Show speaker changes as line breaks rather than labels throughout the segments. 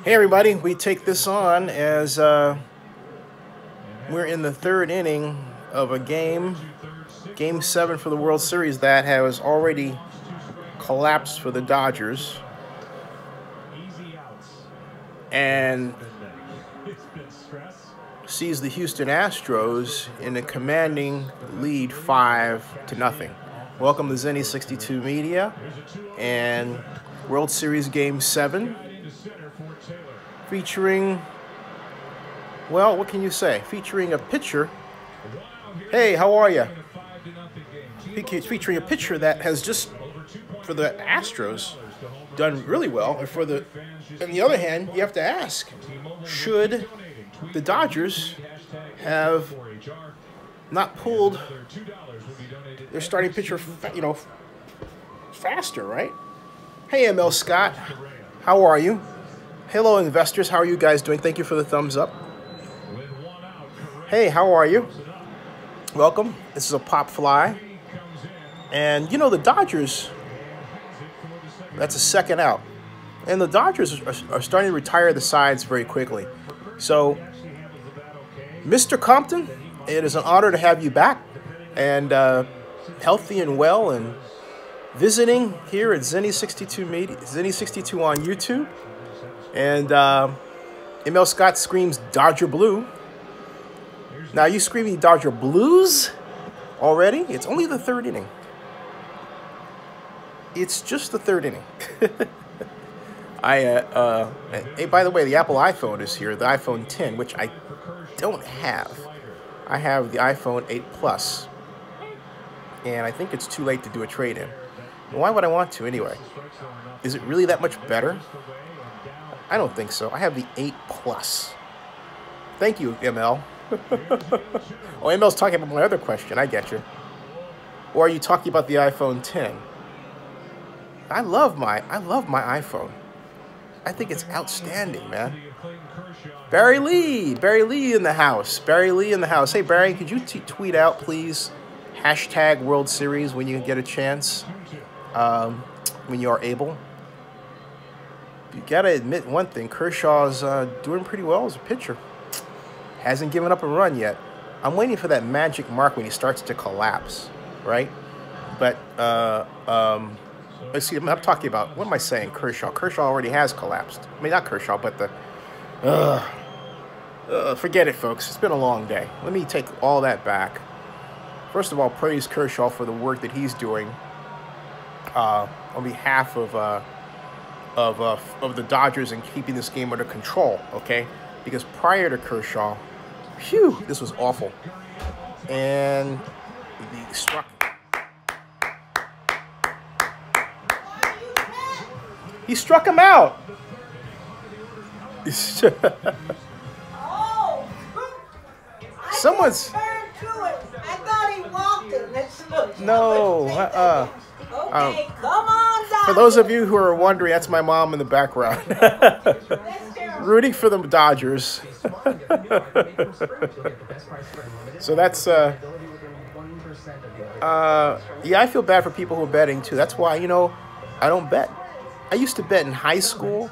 Hey everybody, we take this on as we're in the third inning of a game 7 for the World Series that has already collapsed for the Dodgers. And sees the Houston Astros in a commanding lead 5-0. Welcome to Zenny 62 Media and World Series Game 7. Featuring, well, what can you say? Featuring a pitcher. Hey, how are you? Featuring a pitcher that has just, for the Astros, done really well. And on the other hand, you have to ask, should the Dodgers have not pulled their starting pitcher, faster, right? Hey, ML Scott, how are you? Hello, investors. How are you guys doing? Thank you for the thumbs up. Hey, how are you? Welcome. This is a pop fly. And, you know, the Dodgers, that's a second out. And the Dodgers are starting to retire the sides very quickly. So, Mr. Compton, it is an honor to have you back. And healthy and well and visiting here at Zenny 62 Media, Zenny 62 on YouTube. And ML Scott screams Dodger Blue. Now, you screaming Dodger Blues already? It's only the third inning. It's just the third inning. Hey, by the way, the Apple iPhone is here, the iPhone 10, which I don't have. I have the iPhone 8 Plus. And I think it's too late to do a trade-in. Why would I want to anyway? Is it really that much better? I don't think so. I have the 8 Plus. Thank you, ML. Oh, ML's talking about my other question. I get you. Or are you talking about the iPhone 10? I love my iPhone. I think it's outstanding, man. Barry Lee in the house. Barry Lee in the house. Hey, Barry, could you tweet out, please, hashtag World Series when you get a chance, when you are able? You gotta admit one thing, Kershaw's doing pretty well as a pitcher. Hasn't given up a run yet. I'm waiting for that magic mark when he starts to collapse, right? But let's see, I'm talking about, what am I saying, Kershaw? Kershaw already has collapsed. I mean, not Kershaw, but forget it, folks. It's been a long day. Let me take all that back. First of all, praise Kershaw for the work that he's doing on behalf of the Dodgers and keeping this game under control, okay? Because prior to Kershaw, phew, this was awful. And he struck. He struck him out. Someone's.
I thought he walked it.
No,
Okay, come on, Dodgers.
For those of you who are wondering, that's my mom in the background. Rooting for the Dodgers. So that's, yeah, I feel bad for people who are betting too. That's why, I don't bet. I used to bet in high school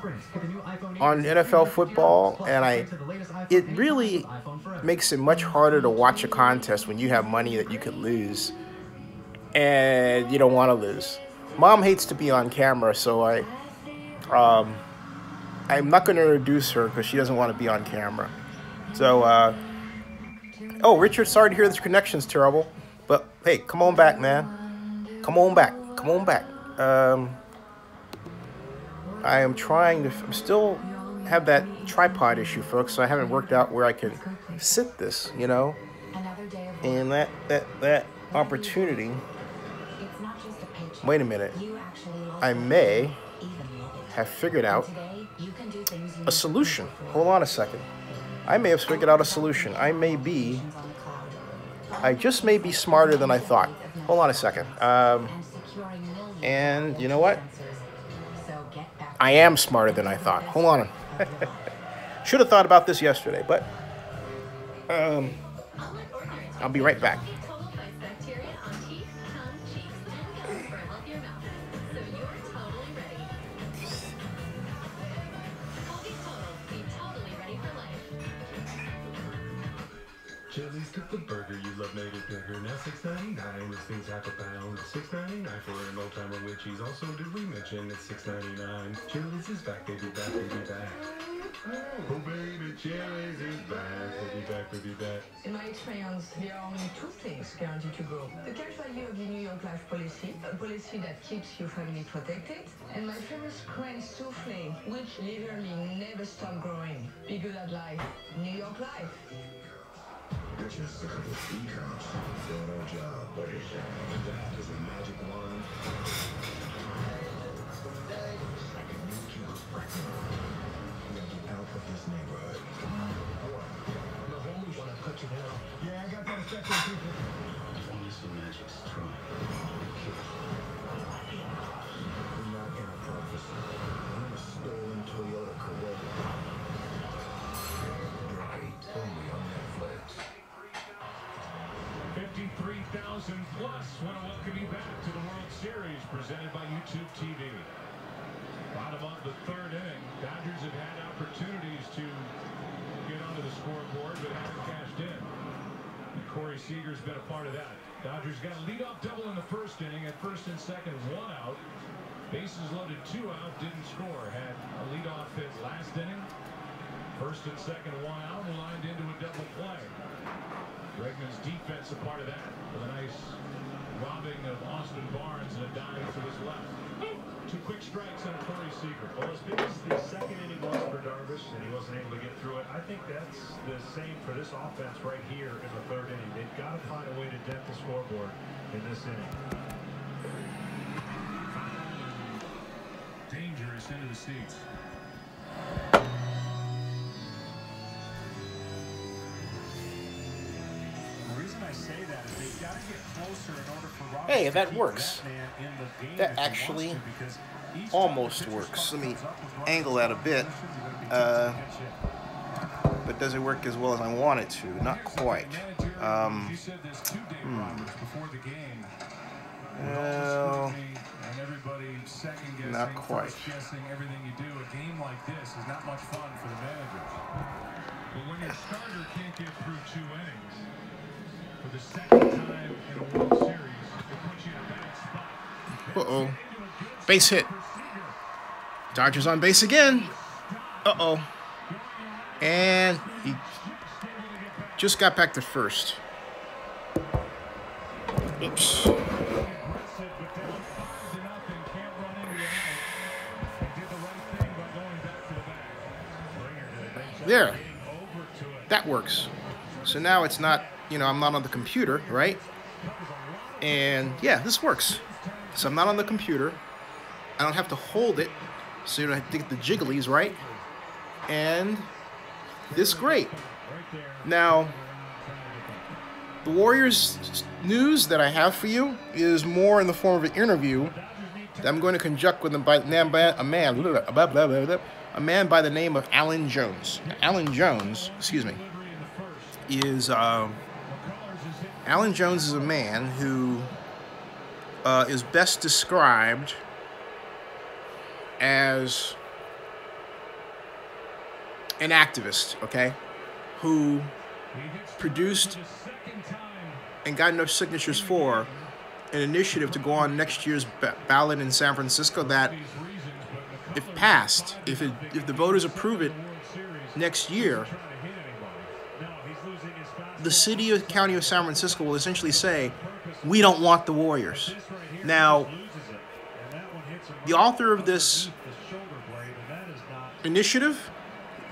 on NFL football, and it really makes it much harder to watch a contest when you have money that you could lose and you don't want to lose. Mom hates to be on camera, so I'm not going to introduce her because she doesn't want to be on camera. So, oh, Richard, sorry to hear this connection's terrible, but hey, come on back, man. Come on back. Come on back. I am trying to, I'm still have that tripod issue, folks, so I haven't worked out where I can sit this, and that opportunity. Wait a minute. I may have figured out a solution. Hold on a second. I may have figured out a solution. I just may be smarter than I thought. Hold on a second. And you know what? I am smarter than I thought. Hold on. Should have thought about this yesterday, but I'll be right back.
the burger you love made it bigger. Now $6.99. This thing's half a pound. $6.99 for an old timer with cheese. Also, did we mention it's $6.99? Chili's is back, baby, back, baby, back. Oh baby, Chili's is back, baby, back, baby, back.
In my experience, there are only two things guaranteed to go. The cash value of the New York Life policy, a policy that keeps your family protected, and my famous crane souffle, which literally never stop growing. Be good at life. New York Life.
Get your service e-coms. Doing our job, buddy. That is a magic wand. I can make you pregnant. Get out of this neighborhood.
The homies wanna cut you down.
Yeah, I got that second people.
Only some magic strong.
I'm not in a prophecy. I'm a stolen Toyota Corolla. Great. Only on Netflix.
53,000 plus want to welcome you back to the World Series presented by YouTube TV. Bottom of the third inning, Dodgers have had opportunities to get onto the scoreboard but haven't cashed in. And Corey Seager's been a part of that. Dodgers got a leadoff double in the first inning. At first and second, 1 out. Bases loaded, 2 out, didn't score. Had a leadoff hit last inning. First and second, 1 out, lined into a double play. Bregman's defense a part of that with a nice robbing of Austin Barnes and a dive to his left. 2 quick strikes on Corey Seager.
Well, as big as the second inning was for Darvish, and he wasn't able to get through it, I think that's the same for this offense right here in the third inning. They've got to find a way to dent the scoreboard in this inning.
Dangerous into the seats.
The reason I say that is they've got to get closer in order for Roberts
Hey,
to
that
keep
works.
that man in the game
That
if he wants
actually
to, because each time
almost
the pitcher
works. Let me
comes up with runners
angle that a
in
bit.
position, you're gonna be tough to catch it.
But does it work as well as I want it to? Not quite.
You said this to Dave Roberts before the game.
Well,
And everybody second guessing,
not quite.
first guessing everything you do. A game like this is not much fun for the managers. But when your starter can't get through 2 innings for the second time in a World Series, it puts you in a bad spot.
uh-oh. Base hit. Dodgers on base again. Uh-oh. And he just got back to first. Oops. There. That works. So now it's not, I'm not on the computer, right? And yeah, this works. So I'm not on the computer. I don't have to hold it, so you don't have to get the jigglies, right? And this is great. Now, the Warriors news that I have for you is more in the form of an interview that I'm going to conduct with a man by the name of Alan Jones. Alan Jones is Alan Jones is a man who is best described as an activist, okay, who produced and got enough signatures for an initiative to go on next year's ballot in San Francisco that, if passed, if the voters approve it next year, the city or county of San Francisco will essentially say, we don't want the Warriors. Now, the author of this initiative,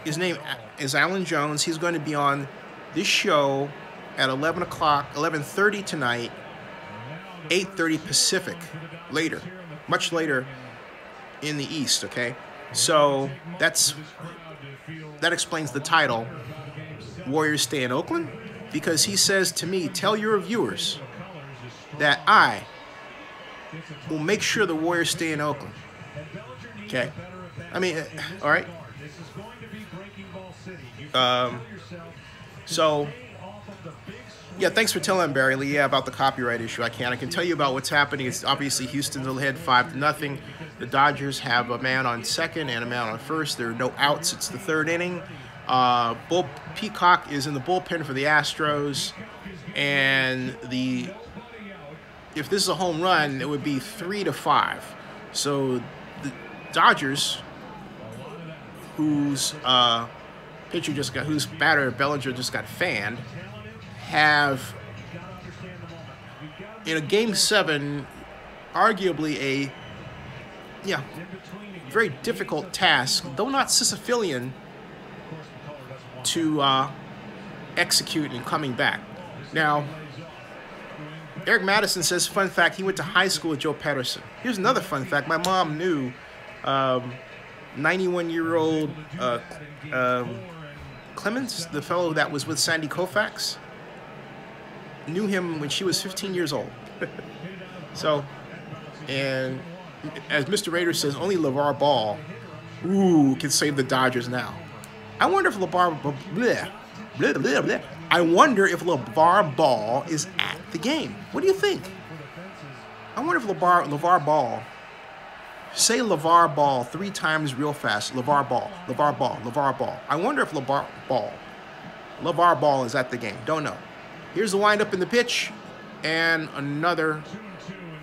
his name is Alan Jones. He's going to be on this show at 11:30 tonight, 8:30 Pacific, much later in the East, okay? So that explains the title, Warriors Stay in Oakland, because he says to me, tell your viewers that I will make sure the Warriors stay in Oakland. Okay? I mean, all right? So, yeah, thanks for telling Barry Lee about the copyright issue. I can tell you about what's happening. It's obviously Houston's ahead 5-0. The Dodgers have a man on second and a man on first. There are no outs. It's the third inning. Peacock is in the bullpen for the Astros. And if this is a home run, it would be 3-5. So the Dodgers, whose whose batter Bellinger just got fanned, have in a Game 7, arguably a very difficult task, though not Sisyphean, to execute in coming back. Now, Eric Madison says, fun fact, he went to high school with Joe Patterson. Here's another fun fact. My mom knew 91-year-old Clemens, the fellow that was with Sandy Koufax, knew him when she was 15 years old. So, and as Mr. Rader says, only LeVar Ball, can save the Dodgers now. I wonder if I wonder if LeVar Ball is at the game. What do you think? I wonder if LeVar Ball, say LeVar Ball 3 times real fast. LeVar Ball, LeVar Ball, LeVar Ball. I wonder if LeVar Ball is at the game. Don't know. Here's the windup in the pitch, and another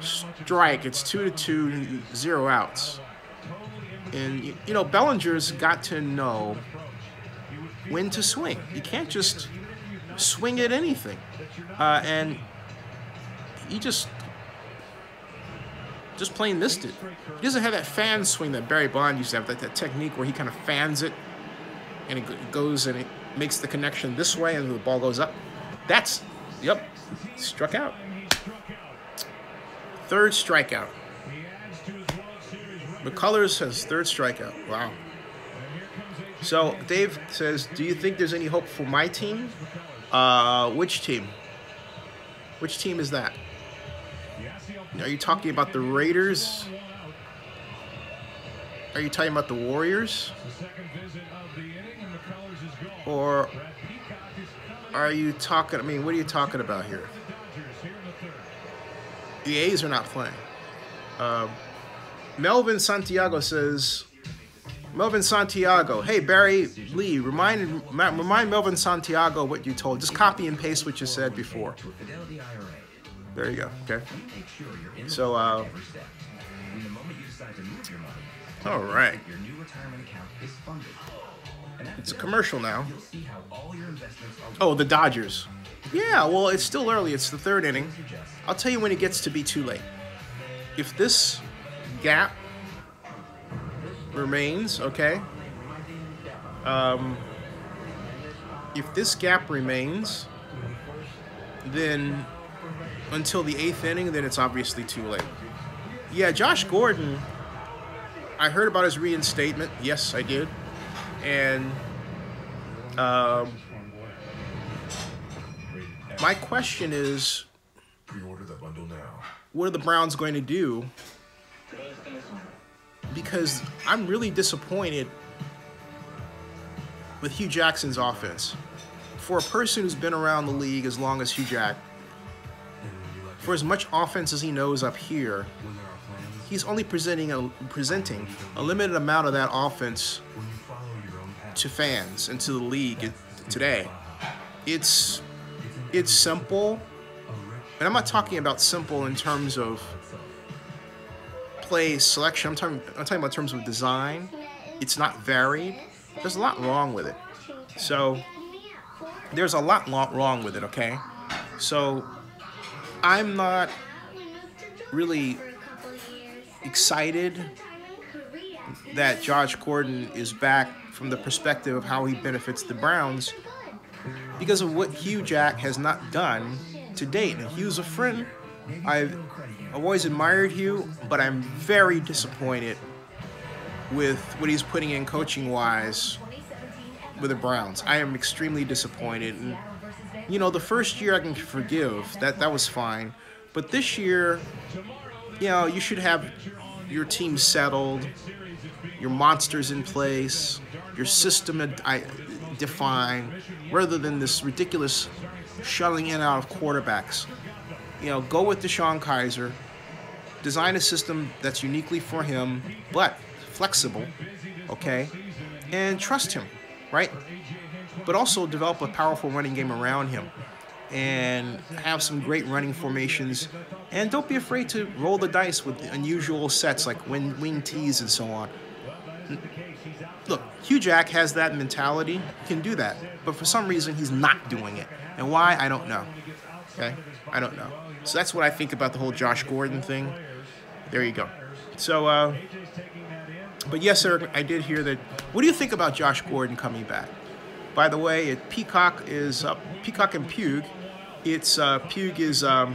strike. It's 2-2, 0 outs. And you know, Bellinger's got to know when to swing. You can't just swing at anything. And he just plain missed it. He doesn't have that fan swing that Barry Bond used to have, that technique where he kind of fans it, and it goes and it makes the connection this way, and the ball goes up. That's, yep, struck out. 3rd strikeout. McCullers has 3rd strikeout. Wow. So Dave says, do you think there's any hope for my team? Which team? Which team is that? Are you talking about the Raiders? Are you talking about the Warriors? Or are you talking, I mean, what are you talking about here? The A's are not playing. Melvin Santiago says, Melvin Santiago, hey Barry Lee, remind Melvin Santiago what you told. Just copy and paste what you said before. There you go. Okay. So, all right. It's a commercial now. Oh, the Dodgers. Yeah, well, it's still early. It's the 3rd inning. I'll tell you when it gets to be too late. If this gap remains, okay? If this gap remains, then until the 8th inning, then it's obviously too late. Yeah, Josh Gordon, I heard about his reinstatement. Yes, I did. And my question is, what are the Browns going to do? Because I'm really disappointed with Hugh Jackson's offense. For a person who's been around the league as long as Hugh Jack, for as much offense as he knows up here, he's only presenting a limited amount of that offense to fans and to the league today. It's simple, and I'm not talking about simple in terms of play selection. I'm talking about in terms of design. It's not varied. There's a lot wrong with it. So there's a lot wrong with it, okay? So I'm not really excited that Josh Gordon is back from the perspective of how he benefits the Browns because of what Hugh Jack has not done to date. And Hugh's a friend. I've always admired Hugh, but I'm very disappointed with what he's putting in coaching-wise with the Browns. I am extremely disappointed. And, you know, the first year I can forgive. That was fine. But this year, you know, you should have your team settled, your monsters in place, your system defined, rather than this ridiculous shuttling in and out of quarterbacks. You know, go with Deshaun Kaiser, design a system that's uniquely for him, but flexible, okay, and trust him, right? But also develop a powerful running game around him. and have some great running formations. And don't be afraid to roll the dice with unusual sets like wing tees and so on. Look, Hugh Jack has that mentality, he can do that, but for some reason he's not doing it. And why, I don't know. Okay? I don't know. So that's what I think about the whole Josh Gordon thing. There you go. So, but yes, sir, I did hear that. What do you think about Josh Gordon coming back? By the way, Peacock is Peacock and Pugue. It's Pugue is for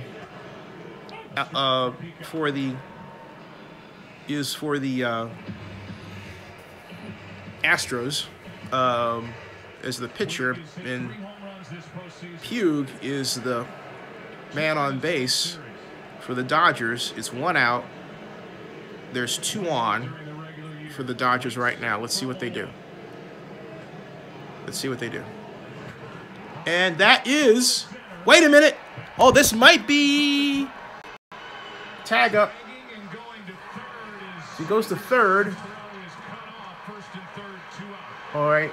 the Astros as the pitcher, and Pugue is the man on base for the Dodgers. It's 1 out. There's 2 on for the Dodgers right now. Let's see what they do. Let's see what they do. And that is, wait a minute. Oh, this might be tag up. He goes to third. All right.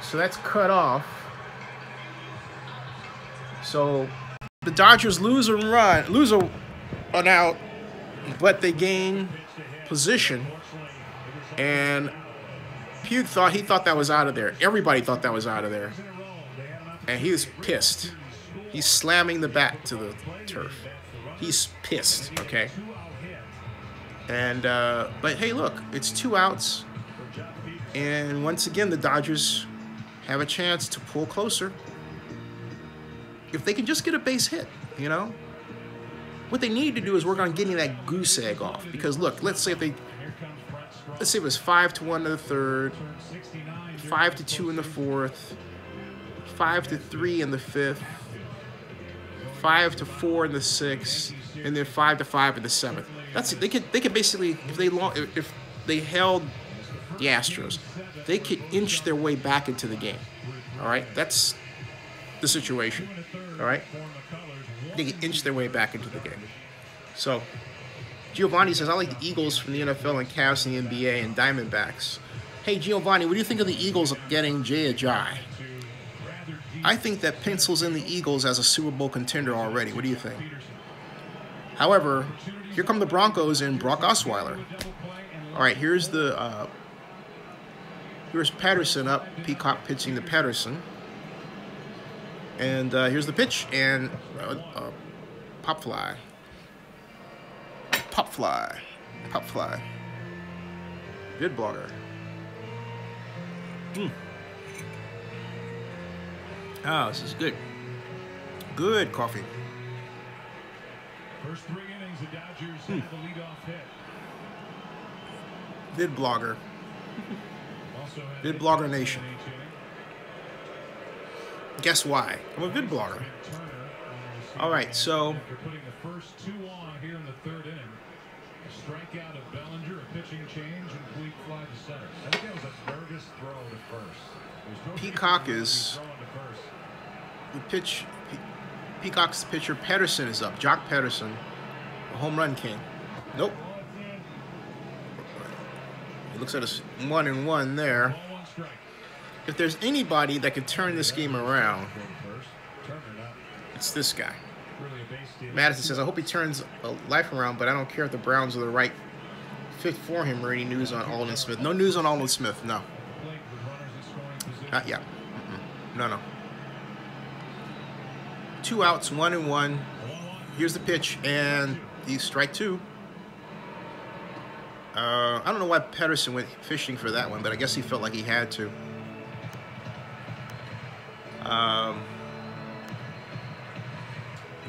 So that's cut off. So the Dodgers lose an out, but they gain position. And Pugue thought that was out of there. Everybody thought that was out of there. And he was pissed. He's slamming the bat to the turf. He's pissed, okay? And, but hey, look, it's 2 outs. And once again, the Dodgers have a chance to pull closer. If they can just get a base hit, you know? What they need to do is work on getting that goose egg off. Because look, let's say it was 5-1 to the third, 5-2 in the fourth, 5-3 in the fifth, 5-4 in the sixth, and then 5-5 in the seventh. That's it. They could basically, if they held the Astros, they could inch their way back into the game. All right, that's the situation. All right, they can inch their way back into the game. So Giovanni says, I like the Eagles from the NFL and Cavs in the NBA and Diamondbacks. Hey Giovanni, what do you think of the Eagles getting Jay Ajayi? I think that pencils in the Eagles as a Super Bowl contender already. What do you think? However, here come the Broncos and Brock Osweiler. All right, here's Patterson up. Peacock pitching to Patterson. And here's the pitch, and pop fly. Pop fly. Pop fly. Good blogger. Oh, this is good. Good coffee.
First 3 innings, the Dodgers have the leadoff hit.
Vid blogger. Vid blogger nation. Guess why? I'm a vid blogger. All right, so
After putting the first 2 on here in the 3rd inning, a strikeout of Bellinger, a pitching change, and complete fly to center.
I think that was a nervous throw to first.
Peacock is the pitch. Peacock's the pitcher. Patterson is up. Jock Patterson, a home run king. Nope. He looks at us 1-1 there. If there's anybody that could turn this game around, it's this guy. Madison says, I hope he turns a life around, but I don't care if the Browns are the right fit for him or any news on Aldon Smith. No news on Aldon Smith, no. Not yet. No. 2 outs, 1-1. Here's the pitch, and he's strike 2. I don't know why Patterson went fishing for that one, but I guess he felt like he had to.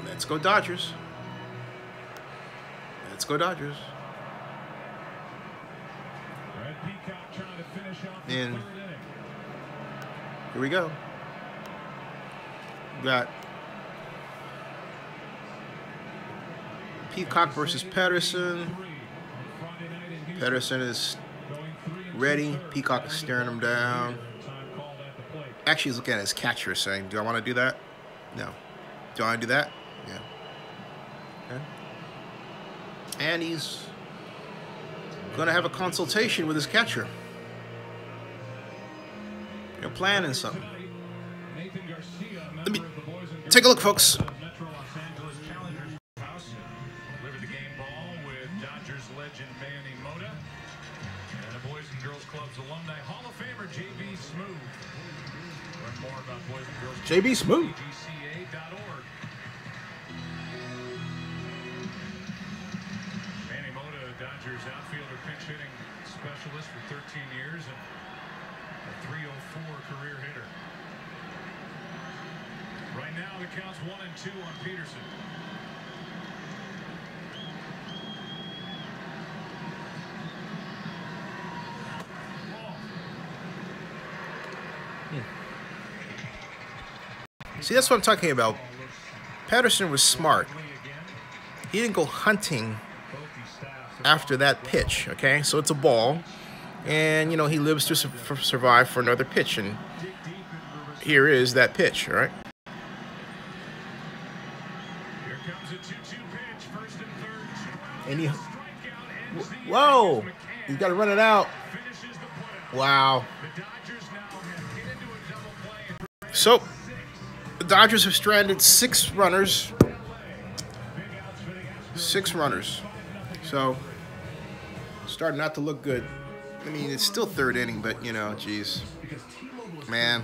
Let's go Dodgers. Let's go Dodgers. And here we go. We got Peacock versus Patterson. Patterson is ready. Peacock is staring him down. Actually, he's looking at his catcher saying, do I want to do that? No. Do I want to do that? Yeah. Okay. And he's going to have a consultation with his catcher. You're planning something. Take a look, folks.
Metro Los Angeles Challengers House. Delivered the game ball with Dodgers legend Manny Mota and the Boys and Girls Club's alumni Hall of Famer J.B. Smoove. Learn more about Boys and Girls Club
J.B. Smoove.
at bgca.org. Manny Mota, Dodgers outfielder, pinch hitting specialist for 13 years and a .304 career hitter. Right now, the count's 1-2 on Peterson.
See, that's what I'm talking about. Patterson was smart. He didn't go hunting after that pitch, okay? So it's a ball, and, you know, he lives to survive for another pitch, and here is that pitch, all right?
Here comes a 2-2 pitch, first and third.
And he, whoa, he's got to run it out.
Finishes the putout.
Wow.
The Dodgers now have hit into a double play.
So, the Dodgers have stranded 6 runners. 6 runners. So, starting not to look good. I mean, it's still 3rd inning, but, you know, geez. Man.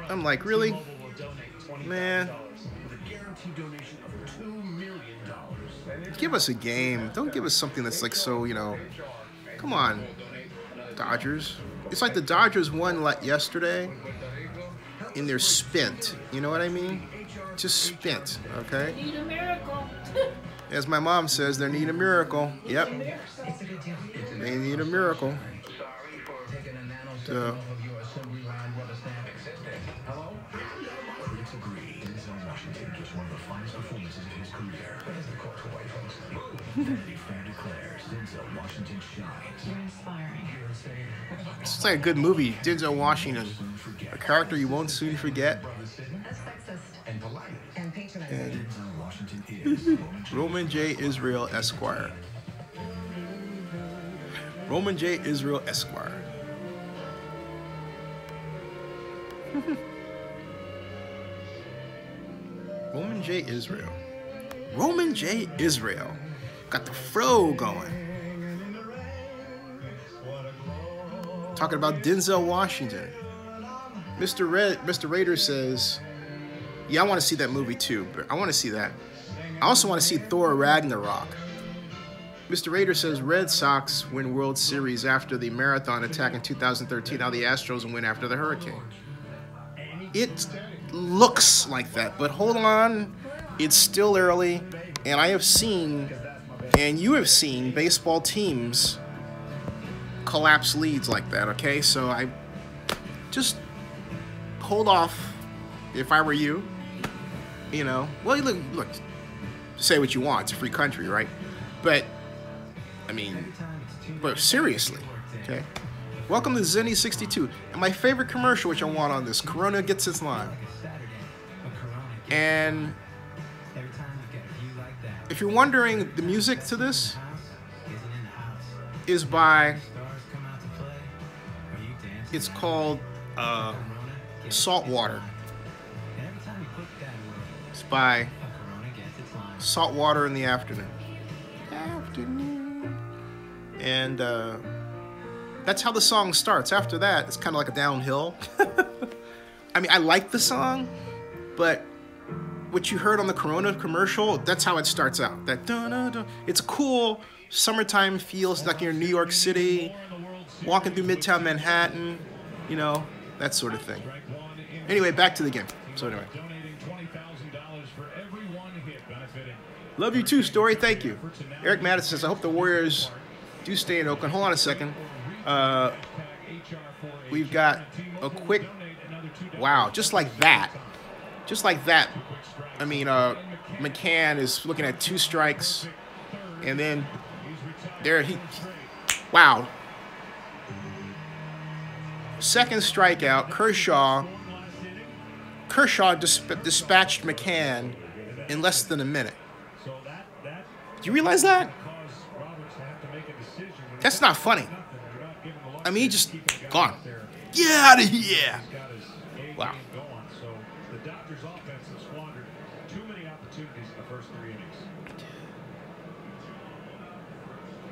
I'm like, really? Man. Give us a game. Don't give us something that's like so, you know. Come on, Dodgers. It's like the Dodgers won yesterday, and they're spent. You know what I mean? Just spent, okay?
Need a miracle.
As my mom says, they need a miracle. Yep. They need a miracle. So,
Critics agree Denzel Washington gives one of the finest performances of his career. But as the court to White House Vanity Fair declares Denzel Washington shines.
You're inspiring.
it's like a good movie, Denzel Washington. A character you won't soon forget.
As sexist
And polite.
and patronizing.
Denzel Washington is
Roman J. Israel Esquire. Roman J. Israel Esquire. Roman J. Israel. Roman J. Israel. Got the fro going. Talking about Denzel Washington. Mr. Raider says, yeah, I want to see that movie too. But I want to see that. I also want to see Thor Ragnarok. Mr. Raider says Red Sox win World Series after the marathon attack in 2013. Now the Astros win after the hurricane. It looks like that, but hold on. It's still early, and I have seen, and you have seen, baseball teams collapse leads like that, okay? So I just hold off if I were you. You know, well, look, say what you want. It's a free country, right? But, I mean, but seriously, okay? Welcome to Zenny62. And my favorite commercial, which I want on this, Corona gets its line. And if you're wondering, the music to this is by, it's called Saltwater. It's by Saltwater in the Afternoon. And that's how the song starts. After that, it's kind of like a downhill. I mean, I like the song, but what you heard on the Corona commercial, that's how it starts out. That dun-dun-dun. It's cool. Summertime feels like you're in New York City, walking through Midtown Manhattan, you know, that sort of thing. Anyway, back to the game. So anyway. Love you too, Story. Thank you. Eric Madison says, I hope the Warriors do stay in Oakland. Hold on a second. We've got a quick, wow, just like that. Just like that. I mean, McCann is looking at 2 strikes. And then there wow. Second strikeout, Kershaw dispatched McCann in less than a minute. Do you realize that? That's not funny. I mean, he just gone. Get out of here. Wow.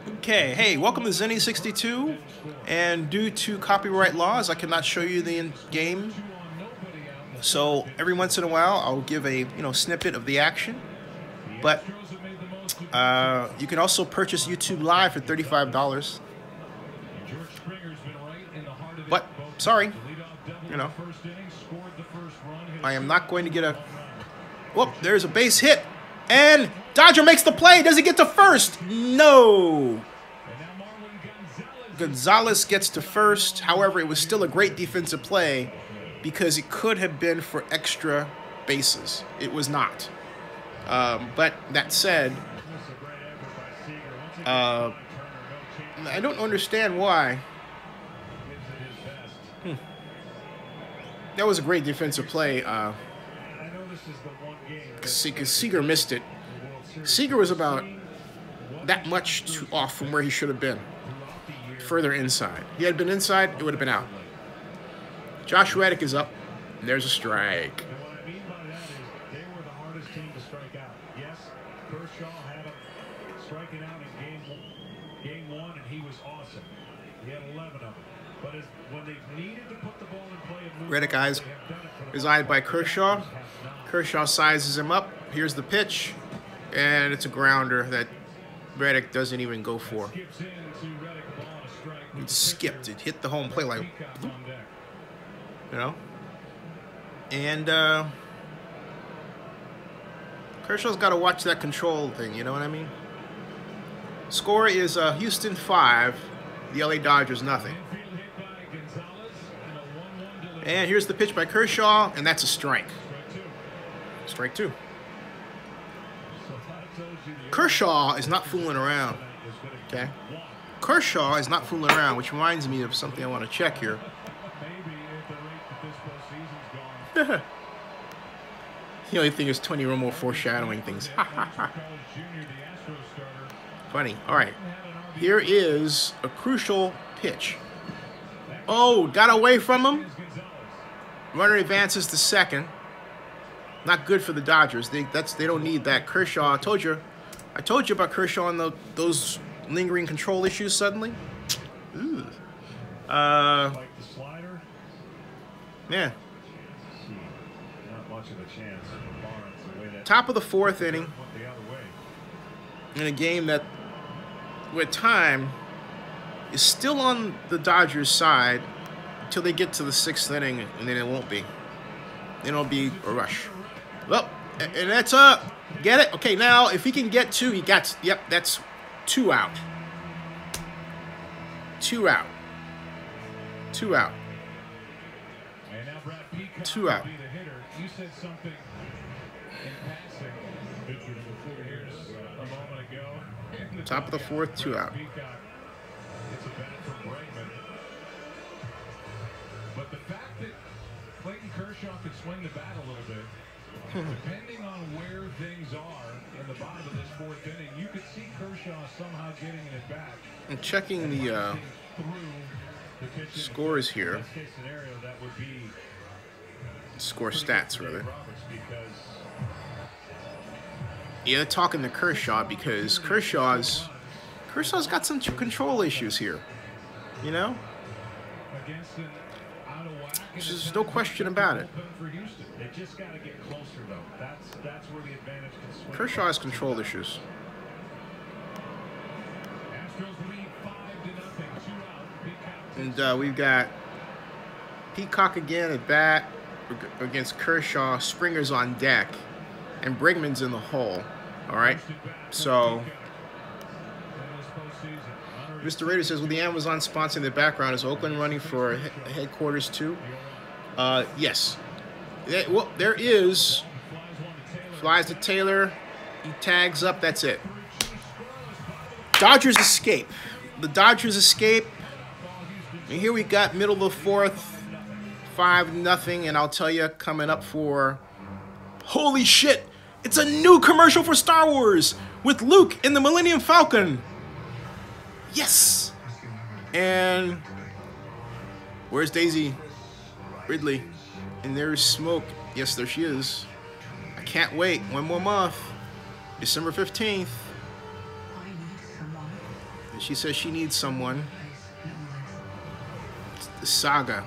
Okay, hey, welcome to Zenny62, and due to copyright laws, I cannot show you the game. So every once in a while, I'll give a snippet of the action. But you can also purchase YouTube Live for $35. But sorry, I am not going to get a. Whoop! There's a base hit, and Dodger makes the play. Does he get to first? No. Gonzalez gets to first. However, it was still a great defensive play because it could have been for extra bases. It was not. But that said, I don't understand why. That was a great defensive play. Seager missed it. Seager was about that much off from where he should have been. Further inside. If he had been inside, it would have been out. Josh Reddick is up. There's a strike.
And what I mean by that is they were the hardest team to strike out. Yes, Kershaw had him striking out in game one, and he was awesome. He had 11 of them. But when they needed to put the ball in play and move,
Reddick is eyed by Kershaw. Kershaw sizes him up. Here's the pitch, and it's a grounder that Reddick doesn't even go for. It skipped. It hit the home plate like, And Kershaw's got to watch that control thing. You know what I mean? Score is Houston 5, the LA Dodgers nothing. And here's the pitch by Kershaw, and that's a strike. Strike 2. Kershaw is not fooling around. Okay? Kershaw is not fooling around, which reminds me of something I want to check here. The only thing is Tony Romo foreshadowing things. Funny. All right. Here is a crucial pitch. Oh, got away from him. Runner advances to second. Not good for the Dodgers. They don't need that. Kershaw, I told you about Kershaw and those lingering control issues suddenly. Ooh. Yeah. Top of the 4th inning. In a game that, with time, is still on the Dodgers' side until they get to the 6th inning, and then it won't be. Then it'll be a rush. Well, and that's up. Get it? Okay, now if he can get 2, he got. Yep, that's 2 out. 2 out. 2 out. 2 out.
You said something in passing a moment ago.
Top of the 4th, 2 out.
It's a bat from Bregman. But the fact that Clayton Kershaw could swing the bat a little bit, depending on where things are in the bottom of this 4th inning, you could see Kershaw somehow getting it back.
I'm checking the scores here. Score stats, rather. Yeah, they're talking to Kershaw because Kershaw's got some control issues here. You know? There's no question about it. Kershaw has control issues. And we've got Peacock again at bat against Kershaw. Springer's on deck. And Bregman's in the hole. All right? So, Mr. Rader says, with the Amazon sponsor in the background, is Oakland running for headquarters too? Yes. Well, there is. Flies to Taylor. He tags up. That's it. Dodgers escape. The Dodgers escape. And here we got middle of the 4th. 5-0. And I'll tell you, coming up for... Holy shit! It's a new commercial for Star Wars with Luke in the Millennium Falcon. Yes! And where's Daisy Ridley? And there's Smoke. Yes, there she is. I can't wait. 1 more month. December 15th. She says she needs someone. The Saga.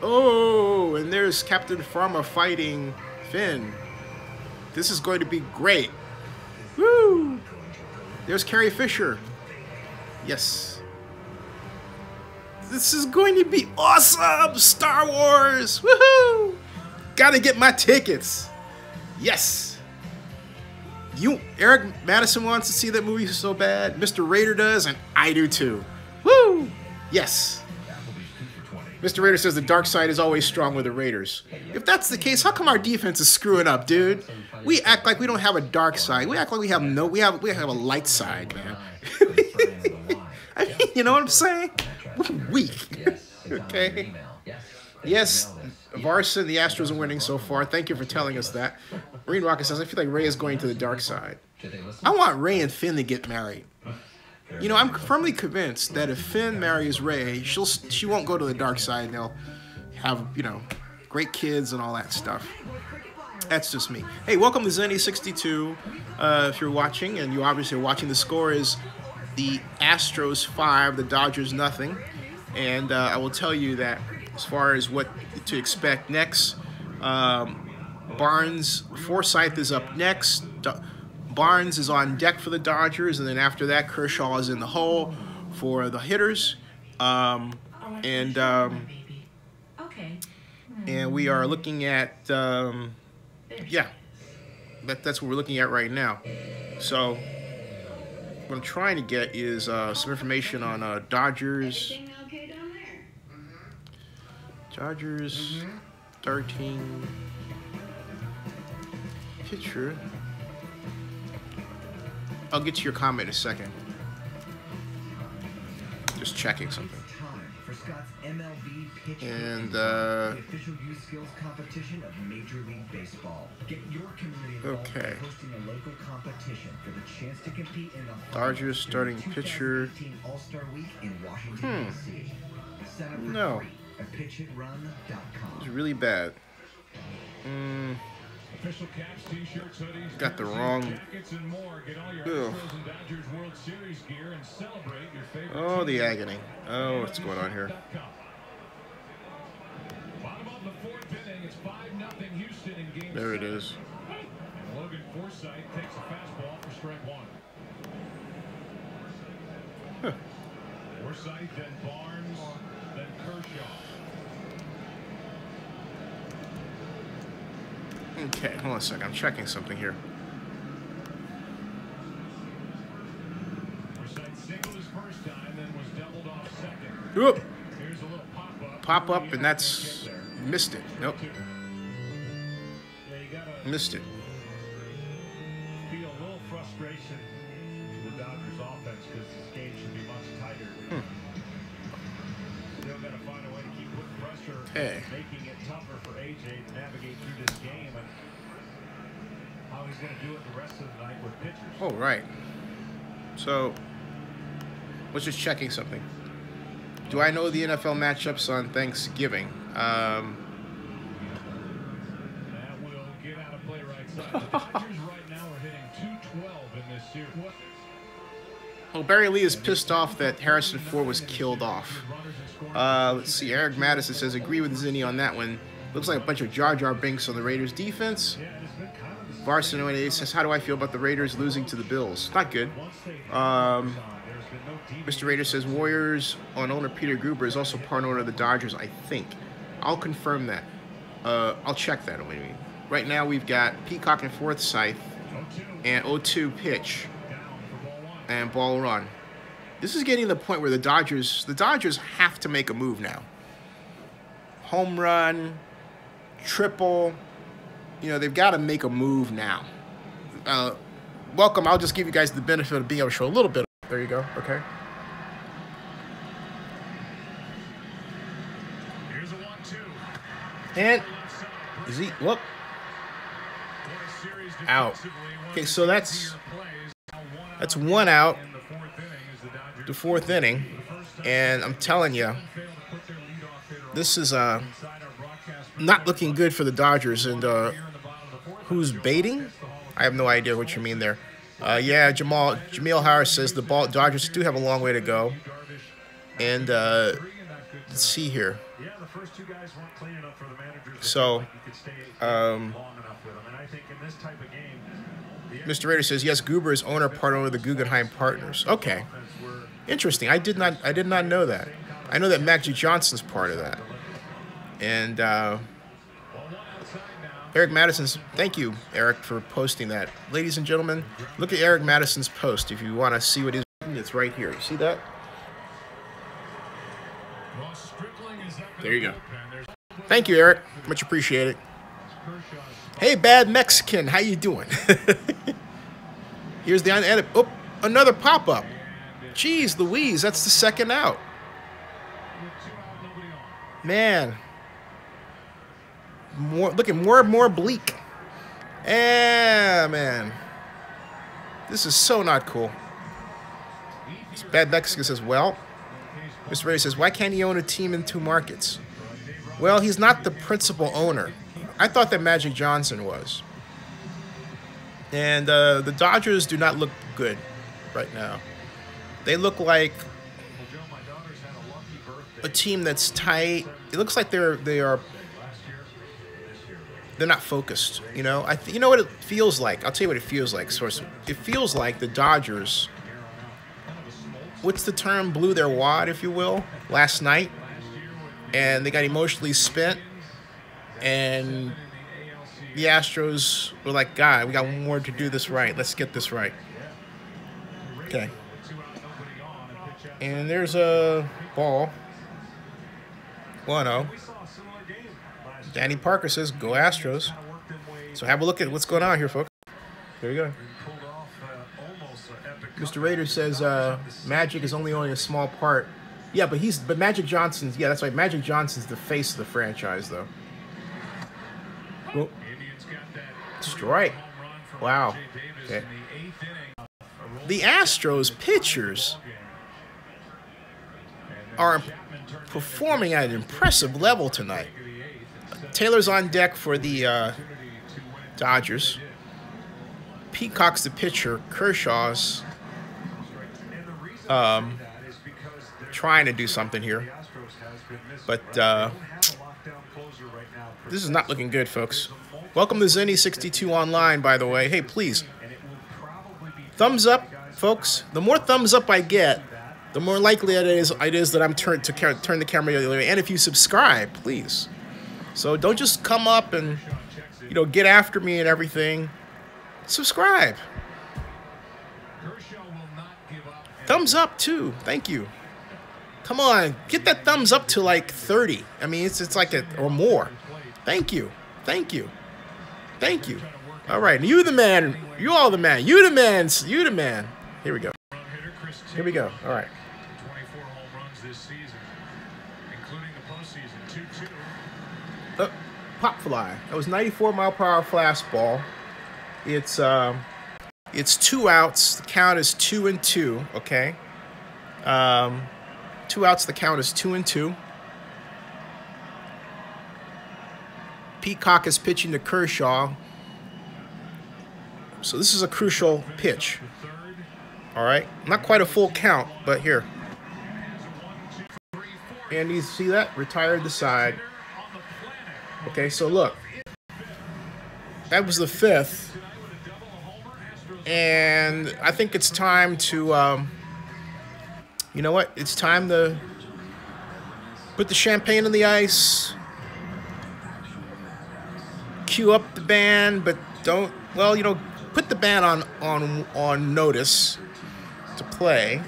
Oh, and there's Captain Pharma fighting Finn. This is going to be great. Woo! There's Carrie Fisher. Yes. This is going to be awesome! Star Wars! Woohoo! Gotta get my tickets. Yes. Eric Madison wants to see that movie so bad. Mr. Raider does, and I do too. Woo! Yes. Mr. Raider says the dark side is always strong with the Raiders. If that's the case, how come our defense is screwing up, dude? We act like we don't have a dark side. We act like we have we have a light side, man. I mean, you know what I'm saying? We're weak. Okay. Yes, Varsa and the Astros are winning so far. Thank you for telling us that. Marine Rocket says, I feel like Ray is going to the dark side. I want Ray and Finn to get married. You know, I'm firmly convinced that if Finn marries Ray, she won't go to the dark side, and they'll have, you know, great kids and all that stuff. That's just me. Hey, welcome to Zenny62. If you're watching, and you obviously are watching, the score is the Astros 5, the Dodgers nothing. And I will tell you that as far as what to expect next, Barnes, Forsythe is up next. Barnes is on deck for the Dodgers, and then after that, Kershaw is in the hole for the hitters. And we are looking at, yeah, that's what we're looking at right now. So what I'm trying to get is some information on Dodgers. Dodgers starting pitcher. I'll get to your comment in a second. Just checking something. And
official youth skills competition of Major League Baseball. Get your community involved by hosting a local competition for the chance to compete in the
Dodgers starting pitcher.
All-Star Week in Washington D.C.
No.
At pitchitrun.com.
It's really bad.
Official caps, t-shirts, hoodies,
got the wrong.
jackets and more. Get all your Astros and Dodgers World Series gear and celebrate your favorite.
Oh, the agony. Oh, what's going on here?
Bottom of the fourth inning, it's 5-0 Houston in game 7.
There it is.
And Logan Forsythe takes a fastball for strike 1.
Huh.
Forsythe, then Barnes, then Kershaw.
Okay, hold on a second. I'm checking something here.
Forsythe singled his first time, then was doubled off second.
Whoop.
Here's a little pop-up.
Pop-up, and that's... Missed it. Nope.
Yeah, you gotta
Missed it.
feel a little frustration to the Dodgers offense because this game should be much tighter. Still got to find a way to keep putting pressure, making it tougher for AJ to navigate through this game, and how he's going to do it the rest of the night with pitchers.
Oh, right. So, was just checking something. Do I know the NFL matchups on Thanksgiving?
That will get out of play right side. The Dodgers right now are hitting .212 in this series.
Well, Barry Lee is pissed off that Harrison Ford was killed off. Let's see. Eric Madison says, agree with Zinni on that one. Looks like a bunch of Jar Jar Binks on the Raiders defense. Varsity says, how do I feel about the Raiders losing to the Bills? Not good. Mr. Raider says, Warriors on owner Peter Gruber is also part owner of the Dodgers, I think. I'll confirm that. I'll check that. Right now we've got Peacock and Forsythe and 0-2 pitch and ball run. This is getting to the point where the Dodgers have to make a move now. Home run, triple, you know, they've got to make a move now. Welcome. I'll just give you guys the benefit of being able to show a little bit. There you go. Okay.
Here's a 1-2.
And is he? Whoop. Out. Okay, so that's one out. The fourth inning, and I'm telling you, this is not looking good for the Dodgers. And who's baiting? I have no idea what you mean there. Yeah, Jamil Harris says the Dodgers do have a long way to go. And let's see here. So, Mr. Raider says yes. Goober is owner, part owner of the Guggenheim Partners. Okay, interesting. I did not know that. I know that Magic Johnson's part of that. And Eric Madison's. Thank you, Eric, for posting that. Ladies and gentlemen, look at Eric Madison's post if you want to see what he's. It's right here. You see that? There you go. Thank you, Eric. Much appreciated. Hey, Bad Mexican, how you doing? Here's the unedited. Oh, another pop-up. Jeez Louise, that's the second out. Man. Looking more and more bleak. Yeah, man. This is so not cool. Bad Mexican says, well, Mr. Ray says, why can't he own a team in 2 markets? Well, he's not the principal owner. I thought that Magic Johnson was. And the Dodgers do not look good right now. They look like a team that's tight. It looks like they're not focused. You know, you know what it feels like. I'll tell you what it feels like. It feels like the Dodgers. What's the term? Blew their wad, if you will, last night, and they got emotionally spent. And the Astros were like, God, we got more to do this right. Let's get this right. Okay. And there's a ball. 1-0. Danny Parker says, go Astros. So have a look at what's going on here, folks. There you go. Mr. Raider says Magic is only a small part. Yeah, but Magic Johnson's, yeah, that's right. Magic Johnson's the face of the franchise, though. Well, strike. Wow. Okay. The Astros pitchers are performing at an impressive level tonight. Taylor's on deck for the Dodgers. Peacock's the pitcher. Kershaw's trying to do something here. But this is not looking good, folks. Welcome to Zenny62 Online, by the way. Hey, please, thumbs up, folks. The more thumbs up I get, the more likely it is that I'm turn the camera the other way. And if you subscribe, please. So don't just come up and, you know, get after me and everything. Subscribe. Thumbs up too. Thank you. Come on, get that thumbs up to like 30. I mean, it's like or more. Thank you. Thank you. Thank you. All right, you the man. You all the man. You the man. You the man. Here we go. Here we go. All right.
24 home runs this season, including the postseason. 2-2.
Pop fly. That was 94-mile-per-hour fastball. It's 2 outs. The count is 2-2. Okay. 2 outs. The count is 2-2. Peacock is pitching to Kershaw. So this is a crucial pitch. All right. Not quite a full count, but here. And you see that? Retired the side. Okay, so look. That was the 5th. And I think it's time to, you know what? It's time to put the champagne on the ice. Cue up the band, but don't, well, you know, put the band on notice to play.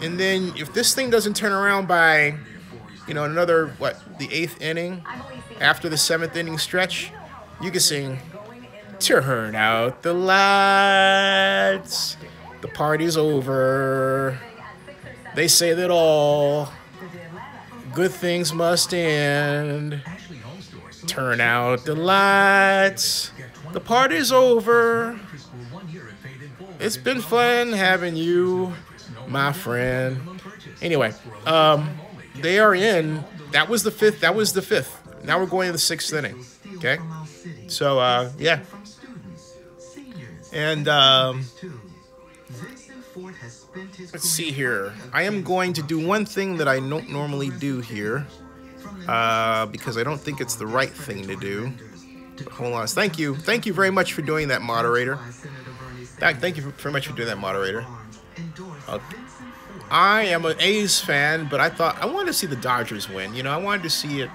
And then if this thing doesn't turn around by, you know, another, the 8th inning, after the 7th inning stretch, you can sing, turn out the lights, the party's over. They say that all good things must end. Turn out the lights, the party's over. It's been fun having you, my friend. Anyway, they are in. That was the 5th. That was the 5th. Now we're going to the 6th inning. Okay. So, yeah. And let's see here. I am going to do one thing that I don't normally do here, because I don't think it's the right thing to do. But hold on. Thank you very much for doing that, moderator. Thank you very much for doing that, moderator. I am an A's fan, but I thought I wanted to see the Dodgers win. You know, I wanted to see it.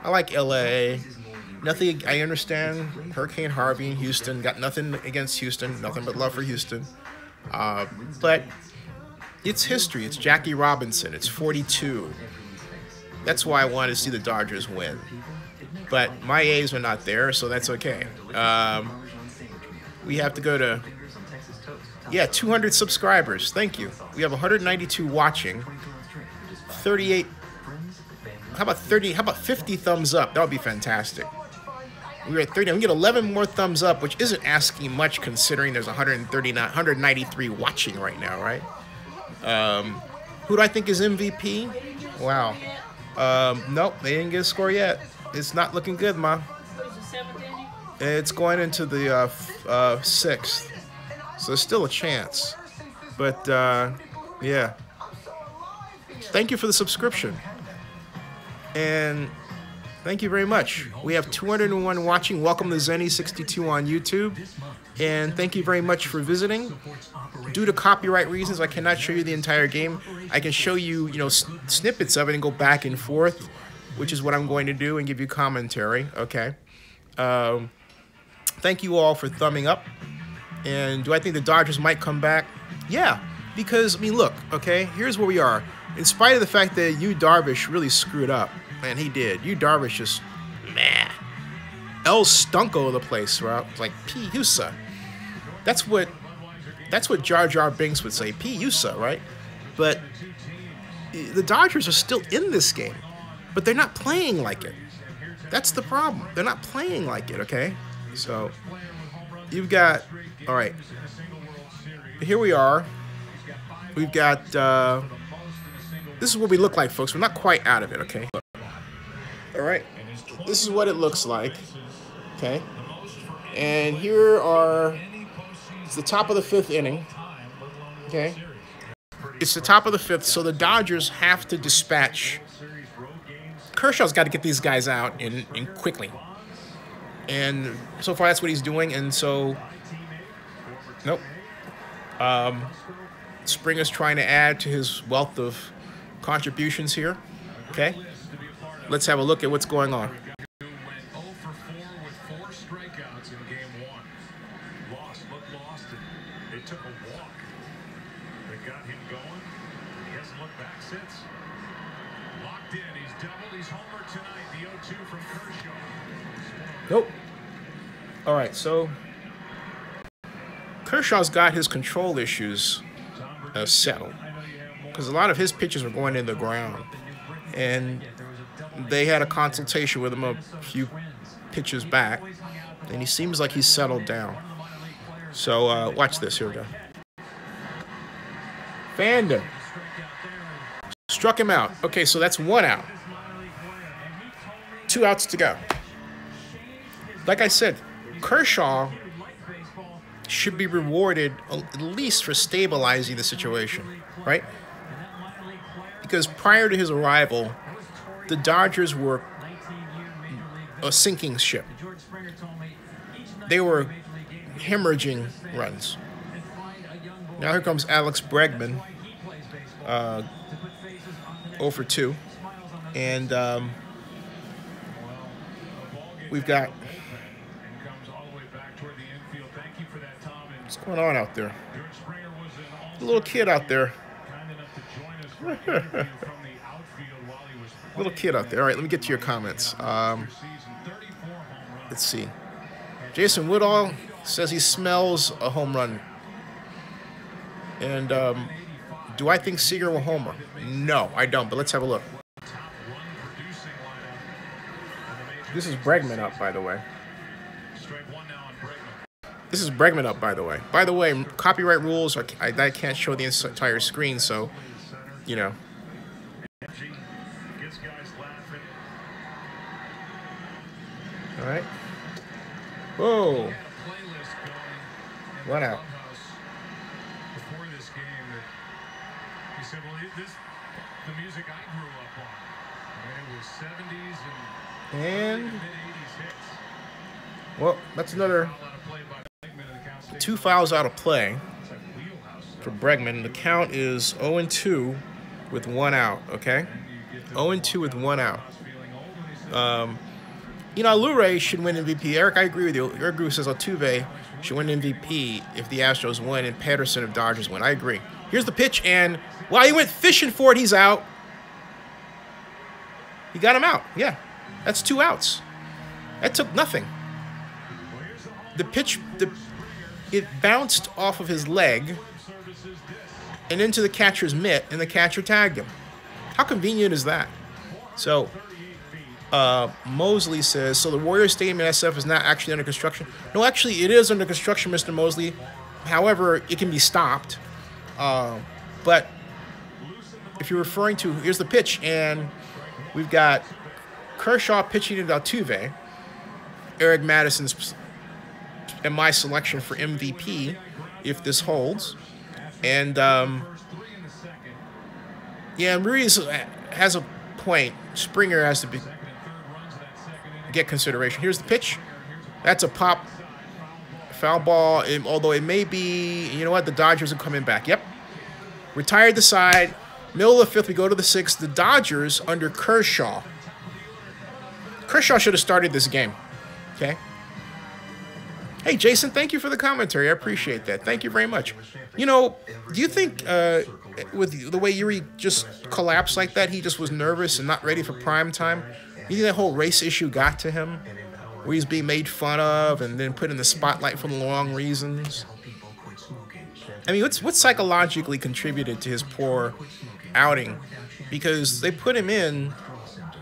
I like LA. Nothing. I understand Hurricane Harvey in Houston. Got nothing against Houston. Nothing but love for Houston. But it's history. It's Jackie Robinson. It's 42. That's why I wanted to see the Dodgers win. But my A's are not there, so that's okay. We have to go to, 200 subscribers. Thank you. We have 192 watching. 38. How about 30? How about 50 thumbs up? That would be fantastic. We're at 30. We get 11 more thumbs up, which isn't asking much considering there's 193 watching right now, right? Who do I think is MVP? Wow. Nope, they didn't get a score yet. It's not looking good, Ma. It's going into the 6th. So there's still a chance. But, yeah. Thank you for the subscription. And thank you very much. We have 201 watching. Welcome to Zenny62 on YouTube. And thank you very much for visiting. Due to copyright reasons, I cannot show you the entire game. I can show you, snippets of it and go back and forth, which is what I'm going to do, and give you commentary. Okay. Thank you all for thumbing up. And do I think the Dodgers might come back? Yeah, because, I mean, look, okay, here's where we are. In spite of the fact that Yu Darvish really screwed up, man, he did. Yu Darvish just, meh. El Stunko the place, right? Like P. Husa. That's what Jar Jar Binks would say, P. Husa, right? But the Dodgers are still in this game, but they're not playing like it. That's the problem. They're not playing like it, okay? So you've got, all right, here we are. We've got, this is what we look like, folks. We're not quite out of it, okay? All right, this is what it looks like, okay? And here are, it's the top of the 5th inning, okay? It's the top of the 5th, so the Dodgers have to dispatch. Kershaw's got to get these guys out and quickly. And so far, that's what he's doing. And so, nope. Springer's trying to add to his wealth of contributions here. Okay. Let's have a look at what's going on.
Went 0 for 4 with 4 strikeouts in game 1. Lost, and it took a walk that got him going. He hasn't looked back since. Locked in, he's doubled, he's homered tonight. The 0-2 from Kershaw.
Nope. All right, so Kershaw's got his control issues settled because a lot of his pitches were going in the ground, and they had a consultation with him a few pitches back, and he seems like he's settled down. So watch this. Here we go. Fanned him. Struck him out. Okay, so that's 1 out. 2 outs to go. Like I said, Kershaw should be rewarded at least for stabilizing the situation, right? Because prior to his arrival, the Dodgers were a sinking ship. They were hemorrhaging runs. Now here comes Alex Bregman, 0 for 2. And we've got... What's going on out there? A little kid out there. Little kid out there. All right, let me get to your comments. Let's see. Jason Woodall says he smells a home run. And do I think Seager will homer? No, I don't, but let's have a look. This is Bregman up, by the way. This is Bregman up, by the way. By the way, copyright rules, I can't show the entire screen, so, you know. All right. Whoa. 1 out.
Before this game, that he said, "Well, this the music I grew up on. It was 70s and mid-80s hits."
Well, that's another 2 fouls out of play for Bregman. The count is 0-2 with 1 out. Okay, 0-2 with 1 out. You know, Luray should win MVP. Eric, I agree with you. Eric Gru says Altuve should win MVP if the Astros win and Patterson if Dodgers win. I agree. Here's the pitch, and while he went fishing for it, he's out. He got him out. Yeah, that's 2 outs. That took nothing. The pitch, it bounced off of his leg and into the catcher's mitt, and the catcher tagged him. How convenient is that? So, Mosley says, so the Warriors Stadium in SF is not actually under construction. No, actually, it is under construction, Mr. Mosley. However, it can be stopped. But if you're referring to, here's the pitch, and we've got Kershaw pitching to Altuve. Eric Madison's and my selection for MVP if this holds. And, yeah, Ruiz has a point. Springer has to get consideration. Here's the pitch. That's a pop foul ball, although it may be, you know what, the Dodgers are coming back. Yep. Retired the side. Middle of the 5th, we go to the 6th. The Dodgers under Kershaw. Kershaw should have started this game. Okay. Hey, Jason, thank you for the commentary. I appreciate that. Thank you very much. You know, do you think with the way Yuri just collapsed like that, he just was nervous and not ready for prime time? You think that whole race issue got to him? Where he's being made fun of and then put in the spotlight for the wrong reasons? I mean, what psychologically contributed to his poor outing? Because they put him in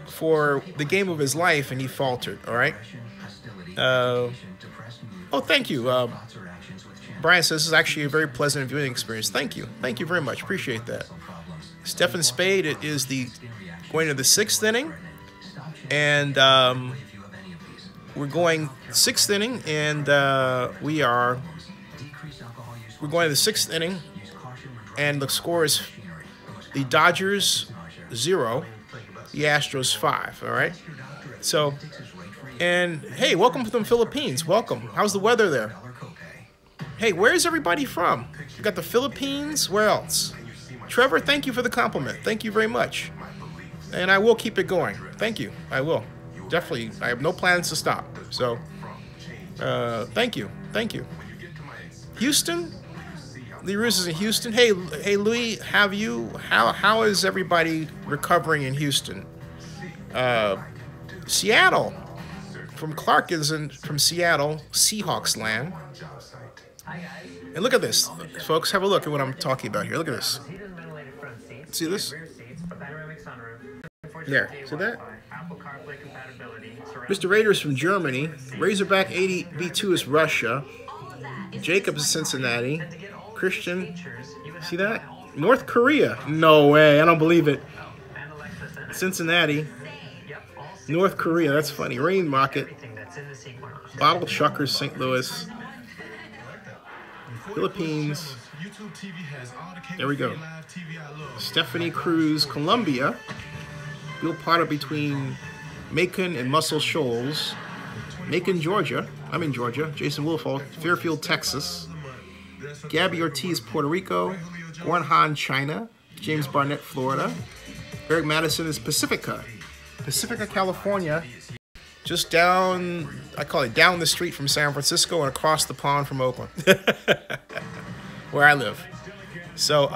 for the game of his life and he faltered, all right? Oh, thank you. Brian says this is actually a very pleasant viewing experience. Thank you. Thank you very much. Appreciate that. Stephen Spade, it is going to the 6th inning. And we're going 6th inning, and we're going to the 6th inning, and the score is the Dodgers 0, the Astros 5. All right. So, and hey, welcome from the Philippines. Welcome. How's the weather there? Hey, where's everybody from? We got the Philippines. Where else? Trevor, thank you for the compliment. Thank you very much. And I will keep it going. Thank you. I will. Definitely. I have no plans to stop. So, thank you. Thank you. Houston? Lee Roos is in Houston. Hey, Louis, how is everybody recovering in Houston? Seattle. From Clark is from Seattle, Seahawks land. And look at this, folks. Have a look at what I'm talking about here. Look at this. See this? There. See that? Mr. Raiders from Germany. Razorback 80B2 is Russia. Jacob is Cincinnati. Christian. See that? North Korea. No way. I don't believe it. Cincinnati. North Korea. That's funny. Rain Rocket. Bottle Chuckers, St. Louis. Philippines. There we go. Stephanie Cruz, Colombia. Bill Potter between Macon and Muscle Shoals. Macon, Georgia. I'm in Georgia. Jason Wolfall, Fairfield, Texas. Gabby Ortiz, Puerto Rico. Guanhan, China. James Barnett, Florida. Eric Madison is Pacifica, California. Just down, I call it down the street from San Francisco and across the pond from Oakland, where I live. So,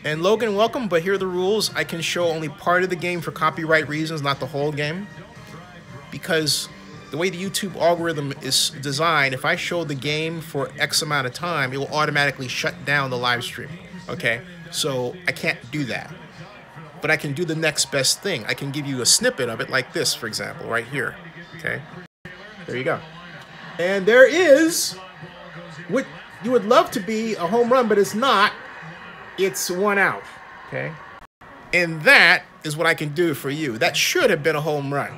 and Logan, welcome, but here are the rules. I can show only part of the game for copyright reasons, not the whole game. Because the way the YouTube algorithm is designed, if I show the game for X amount of time, it will automatically shut down the live stream, okay? So I can't do that. But I can do the next best thing. I can give you a snippet of it like this, for example, right here, okay? There you go. And there is what you would love to be a home run, but it's not. It's 1 out, okay? And that is what I can do for you. That should have been a home run.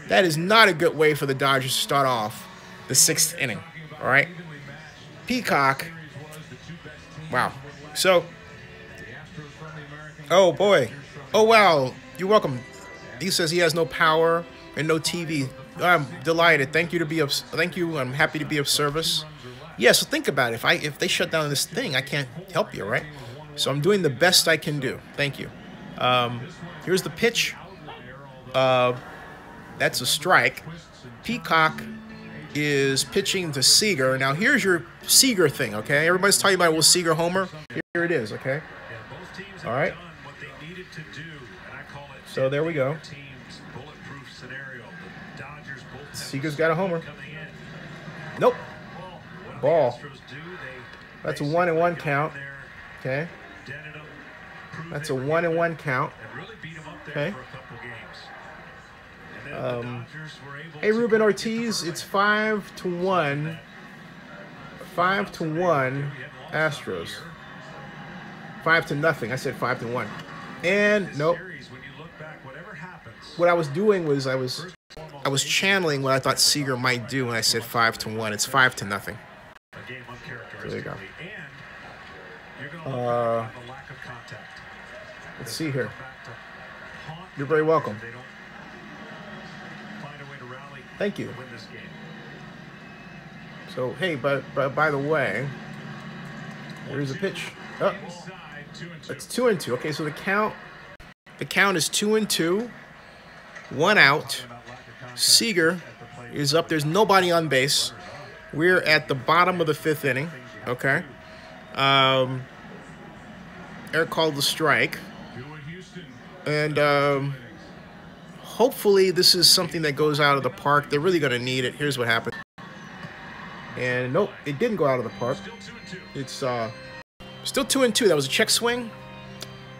That is not a good way for the Dodgers to start off the 6th inning. All right. Peacock. Wow. So, oh boy. Oh wow. You're welcome. He says he has no power and no TV. I'm delighted. Thank you. I'm happy to be of service. Yeah, so think about it. If they shut down this thing, I can't help you, right? So I'm doing the best I can do. Thank you. Here's the pitch. That's a strike. Peacock is pitching to Seager. Now here's your Seager thing, okay? Everybody's talking about, will Seager homer? Here it is, okay? All right. So there we go. Seager's got a homer. Nope. Ball. That's a 1-1 count. Okay. That's a 1-1 count. Okay. Hey, Ruben Ortiz, it's 5-1. 5-1 Astros. 5-0. I said 5-1. And nope. What I was doing was I was channeling what I thought Seager might do when I said 5-1. It's 5-0. So there you go. Let's see here. You're very welcome. Thank you. So hey, but by the way, here's a pitch. Oh, it's 2-2. Okay, so the count is 2-2. 1 out. Seager is up. There's nobody on base. We're at the bottom of the 5th inning. Okay. Eric called the strike. And hopefully this is something that goes out of the park. They're really going to need it. Here's what happened. And nope, it didn't go out of the park. It's still 2-2. That was a check swing.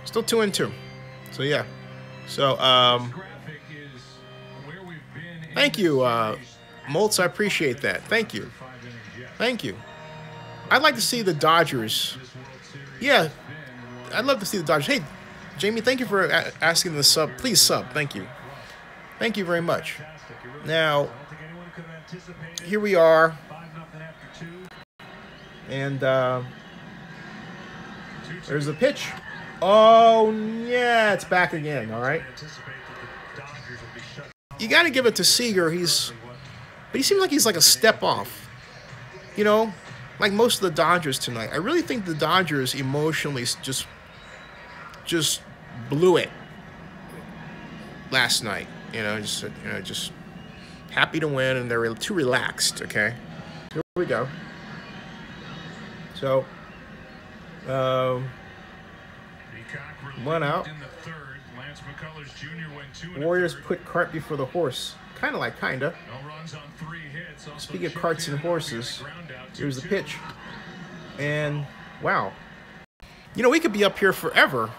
Still 2-2. So yeah. So thank you, Moltz. I appreciate that. Thank you. Thank you. I'd like to see the Dodgers. Yeah, I'd love to see the Dodgers. Hey, Jamie, thank you for asking the sub. Please sub. Thank you. Thank you very much. Now, here we are. And there's the pitch. Oh, yeah, it's back again, all right? You got to give it to Seager. But he seems like he's like a step off. You know, like most of the Dodgers tonight. I really think the Dodgers emotionally just blew it last night. Just happy to win, and they're too relaxed, okay? Here we go. So, 1 out. Warriors put cart before the horse. Kinda. Speaking of carts and horses, here's the pitch. And, wow. You know, we could be up here forever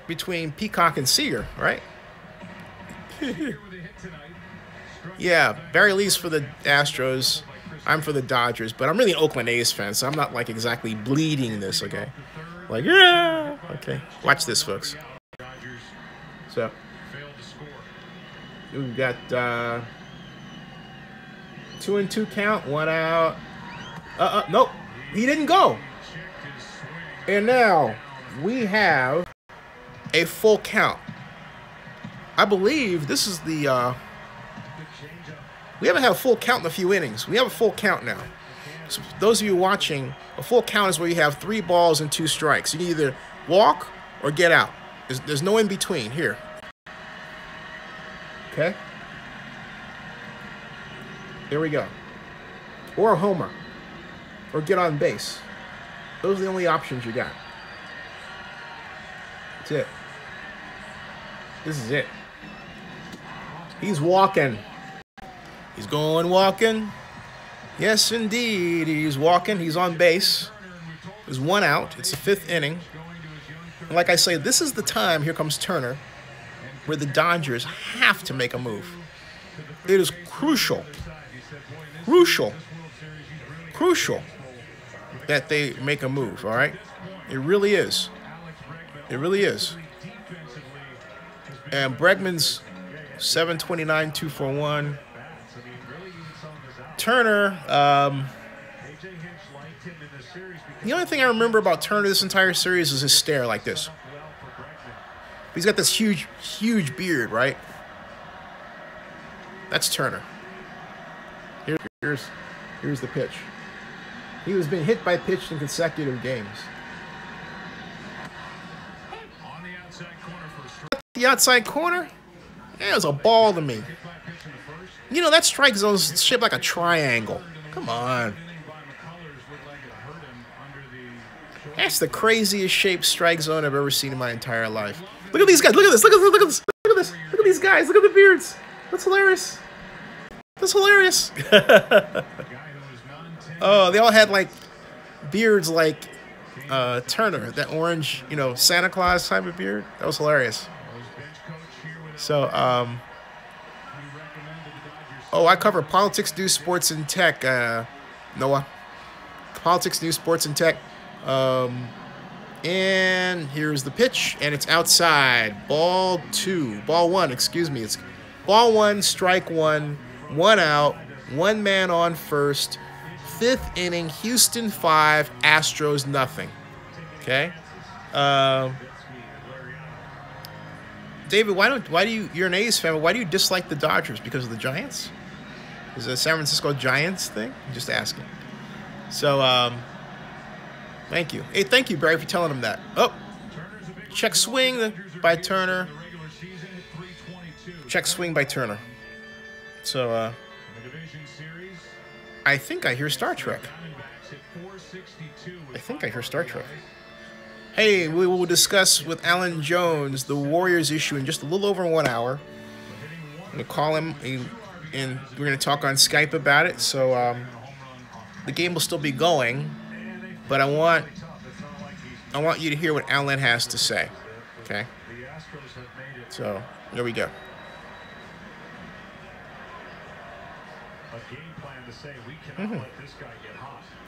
between Peacock and Seager, right? Yeah, Barry Lee's for the Astros. I'm for the Dodgers, but I'm really an Oakland A's fan, so I'm not like exactly bleeding this, okay? Like, yeah, okay. Watch this, folks. So, we've got 2-2 count, 1 out. Nope, he didn't go. And now we have a full count. I believe this is the, we haven't had a full count in a few innings. We have a full count now. So those of you watching, a full count is where you have 3 balls and 2 strikes. You can either walk or get out. There's no in between here. Okay? Here we go. Or a homer. Or get on base. Those are the only options you got. That's it. This is it. He's walking. He's going walking. Yes, indeed. He's walking. He's on base. There's 1 out. It's the 5th inning. And like I say, this is the time, here comes Turner, where the Dodgers have to make a move. It is crucial that they make a move, all right? It really is. It really is. And Bregman's 729, 241. Turner, the only thing I remember about Turner this entire series is his stare like this. He's got this huge, huge beard, right? That's Turner. Here's the pitch. He was being hit by pitch in consecutive games. The outside corner? Yeah, it was a ball to me. You know, that strike zone's shaped like a triangle. Come on. That's the craziest shaped strike zone I've ever seen in my entire life. Look at these guys. Look at this. Look at this. Look at this. Look at this. Look at these guys. Look at the beards. That's hilarious. That's hilarious. Oh, they all had like beards like Turner, that orange, you know, Santa Claus type of beard. That was hilarious. So, oh, I cover politics, news, sports, and tech. Noah. Politics, news, sports, and tech. And here's the pitch, and it's outside. Ball one, excuse me. It's ball one, strike one, 1 out, 1 man on first. 5th inning, Houston 5, Astros nothing. Okay. David, why do you, you're an A's fan, but why do you dislike the Dodgers? Because of the Giants? Is it a San Francisco Giants thing? I'm just asking. So, thank you. Hey, thank you, Barry, for telling him that. Oh, check swing by Turner. Check swing by Turner. So, I think I hear Star Trek. I think I hear Star Trek. Hey, we will discuss with Alan Jones the Warriors issue in just a little over 1 hour. I'm going to call him, and we're going to talk on Skype about it. So the game will still be going, but I want you to hear what Alan has to say. Okay? So, there we go.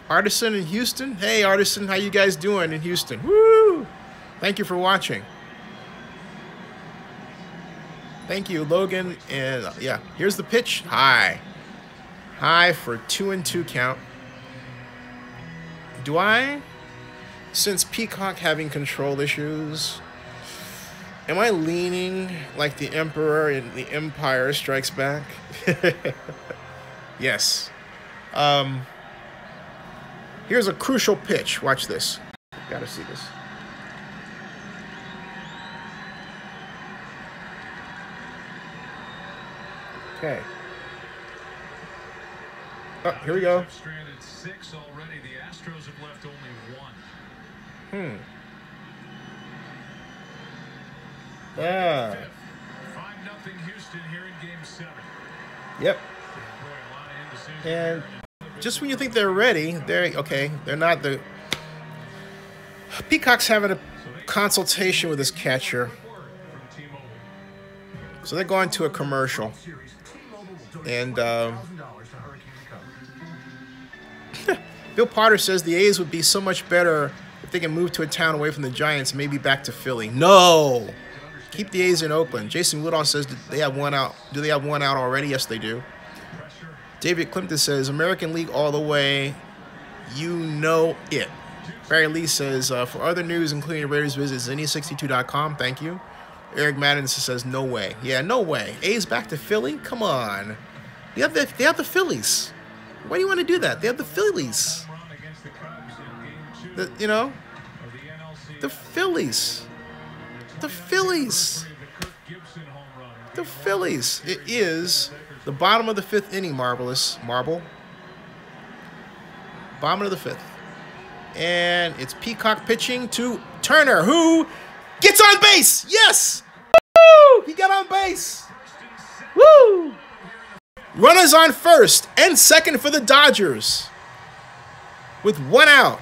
Artisan in Houston. Hey, Artisan, how you guys doing in Houston? Woo! Thank you for watching. Thank you, Logan. And yeah, here's the pitch. High for 2-2 count. Do I, since Peacock having control issues, am I leaning like the Emperor in The Empire Strikes Back? Yes. Here's a crucial pitch. Watch this. Gotta see this. Okay. Oh, here we go.
Stranded 6 already. The Astros have left only 1.
Ah.
5-0 Houston here in Game 7.
Yep. And just when you think they're ready, they're not. The Peacock's having a consultation with his catcher, so they're going to a commercial, and Bill Potter says the A's would be so much better if they can move to a town away from the Giants, maybe back to Philly. No, keep the A's in Oakland. Jason Woodall says they have 1 out. Do they have 1 out already? Yes, they do. David Klimpton says, American League all the way. You know it. Barry Lee says, for other news, including the Raiders, visit Zenny62.com. Thank you. Eric Madden says, no way. Yeah, no way. A's back to Philly? Come on. They have the Phillies. Why do you want to do that? They have the Phillies. The Phillies. The Phillies. The Phillies. It is the bottom of the 5th inning, marble. Bottom of the 5th. And it's Peacock pitching to Turner, who gets on base. Yes! Woo! He got on base. Woo! Runners on first and second for the Dodgers with 1 out.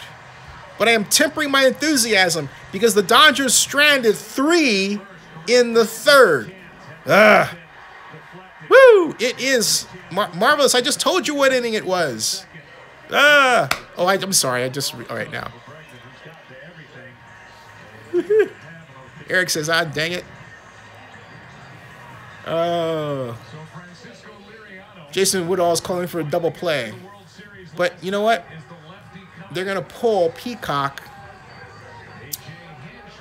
But I am tempering my enthusiasm because the Dodgers stranded 3 in the 3rd. Woo! It is marvelous. I just told you what inning it was. Oh, I'm sorry. All right now. Eric says, dang it. Oh. Jason Woodall is calling for a double play. But you know what? They're going to pull Peacock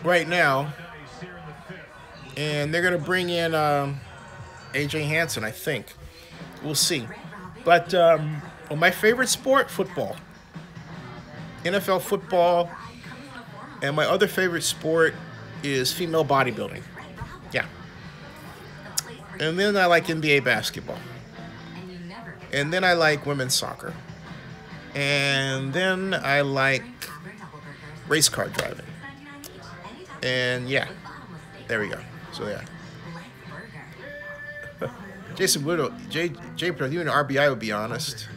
right now. And they're going to bring in A.J. Hansen, I think. We'll see. But well, my favorite sport, football. NFL football. And my other favorite sport is female bodybuilding. Yeah. And then I like NBA basketball. And then I like women's soccer. And then I like race car driving. And yeah, there we go. So yeah. Jason Woodall, you and RBI would be honest.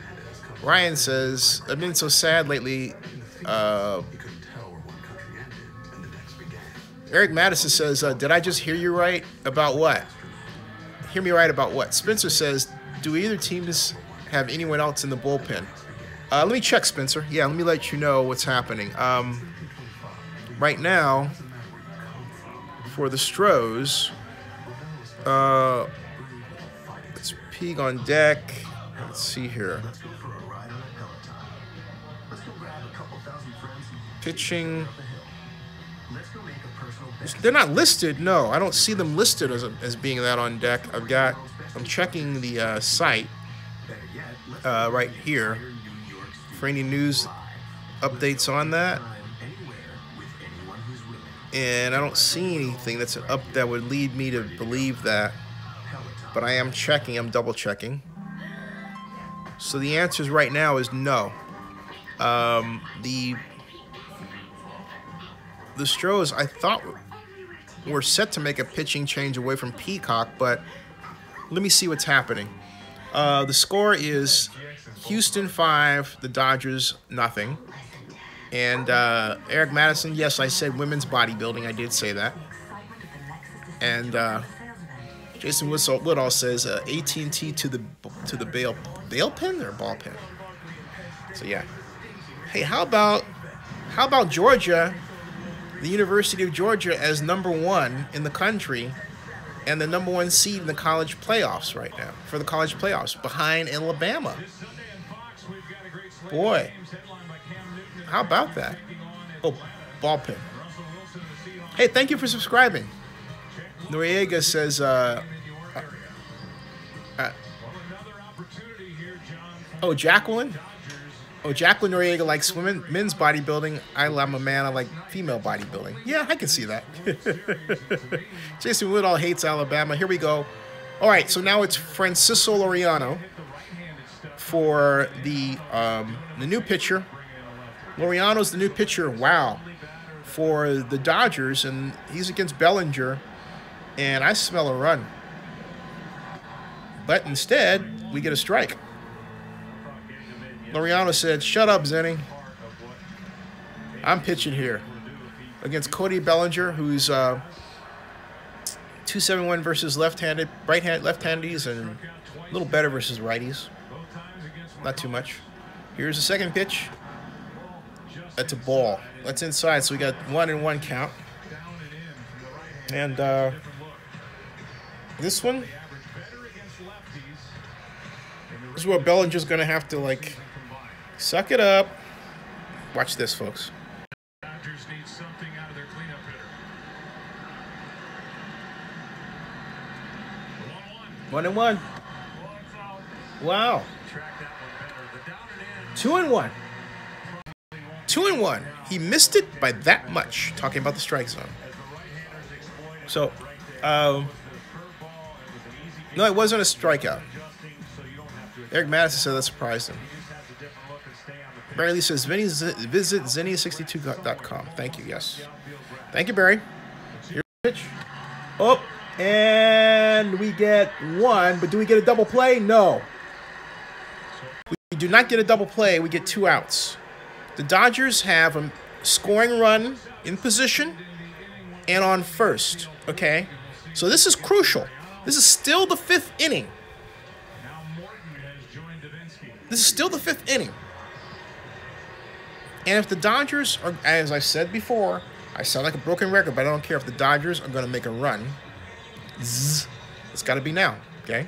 Ryan says, I've been so sad lately. Eric Madison says, did I just hear you right? About what? Hear me right about what? Spencer says, do either teams have anyone else in the bullpen? Let me check, Spencer. Yeah, let me let you know what's happening. Right now, for the Astros, it's Peeg on deck. Let's see here. Pitching. They're not listed. No, I don't see them listed as being that on deck. I'm checking the site right here for any news updates on that. And I don't see anything that's up that would lead me to believe that. But I am checking. I'm double checking. So the answer right now is no. The Astros, I thought, were set to make a pitching change away from Peacock, but let me see what's happening. The score is Houston 5, the Dodgers nothing. And Eric Madison, yes, I said women's bodybuilding. I did say that. And Jason Woodall says AT&T to the bail pin or ball pin. So yeah. Hey, how about Georgia? The University of Georgia as #1 in the country and the #1 seed in the college playoffs right now, for the college playoffs, behind Alabama. Boy, how about that? Oh, ball pin. Hey, thank you for subscribing. Noriega says, oh, Jacqueline? Oh, Jacqueline Noriega likes men's bodybuilding. I'm a man. I like female bodybuilding. Yeah, I can see that. Jason Woodall hates Alabama. Here we go. All right, so now it's Francisco Loriano for the new pitcher. Loriano's the new pitcher. Wow, for the Dodgers, and he's against Bellinger. And I smell a run. But instead, we get a strike. Loriano said, shut up, Zenny. I'm pitching here against Cody Bellinger, who's 271 versus left-handed, left-handies, and a little better versus righties. Not too much. Here's the second pitch. That's a ball. That's inside, so we got 1-1 count. And this one, this is where Bellinger's going to have to, like, suck it up. Watch this, folks.
Dodgers need something out of their cleanup hitter.
1-1. Wow. 2-1. 2-1. He missed it by that much. Talking about the strike zone. So, no, it wasn't a strikeout. Eric Madison said that surprised him. Barry Lee says, visit Zenny62.com. Thank you, yes. Thank you, Barry. Here's the pitch. Oh, and we get one, but do we get a double play? No. We do not get a double play. We get 2 outs. The Dodgers have a scoring run in position and on first, okay? So this is crucial. This is still the 5th inning. This is still the 5th inning. And if the Dodgers are, as I said before, I sound like a broken record, but I don't care if the Dodgers are going to make a run. It's got to be now, okay?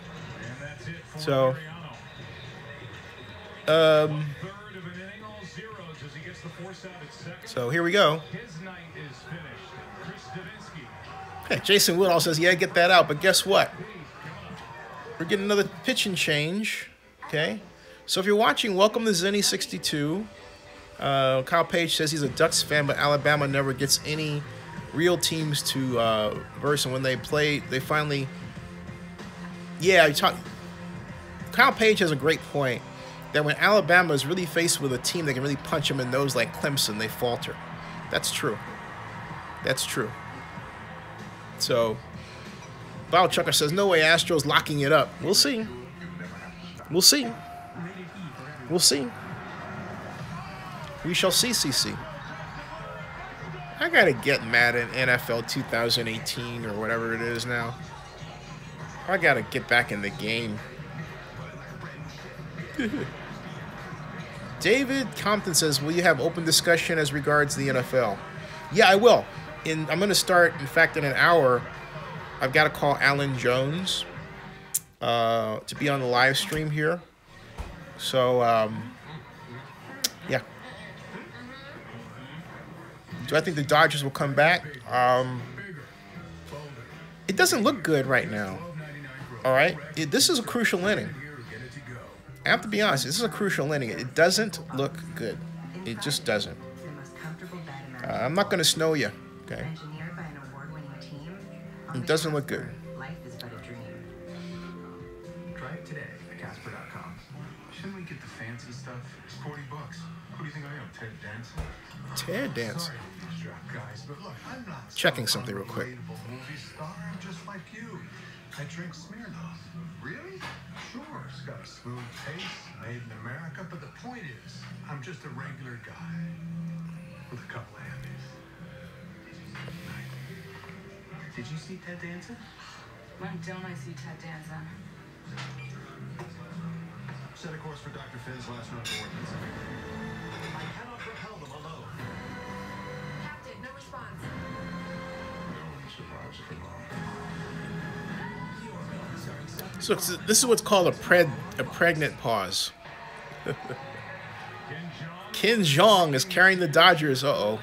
So So here we go. Hey, Jason Woodall says, yeah, get that out. But guess what? We're getting another pitching change. Okay. So if you're watching, welcome to Zenny62. Kyle Page says he's a Ducks fan, but Alabama never gets any real teams to verse. And when they play, they finally... Yeah, Kyle Page has a great point that when Alabama is really faced with a team that can really punch them in the nose like Clemson, they falter. That's true. That's true. So, Bow Chucker says, no way Astros locking it up. We'll see. We'll see. We'll see. We shall see, CC. I gotta get mad at NFL 2018 or whatever it is now. I gotta get back in the game. David Compton says, will you have open discussion as regards the NFL? Yeah, I will. I'm going to start, in fact, in an hour. I've got to call Alan Jones to be on the live stream here. So, yeah. Do I think the Dodgers will come back? It doesn't look good right now. All right? This is a crucial inning. I have to be honest, this is a crucial inning. It doesn't look good. It just doesn't. I'm not going to snow you, okay? It doesn't look good.
Try it today at Casper.com. Shouldn't we get the fancy stuff? It's $40. Who do you think I am, Ted Danson?
Ted Danson.
Sorry, guys, but look, I'm not
checking something real quick.
Movie star, I'm just like you. I drink Smirnoff. Really? Sure, it's got a smooth taste, made in America, but the point is, I'm just a regular guy with a couple of handies. Did you see Ted Danson?
When don't I see Ted Danson?
Set a course for Dr. Finn's last run of ordnance. I cannot propel them alone.
Captain, no response.
No one survives for long.
So this is what's called a pregnant pause. Ken Jeong is carrying the Dodgers. Uh-oh.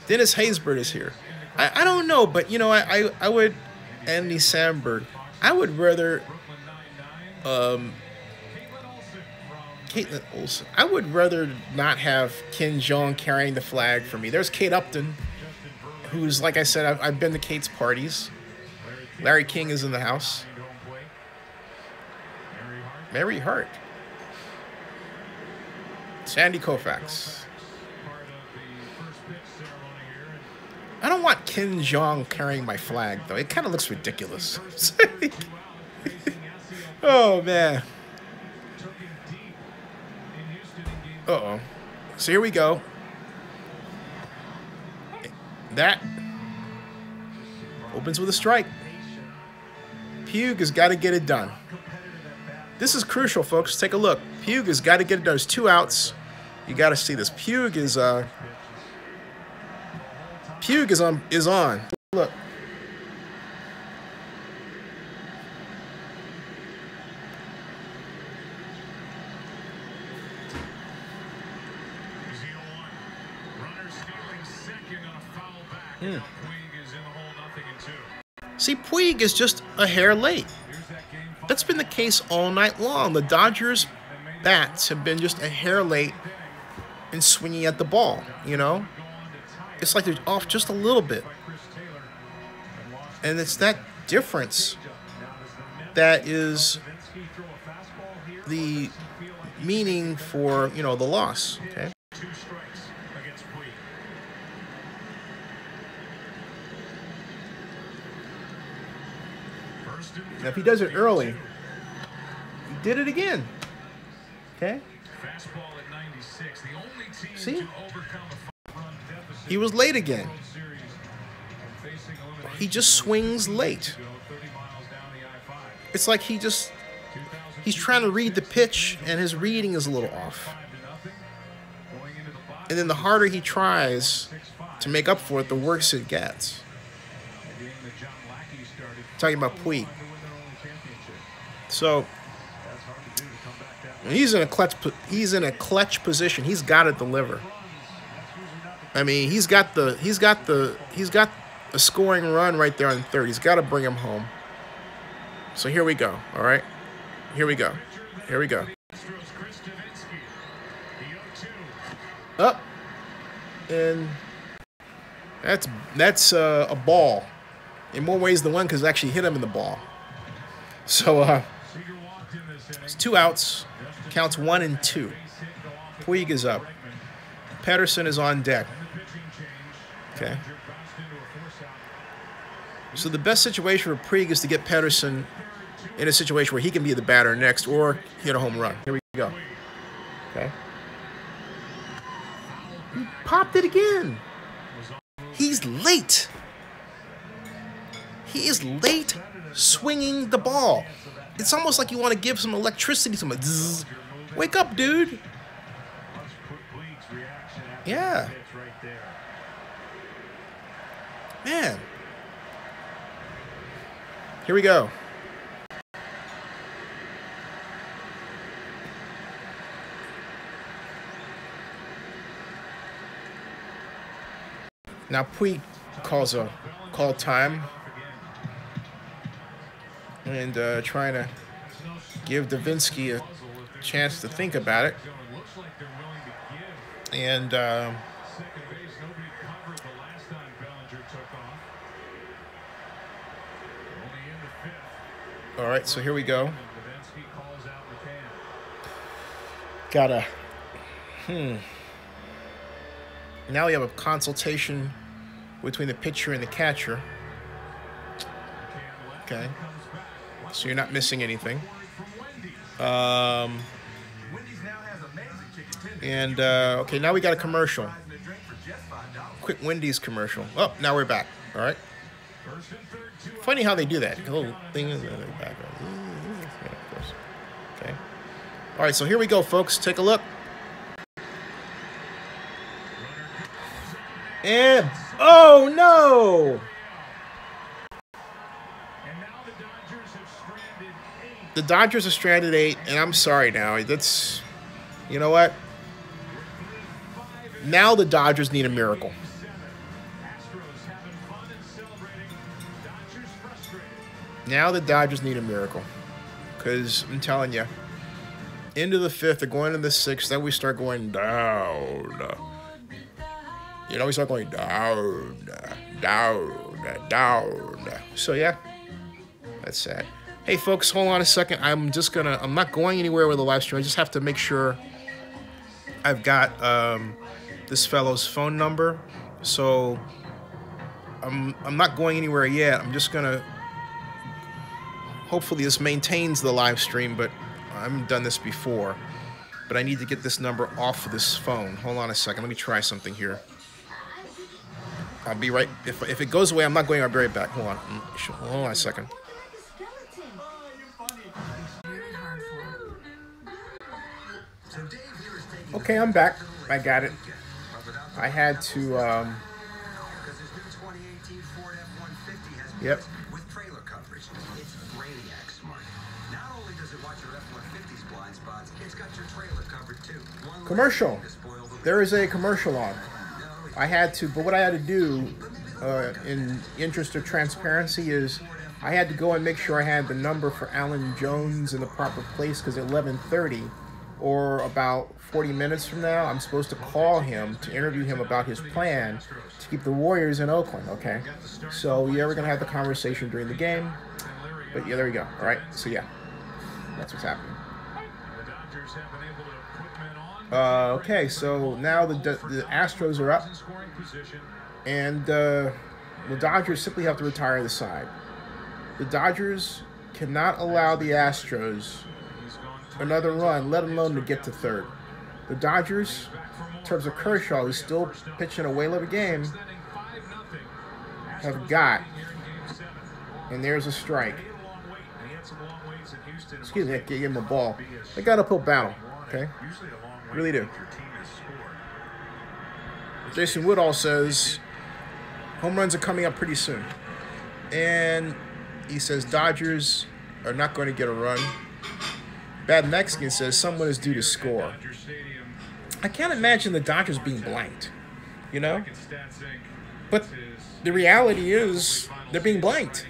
Dennis Haysbert is here. I don't know, but, you know, I would... Andy Samberg. I would rather... Caitlin Olsen. I would rather not have Ken Jeong carrying the flag for me. There's Kate Upton, who's, like I said, I've been to Kate's parties. Larry King is in the house. Mary Hart. Sandy Koufax. I don't want Ken Jeong carrying my flag, though. It kind of looks ridiculous. Oh, man. Uh-oh. So here we go. That opens with a strike. Pugh has got to get it done. This is crucial, folks. Take a look. Pugh has got to get it done. There's 2 outs. You got to see this. Pugh is on. Look. See, Puig is just a hair late. That's been the case all night long. The Dodgers' bats have been just a hair late in swinging at the ball, you know? It's like they're off just a little bit. And it's that difference that is the meaning for, you know, the loss, okay? Now, if he does it early, he did it again. Okay? See? He was late again. He just swings late. It's like he's trying to read the pitch, and his reading is a little off. And then the harder he tries to make up for it, the worse it gets. Talking about Puig. So, He's in a clutch position. He's got to deliver. I mean, he's got a scoring run right there on third. He's got to bring him home. So here we go. All right, here we go. Here we go. Up, and that's a ball. In more ways than one, because it actually hit him in the ball. So it's 2 outs. Counts 1 and 2. Puig is up. Pedersen is on deck. Okay. So the best situation for Puig is to get Pedersen in a situation where he can be the batter next or hit a home run. Here we go. Okay. He popped it again. He's late. He is late swinging the ball. It's almost like you want to give some electricity to him. Zzz. Wake up, dude. Yeah. Man. Here we go. Now Puig calls a call time and trying to give Davinsky a chance to think about it. And all right, so here we go. Gotta. Now we have a consultation between the pitcher and the catcher. Okay. So you're not missing anything. Okay, now we got a commercial. Quick Wendy's commercial. Oh, now we're back. All right. Funny how they do that. The little thing is in the background. Yeah, of course. Okay. All right, so here we go, folks. Take a look. And oh no! The Dodgers are stranded 8, and I'm sorry now. That's, you know what? Now the Dodgers need a miracle. Now the Dodgers need a miracle. Because I'm telling you, into the 5th, they're going into the 6th, then we start going down. You know, we start going down. So, yeah, that's sad. Hey, folks, hold on a second. I'm not going anywhere with the live stream. I just have to make sure I've got this fellow's phone number. So, I'm not going anywhere yet. I'm just going to, hopefully this maintains the live stream, but I haven't done this before. But I need to get this number off of this phone. Hold on a second. Let me try something here. I'll be right, if it goes away, I'm not going, I'll be right back. Hold on a second. Okay, I'm back. I got it. I had to, yep.
With trailer coverage, it's Radiac Smart. Not only does it watch your F-150's blind spots, it's got your trailer covered too.
Commercial. There is a commercial on. I had to, but what I had to do, in interest of transparency, is I had to go and make sure I had the number for Alan Jones in the proper place, because at 11:30, or about 40 minutes from now, I'm supposed to call him to interview him about his plan to keep the Warriors in Oakland, okay? So, yeah, we're going to have the conversation during the game. But, yeah, there we go. All right, so, yeah, that's what's happening. Okay, so now the Astros are up, and the Dodgers simply have to retire the side. The Dodgers cannot allow the Astros another run, let alone to get to third. The Dodgers, in terms of Kershaw, who's still pitching a whale of a game, have got, and there's a strike. Excuse me, I gave him a ball. They got uphill battle, okay? Really do. Jason Woodall says home runs are coming up pretty soon. And he says Dodgers are not going to get a run. Bad Mexican says someone is due to score. I can't imagine the Dodgers being blanked, you know? But the reality is they're being blanked.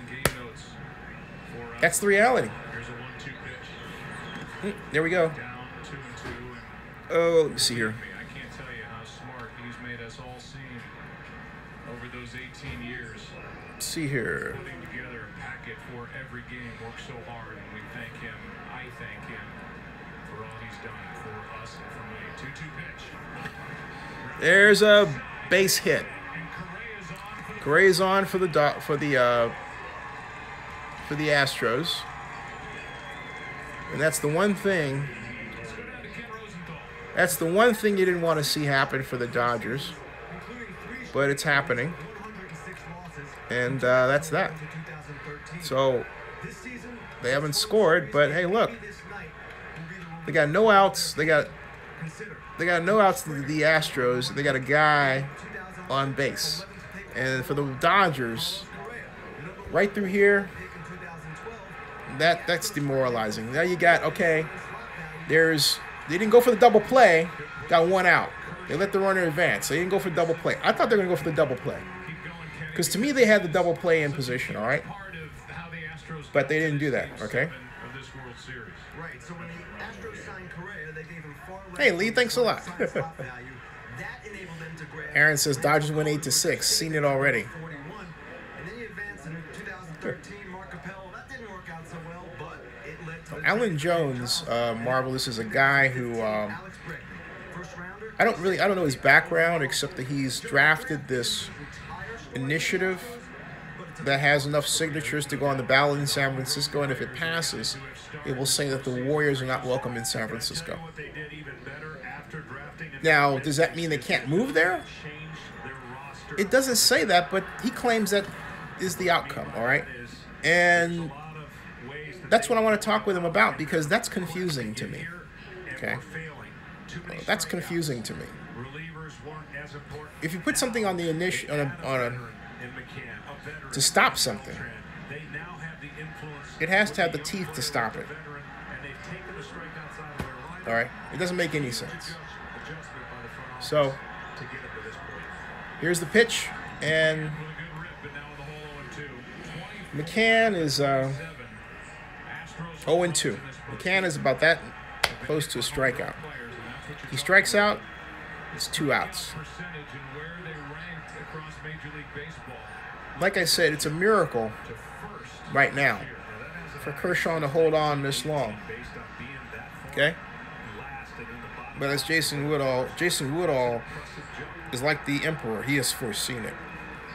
That's the reality. There we go. Oh, let me see here.
I can't tell you how smart he's made us all seem over those 18 years.
Let's see here.
Putting together a packet for every game, worked so hard, and we thank him. I thank him for all he's done for us and for me. 2-2 pitch.
There's a base hit. Correa's on for the Astros, and that's the one thing. That's the one thing you didn't want to see happen for the Dodgers, but it's happening, and that's that. So they haven't scored, but hey, look, they got no outs. They got no outs. The Astros. They got a guy on base, and for the Dodgers, right through here, that's demoralizing. Now you got They didn't go for the double play, got one out. They let the runner advance. They didn't go for double play. I thought they were going to go for the double play. Because to me, they had the double play in position, all right? But they didn't do that, okay? Hey, Lee, thanks a lot. Aaron says Dodgers win 8-6. Seen it already. Alan Jones, Marvelous, is a guy who I don't know his background except that he's drafted this initiative that has enough signatures to go on the ballot in San Francisco, and if it passes, it will say that the Warriors are not welcome in San Francisco. Now, does that mean they can't move there? It doesn't say that, but he claims that is the outcome, all right? And that's what I want to talk with him about, because that's confusing to me. Okay? That's confusing to me. If you put something on the to stop something, it has to have the teeth to stop it. All right? It doesn't make any sense. So, here's the pitch, and McCann is 0-2. McCann is about that close to a strikeout. He strikes out, it's 2 outs. Like I said, it's a miracle right now for Kershaw to hold on this long. Okay? But as Jason Woodall is like the emperor. He has foreseen it.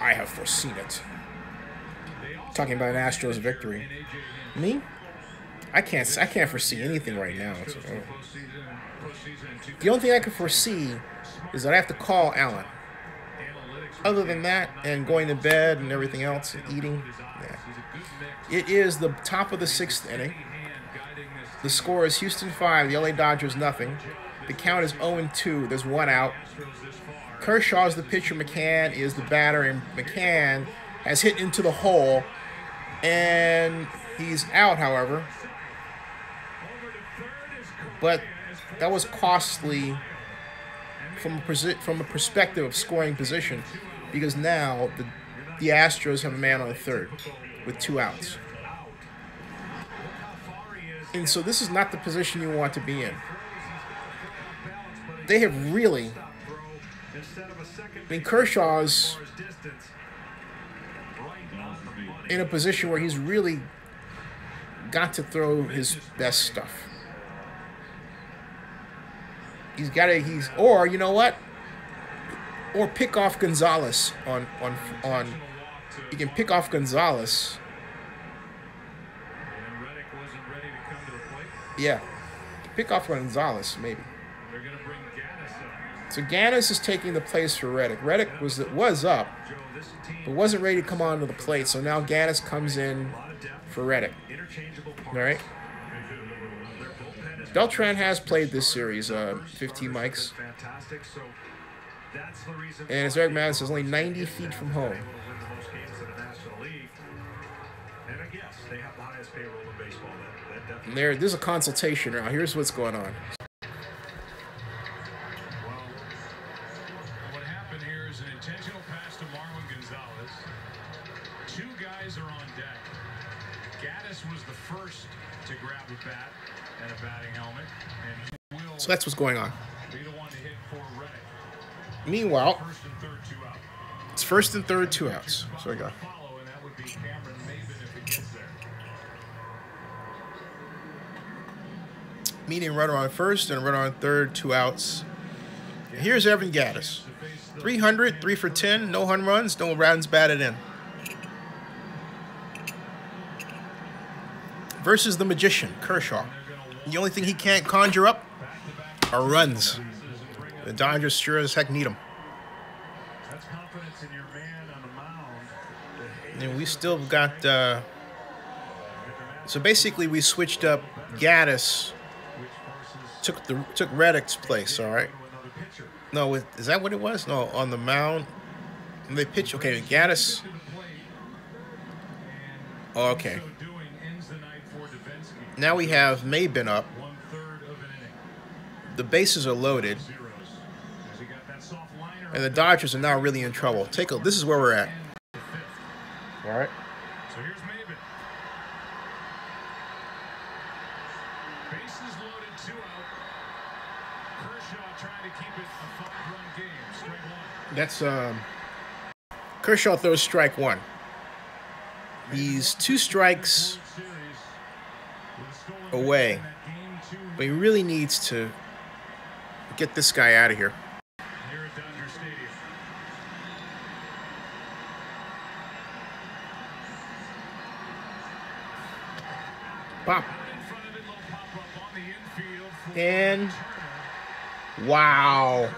I have foreseen it. Talking about an Astros victory. Me? I can't foresee anything right now. The only thing I can foresee is that I have to call Alan. Other than that, and going to bed and everything else, and eating, yeah. It is the top of the 6th inning. The score is Houston 5, the LA Dodgers nothing. The count is 0-2. There's 1 out. Kershaw is the pitcher. McCann is the batter, and McCann has hit into the hole, and he's out, however. But that was costly from a perspective of scoring position, because now the Astros have a man on third with 2 outs. And so this is not the position you want to be in. They have really... I mean, Kershaw's in a position where he's really got to throw his best stuff. Or you know what? Or pick off Gonzalez on. You can pick off Gonzalez. Yeah, pick off Gonzalez maybe. So Ganis is taking the place for Reddick. Reddick was up, but wasn't ready to come onto the plate. So now Ganis comes in for Reddick. All right. Beltran has played this series 15 mics. And as Eric Madden says, only 90 feet from home.
And I guess they have the highest payroll in baseball. That definitely.
There's a consultation now. Here's what's going on.
Well, what happened here is an intentional pass to Marwin Gonzalez. Two guys are on deck. Gaddis was the first to grab a bat and a batting helmet, and he will
So that's what's going on.
be the one to hit for Reddick.
Meanwhile,
First and third, 2 out.
it's first and third, 2 outs. So we go.
Follow, and that would be Cameron Maben if it gets there.
Meaning runner on first and runner on third, 2 outs. Here's Evan Gaddis. 300, 3 for 10, no home runs, no runs batted in. Versus the magician, Kershaw. The only thing he can't conjure up are runs. The Dodgers sure as heck need them.
That's confidence in your man on the mound.
And we still got... so basically we switched up Gaddis. Took Reddick's place, all right? No, is that what it was? No, on the mound. They pitch. Okay, Gaddis. Oh, okay. Now we have Maben up. The bases are loaded. And the Dodgers are now really in trouble. This is where we're at. All right.
So here's Maben. Bases loaded, 2 out. Kershaw trying to keep it a 5-run game. Strike 1.
That's Kershaw throws strike 1. He's 2 strikes away, but he really needs to get this guy out of here.
Here at Dodger Stadium.
Pop.
Out in front of it, little pop-up on the infield for
And wow.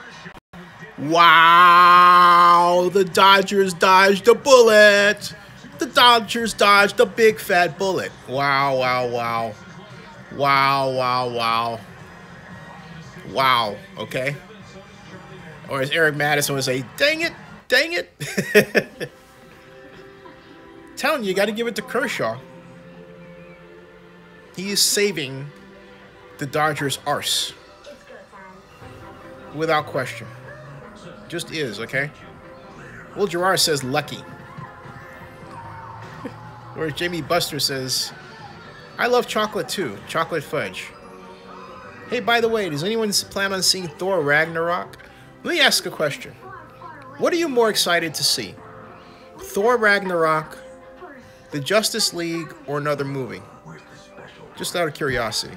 Wow. The Dodgers dodged a bullet. The Dodgers dodged a big fat bullet. Wow, wow, wow. Wow, wow, wow. Wow, okay? Or as Eric Madison would say, dang it, dang it. Telling you, you got to give it to Kershaw. He is saving the Dodgers' arse. Without question. Just is, okay? Will Gerard says lucky. Whereas Jamie Buster says, I love chocolate too. Chocolate fudge. Hey, by the way, does anyone plan on seeing Thor Ragnarok? Let me ask a question. What are you more excited to see? Thor Ragnarok, the Justice League, or another movie? Just out of curiosity.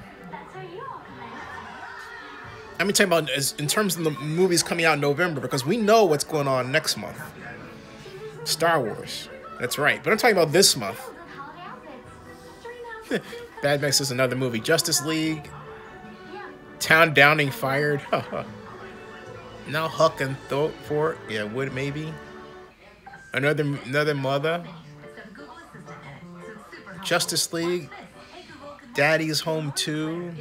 I'm talking about in terms of the movies coming out in November, because we know what's going on next month. Star Wars. That's right. But I'm talking about this month. Bad Max is another movie. Justice League. Town Downing fired. Now Huck and Thor. Yeah, would maybe. Another mother. Justice League. Daddy's Home 2.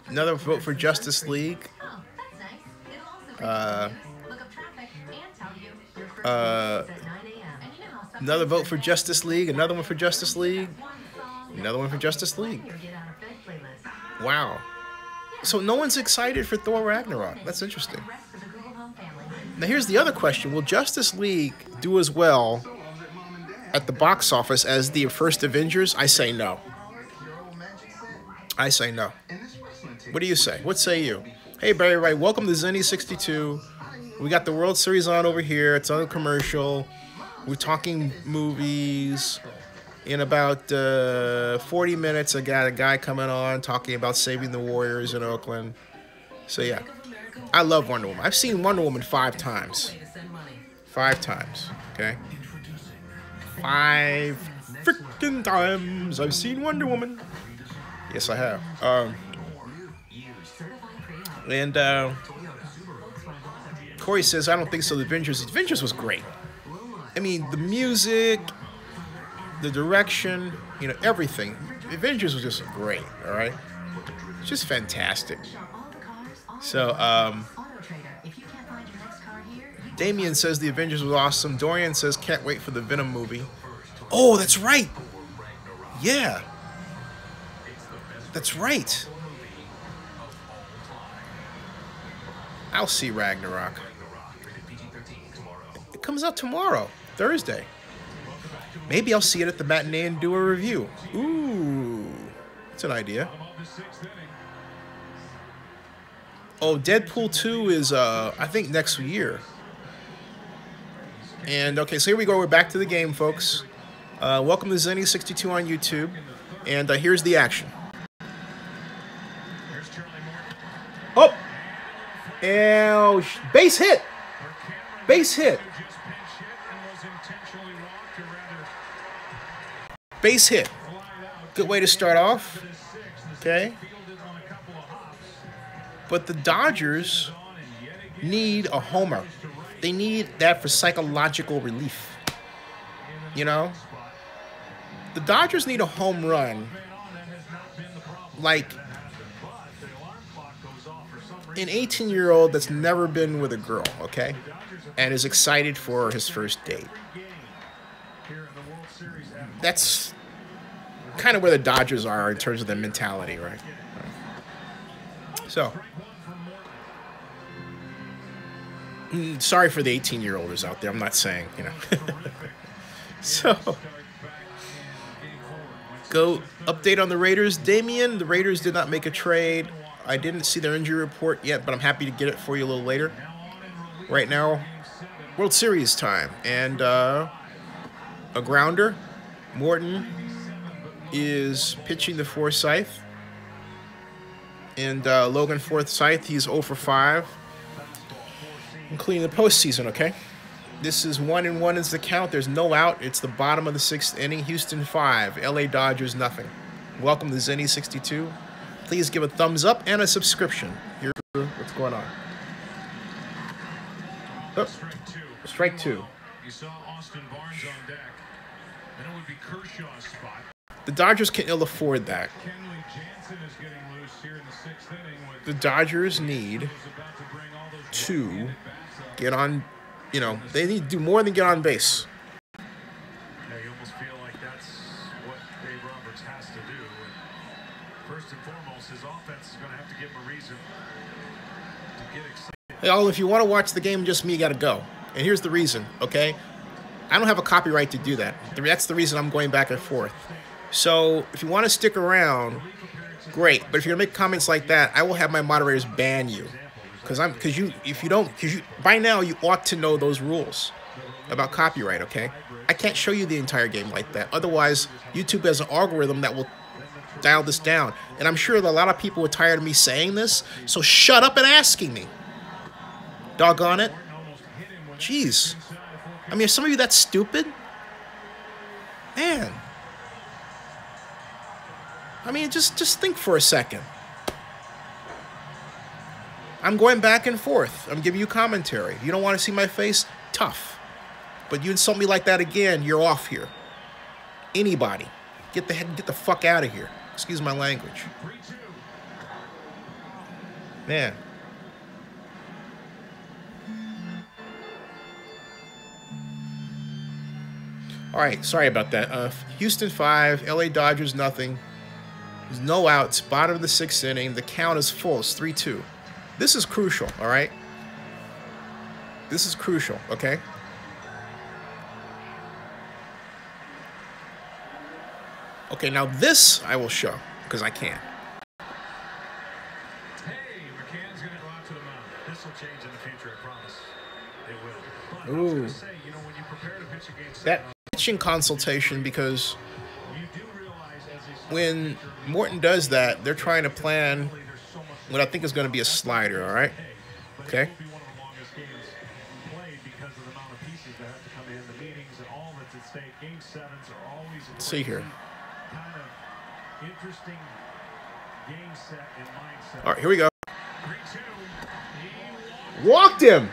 Another vote for Justice League. Another vote for Justice League. Another one for Justice League. Another one for Justice League. Wow. So no one's excited for Thor Ragnarok. That's interesting. Now here's the other question. Will Justice League do as well at the box office as the first Avengers? I say no. I say no. What do you say? What say you? Hey, Barry Wright, welcome to Zenny62. We got the World Series on over here. It's on a commercial. We're talking movies. In about 40 minutes, I got a guy coming on talking about saving the Warriors in Oakland. So, yeah. I love Wonder Woman. I've seen Wonder Woman 5 times. 5 times, okay? 5 freaking times I've seen Wonder Woman. Yes, I have. Corey says, I don't think so. The Avengers was great. I mean, the music, the direction, you know, everything. The Avengers was just great, all right? It's just fantastic. So, Damien says the Avengers was awesome. Dorian says, can't wait for the Venom movie. Oh, that's right. Yeah. That's right. I'll see Ragnarok. It comes out tomorrow, Thursday. Maybe I'll see it at the matinee and do a review. Ooh, that's an idea. Oh, Deadpool 2 is, I think, next year. And, okay, so here we go. We're back to the game, folks. Welcome to Zenny62 on YouTube. And here's the action. Oh! And base hit! Base hit! Base hit. Good way to start off. Okay. But the Dodgers need a homer. They need that for psychological relief. You know? The Dodgers need a home run like an 18-year-old that's never been with a girl, okay? And is excited for his first date. That's kind of where the Dodgers are in terms of their mentality, right? So, sorry for the 18-year-olders out there. I'm not saying, you know. So, go update on the Raiders. Damien, the Raiders did not make a trade. I didn't see their injury report yet, but I'm happy to get it for you a little later. Right now, World Series time. And a grounder. Morton is pitching to Forsythe. And Logan Forsythe, he's 0 for 5. Including the postseason, okay? This is 1-1 is the count. There's no out. It's the bottom of the 6th inning. Houston 5. LA Dodgers nothing. Welcome to Zenny62. Please give a thumbs up and a subscription. Here's what's going on. Oh, strike two.
You saw Austin Barnes on deck. And it would be Kershaw's spot.
The Dodgers can ill afford that.
Kenley Jansen is getting loose here in the 6th inning.
The Dodgers need to get on, you know, they need to do more than get on base.
Yeah, you almost feel like that's what Dave Roberts has to do. And first and foremost, his offense is going to have to give him a reason to get excited.
Hey, all, if you want to watch the game, just me, you got to go. And here's the reason, okay? I don't have a copyright to do that. That's the reason I'm going back and forth. So if you want to stick around, great. But if you're gonna make comments like that, I will have my moderators ban you, because by now you ought to know those rules about copyright. Okay, I can't show you the entire game like that. Otherwise, YouTube has an algorithm that will dial this down. And I'm sure that a lot of people are tired of me saying this. So shut up and asking me. Doggone it. Jeez. I mean, are some of you that stupid? Man. I mean, just think for a second. I'm going back and forth. I'm giving you commentary. You don't want to see my face? Tough. But you insult me like that again, you're off here. Anybody. Get the fuck out of here. Excuse my language. Man. All right, sorry about that. Houston 5, LA Dodgers nothing. There's no outs. Bottom of the 6th inning. The count is full. It's 3-2. This is crucial, all right? This is crucial, okay? Okay, now this I will show, because I can.
Hey, McCann's going to go out to the mound. This will change in the future, I promise. It will. But I was going to say, you know, when you prepare to pitch against
that pitching consultation, because when Morton does that, they're trying to plan what I think is going to be a slider, all right? Okay. Let's see here. All right, here we go. Walked him.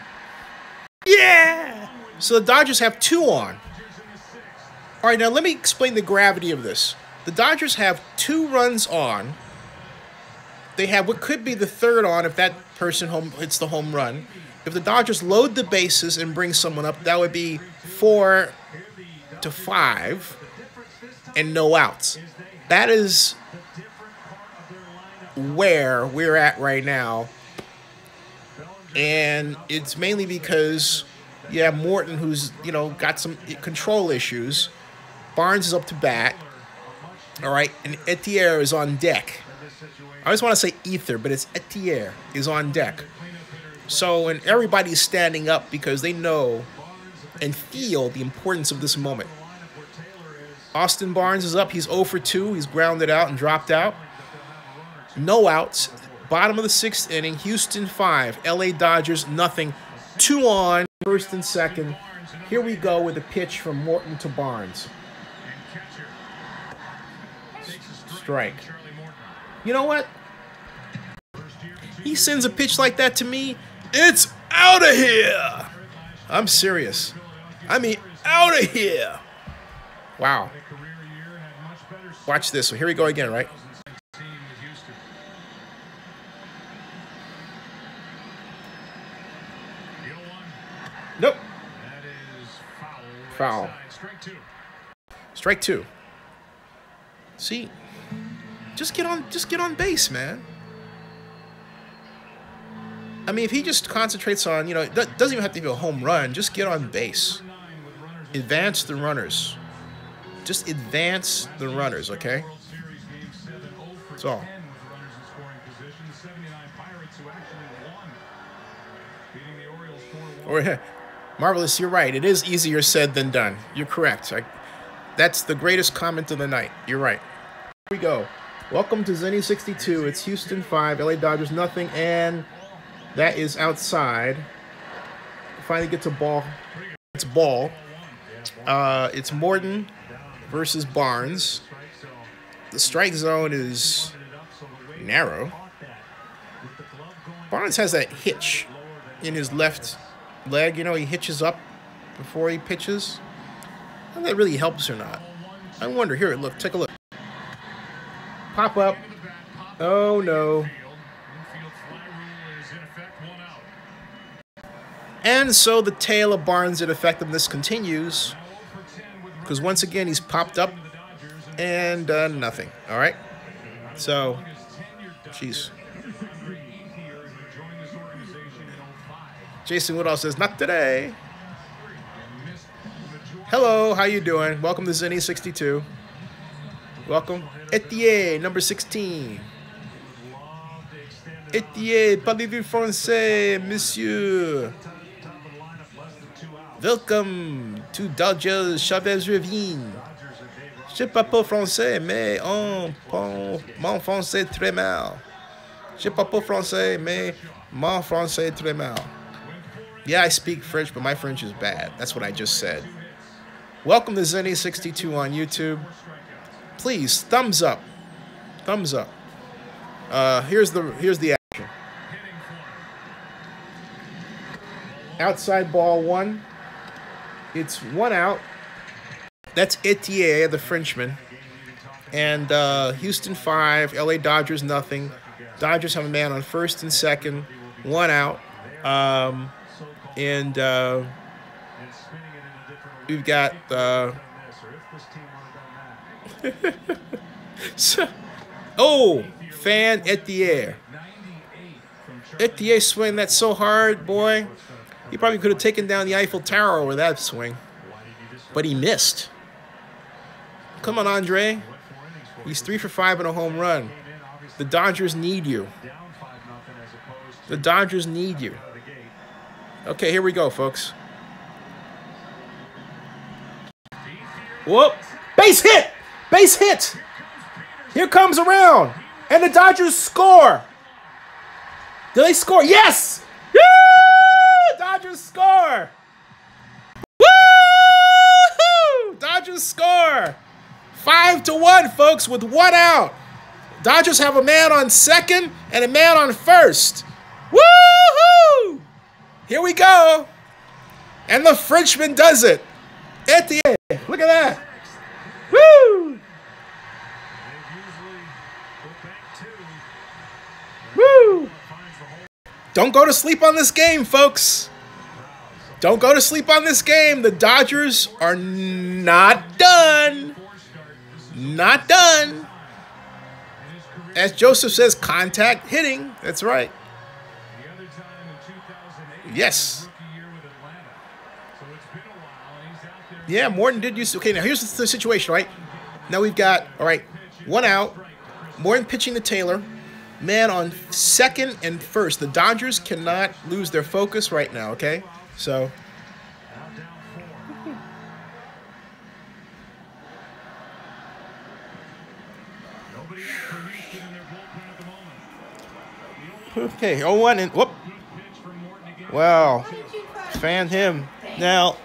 Yeah. So the Dodgers have 2 on. All right, now let me explain the gravity of this. The Dodgers have 2 runs on. They have what could be the 3rd on if that person hits the home run. If the Dodgers load the bases and bring someone up, that would be 4 to 5. and no outs. That is where we're at right now. And it's mainly because you have Morton, who's, you know, got some control issues. Barnes is up to bat. All right, and Etienne is on deck. I always want to say Ether, but it's Etienne is on deck. So, and everybody's standing up because they know and feel the importance of this moment. Austin Barnes is up. He's 0 for 2. He's grounded out and dropped out. No outs. Bottom of the 6th inning. Houston 5. LA Dodgers nothing. 2 on. First and second. Here we go with a pitch from Morton to Barnes. Strike. You know what? He sends a pitch like that to me. It's out of here. I'm serious. I mean, out of here. Wow. Watch this. So here we go again, right? Nope. Foul. Strike 2. See, just get on base, man. I mean, if he just concentrates on, you know, it doesn't even have to be a home run. Just get on base. Advance the runners. Just advance the runners, okay? That's all. Or, Marvelous, you're right. It is easier said than done. You're correct. That's the greatest comment of the night. You're right. Here we go. Welcome to Zenny 62. It's Houston 5, LA Dodgers nothing, and that is outside. Finally gets a ball. It's ball. It's Morton versus Barnes. The strike zone is narrow. Barnes has that hitch in his left leg. You know, he hitches up before he pitches. I don't know if that really helps or not. I wonder. Here, look. Take a look. Pop up. Oh, no. And so the tale of Barnes' ineffectiveness continues. Because once again, he's popped up and done nothing. All right? So, jeez. Jason Woodall says, not today. Hello, how you doing? Welcome to Zenny 62. Welcome. Etienne, number 16. Etienne, parlez-vous français, monsieur? Welcome to Dodgers Chavez Ravine. Je ne parle pas français, mais mon français très mal. Je parle pas français, mais mon français très mal. Yeah, I speak French, but my French is bad. That's what I just said. Welcome to Zenny 62 on YouTube. Please, thumbs up. Thumbs up. Here's the action. Outside ball 1. It's 1 out. That's Etienne, the Frenchman. And Houston 5, LA Dodgers nothing. Dodgers have a man on first and second. 1 out. And we've got fan Etienne. Etienne swing that so hard, boy. He probably could have taken down the Eiffel Tower with that swing. But he missed. Come on, Andre. He's 3 for 5 and a home run. The Dodgers need you. The Dodgers need you. Okay, here we go, folks. Whoop. Base hit! Base hit! Here comes around. And the Dodgers score. Do they score? Yes! Woo! Dodgers score! Woo! Dodgers score! 5-1, folks, with 1 out. Dodgers have a man on second and a man on first. Woo-hoo! Here we go. And the Frenchman does it. Etienne, look at that. Woo! Woo! Don't go to sleep on this game, folks. Don't go to sleep on this game. The Dodgers are not done. Not done. As Joseph says, contact hitting. That's right. Yes. Yeah, Morton did use. Okay, now here's the situation, right? Now we've got, all right, 1 out. Morton pitching to Taylor. Man on second and first. The Dodgers cannot lose their focus right now, okay? So. Okay, 0-1 and whoop. Wow. Fan him. Now.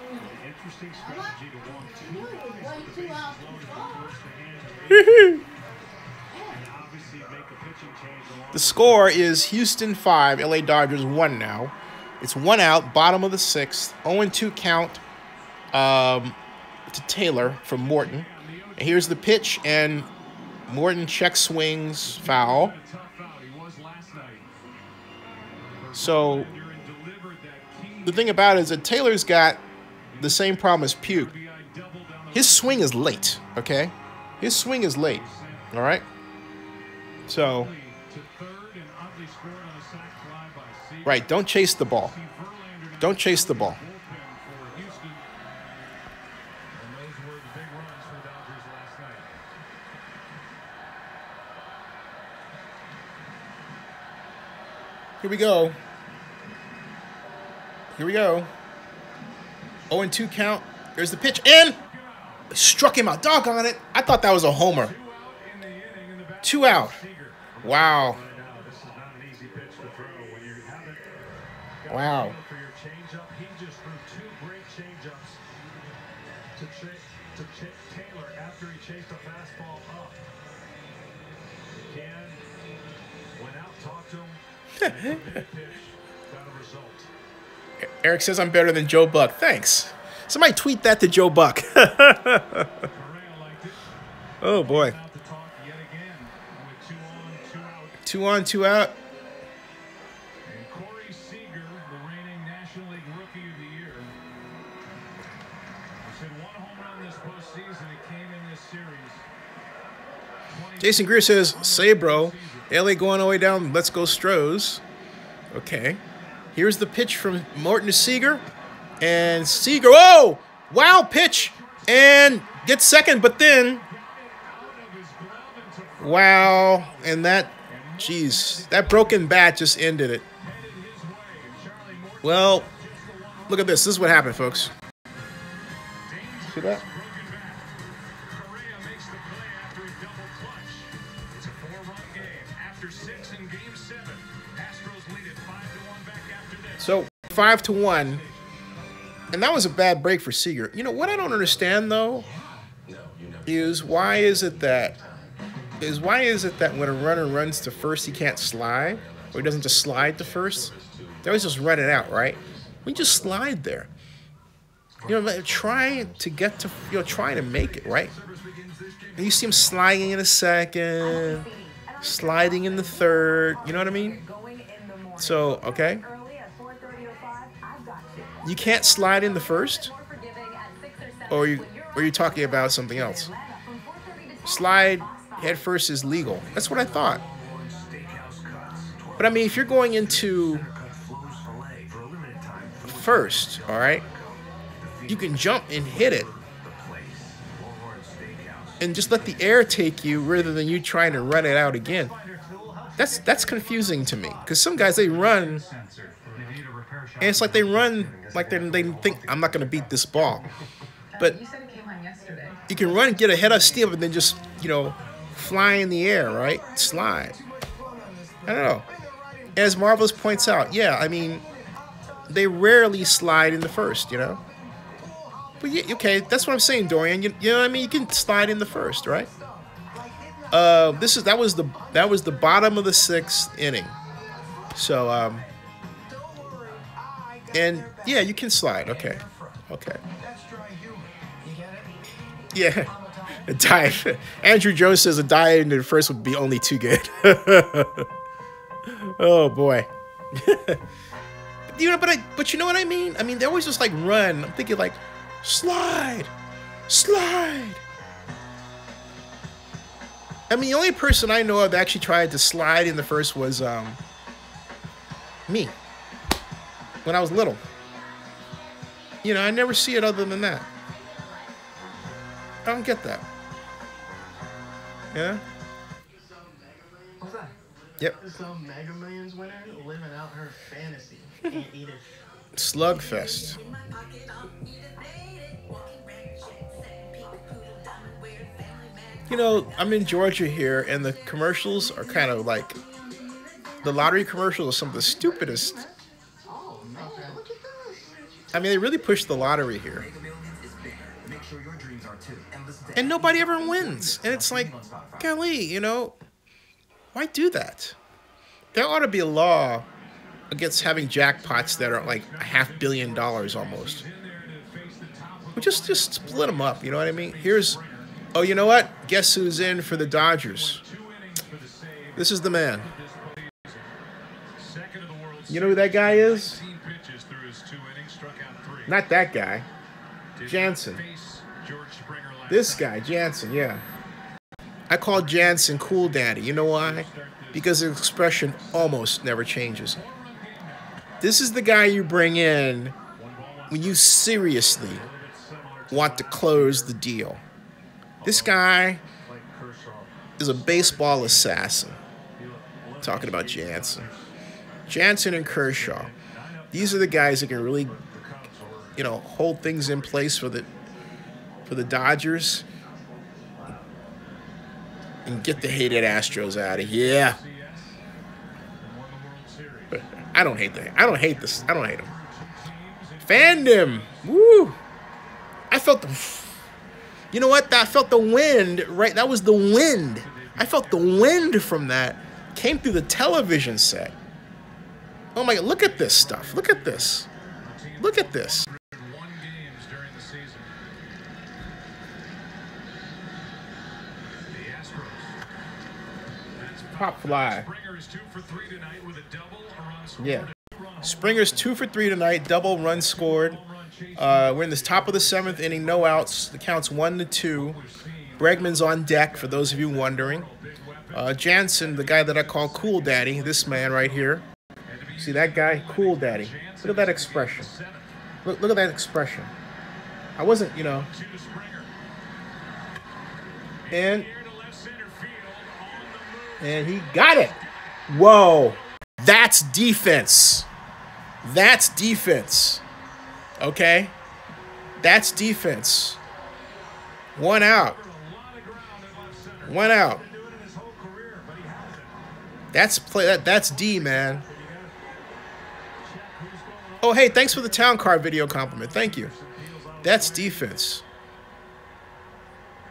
The score is Houston 5, LA Dodgers 1 now. It's 1 out, bottom of the 6th. 0-2 count to Taylor from Morton. And here's the pitch, and Morton check swings, foul. So the thing about it is that Taylor's got the same problem as Puke. His swing is late, okay? His swing is late, all right? So, right, don't chase the ball. Don't chase the ball. Here we go. Here we go. 0-2 count. There's the pitch. And struck him out. Doggone it. I thought that was a homer. 2 out. Wow. Wow.
Taylor after he chased a fastball up. Again, went out, talked to him.
Eric says I'm better than Joe Buck. Thanks. Somebody tweet that to Joe Buck. Oh boy. 2 on, 2 out. Jason Greer says, say bro, LA going all the way down, let's go Stros. Okay. Here's the pitch from Morton to Seager. And Seager, oh! Wow, pitch! And gets second, but then... Wow. And that, geez, that broken bat just ended it. Well, look at this. This is what happened, folks. See that? So 5-1, and that was a bad break for Seager. You know what I don't understand though is why is it that when a runner runs to first he can't slide, or he doesn't just slide to first? They always just run it out, right? We just slide there. You know, try to get to, you know, try to make it, right? And you see him sliding in the second, sliding in the third. You know what I mean? So okay. You can't slide in the first, or you're talking about something else. Slide head first is legal. That's what I thought. But I mean, if you're going into first, all right, you can jump and hit it, and just let the air take you rather than you trying to run it out again. That's confusing to me because some guys they run. And it's like they run like they think, I'm not going to beat this ball. But you can run and get a head of steam and then just, you know, fly in the air, right? Slide. I don't know. As Marvelous points out, yeah, I mean, they rarely slide in the first, you know? But yeah, okay, that's what I'm saying, Dorian. You know what I mean? You can slide in the first, right? That was the bottom of the 6th inning. So, and yeah, you can slide. Okay. Okay. Yeah. A dive. Andrew Jones says a dive into the first would be only too good. Oh boy. You know, but you know what I mean? I mean, they always just like run. I'm thinking like, slide. Slide. I mean, the only person I know of that actually tried to slide in the first was me when I was little. You know, I never see it other than that. I don't get that. Yeah?
What's that?
Yep.
Some Mega Millions winner living out her fantasy. Can't eat it.
Slugfest. You know, I'm in Georgia here, and the commercials are kind of like, the lottery commercials are some of the stupidest.
Oh, man, look at this.
I mean, they really push the lottery here. And nobody ever wins. And it's like, golly, you know, why do that? There ought to be a law against having jackpots that are like $500 million almost. Well, just split them up, you know what I mean? Here's, oh, you know what? Guess who's in for the Dodgers? This is the man. You know who that guy is? Not that guy. Jansen. This guy, Jansen, yeah. I call Jansen Cool Daddy. You know why? Because his expression almost never changes. This is the guy you bring in when you seriously want to close the deal. This guy is a baseball assassin. Talking about Jansen. Jansen and Kershaw. These are the guys that can really, you know, hold things in place for the Dodgers and get the hated Astros out of here. I don't hate that. I don't hate this. I don't hate him. Fandom. Woo. I felt the... You know what? I felt the wind, right? That was the wind. I felt the wind from that. Came through the television set. Oh my God, look at this stuff. Look at this. Look at this. Pop fly. Yeah. Springer's 2 for 3 tonight. Double run scored. We're in the top of the 7th inning. No outs. The count's 1-2. Bregman's on deck, for those of you wondering. Jansen, the guy that I call Cool Daddy. This man right here. See that guy? Cool Daddy. Look at that expression. Look at that expression. I wasn't, you know. And he got it. Whoa. That's defense. That's defense. Okay? That's defense. 1 out. 1 out. That's play. That's D, man. Oh, hey, thanks for the town car video compliment. Thank you. That's defense.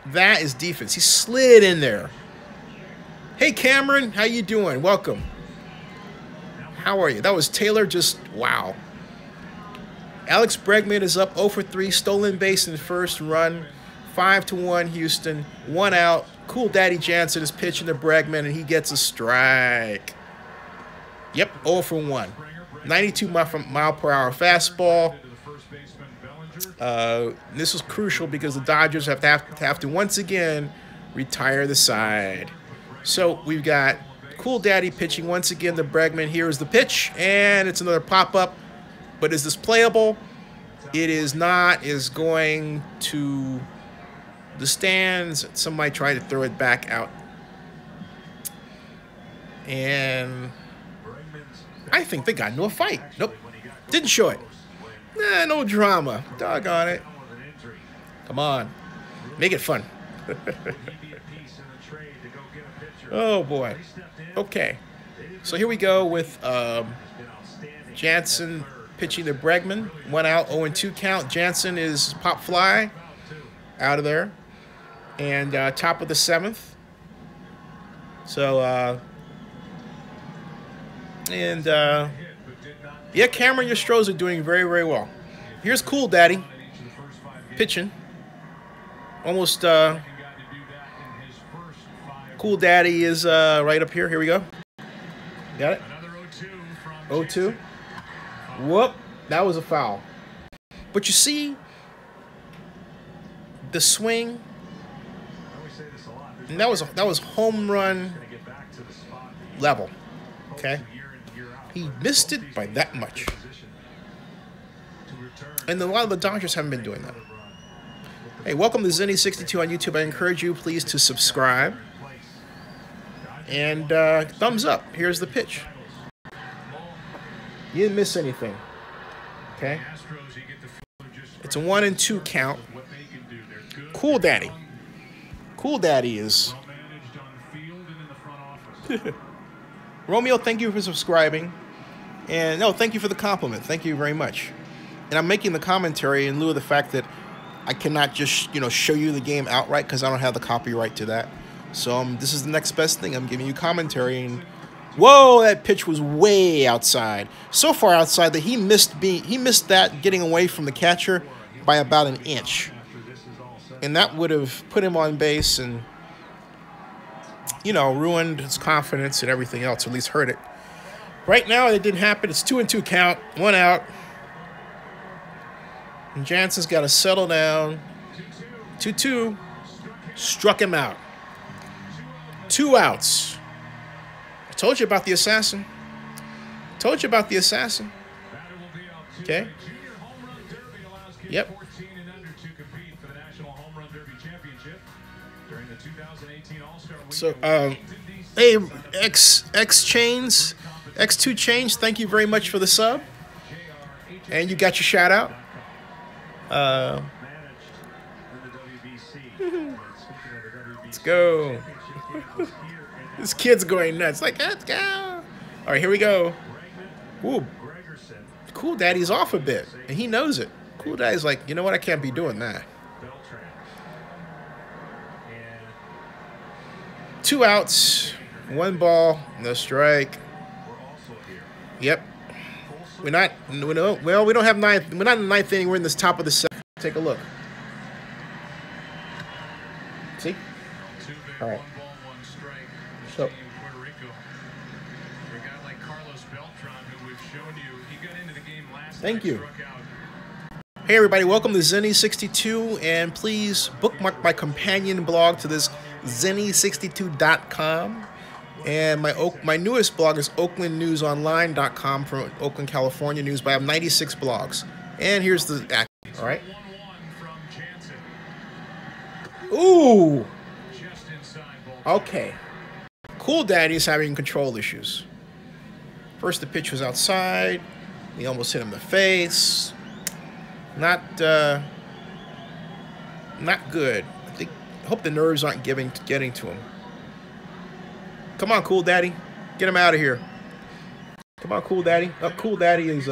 That is defense. He slid in there. Hey, Cameron, how you doing? Welcome. How are you? That was Taylor. Just wow. Alex Bregman is up 0 for 3, stolen base in the first run. 5-1 Houston. 1 out. Cool Daddy Jansen is pitching to Bregman, and he gets a strike. Yep, 0 for 1. 92 mile per hour fastball. This was crucial because the Dodgers have to once again retire the side. So we've got Cool Daddy pitching once again to Bregman. Here is the pitch, and it's another pop-up. But is this playable? It is not. It is going to the stands. Somebody tried to throw it back out. And I think they got into a fight. Nope. Didn't show it. Nah, no drama. Doggone it. Come on. Make it fun. Oh, boy. Okay. So here we go with Jansen pitching to Bregman. 1 out, 0-2 count. Jansen is pop fly out of there. And top of the 7th. So, yeah, Cameron, your Astros are doing very, very well. Here's Cool Daddy pitching. Almost, Cool Daddy is right up here. Here we go. Got it? 0-2. Whoop. That was a foul. But you see the swing. And that was home run level. Okay? He missed it by that much. And a lot of the Dodgers haven't been doing that. Hey, welcome to Zenny62 on YouTube. I encourage you, please, to subscribe. And thumbs up. Here's the pitch. You didn't miss anything. Okay? It's a 1-2 count. Cool Daddy. Cool Daddy is... Romeo, thank you for subscribing. And no, thank you for the compliment. Thank you very much. And I'm making the commentary in lieu of the fact that I cannot just, show you the game outright because I don't have the copyright to that. So this is the next best thing. I'm giving you commentary. And whoa, that pitch was way outside. So far outside that he missed that getting away from the catcher by about an inch. And that would have put him on base and, ruined his confidence and everything else, or at least hurt it. Right now, it didn't happen. It's 2-2 count, 1 out. And Jansen's got to settle down. 2-2. Struck him out. 2 outs. I told you about the assassin. Told you about the assassin. Okay. Yep. So, hey, X2 Chains, thank you very much for the sub. And you got your shout out. Let's go. This kid's going nuts. Like, let's go. All right, here we go. Ooh. Cool Daddy's off a bit, and he knows it. Cool Daddy's like, you know what? I can't be doing that. 2 outs, 1 ball, no strike. Yep. We don't have 9th. We're not in the 9th inning. We're in this top of the 7th. Take a look. See? All right. So. Thank you. Hey everybody, welcome to Zenny62, and please bookmark my companion blog to this, Zenny62.com, and my newest blog is OaklandNewsOnline.com from Oakland, California news. But I have 96 blogs, and here's the action. All right. Ooh. Okay. Cool Daddy's having control issues. First, the pitch was outside. He almost hit him in the face. Not good. I hope the nerves aren't getting to him. Come on, Cool Daddy. Get him out of here. Come on, Cool Daddy. Cool Daddy is...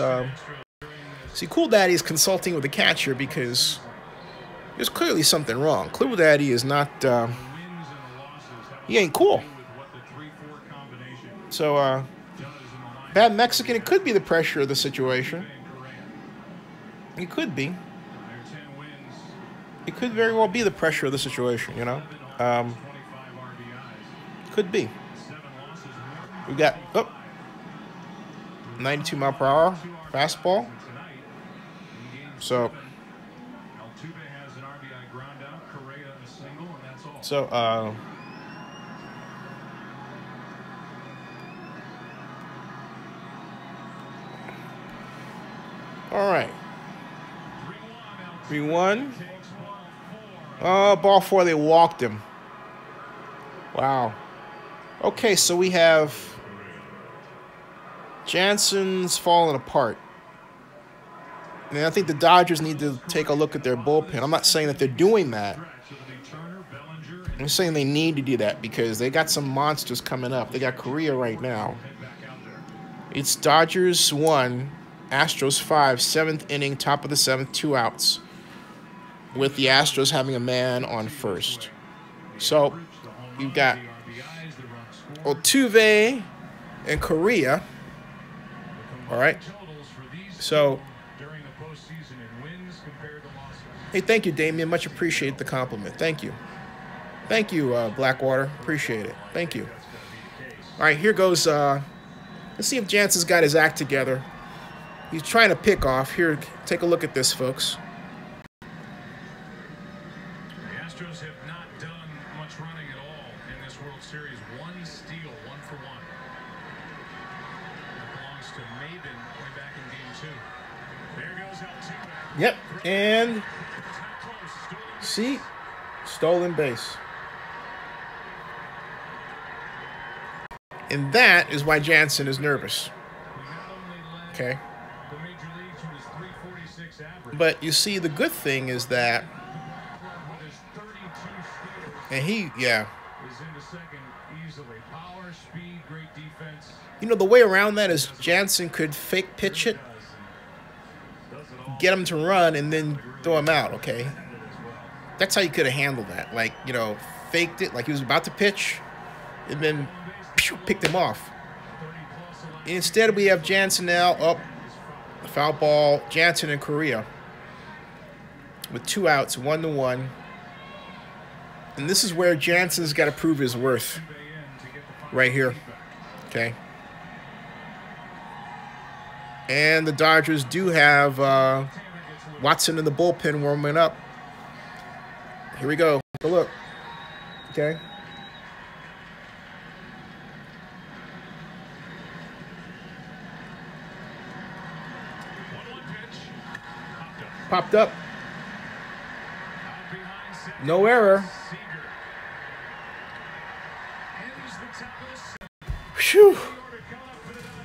See, Cool Daddy is consulting with the catcher because there's clearly something wrong. Cool Daddy is not... he ain't cool. So, bad Mexican, it could be the pressure of the situation. It could be. It could very well be the pressure of the situation, Could be. We got 92 mile per hour fastball. So all right. 3-1. Oh, ball 4, they walked him. Wow. Okay, so we have Jansen's falling apart. And I think the Dodgers need to take a look at their bullpen. I'm not saying that they're doing that. I'm saying they need to do that because they got some monsters coming up. They got Korea right now. It's Dodgers 1, Astros 5, 7th inning, top of the 7th, 2 outs. With the Astros having a man on first. So, you've got Altuve and Korea. All right. So, hey, thank you, Damien. Much appreciate the compliment. Thank you. Thank you, Blackwater. Appreciate it. Thank you. All right, here goes. Let's see if Jansen's got his act together. He's trying to pick off. Here, take a look at this, folks.
The Astros have not done much running at all in this World Series. One steal, 1 for 1. That belongs to Maven way back in Game 2. There goes Altuve.
Yep, and see, stolen base. And that is why Jansen is nervous. Okay. But you see, the good thing is that, and you know, the way around that is Jansen could fake pitch it, get him to run, and then throw him out, okay? That's how you could have handled that. Like, you know, faked it like he was about to pitch, and then picked him off. Instead, we have Jansen now up, foul ball, Jansen and Correa with 2 outs, 1-1. And this is where Jansen's got to prove his worth right here, okay? And the Dodgers do have Watson in the bullpen warming up. Here we go. Take a look, okay? Popped up. No error. Phew.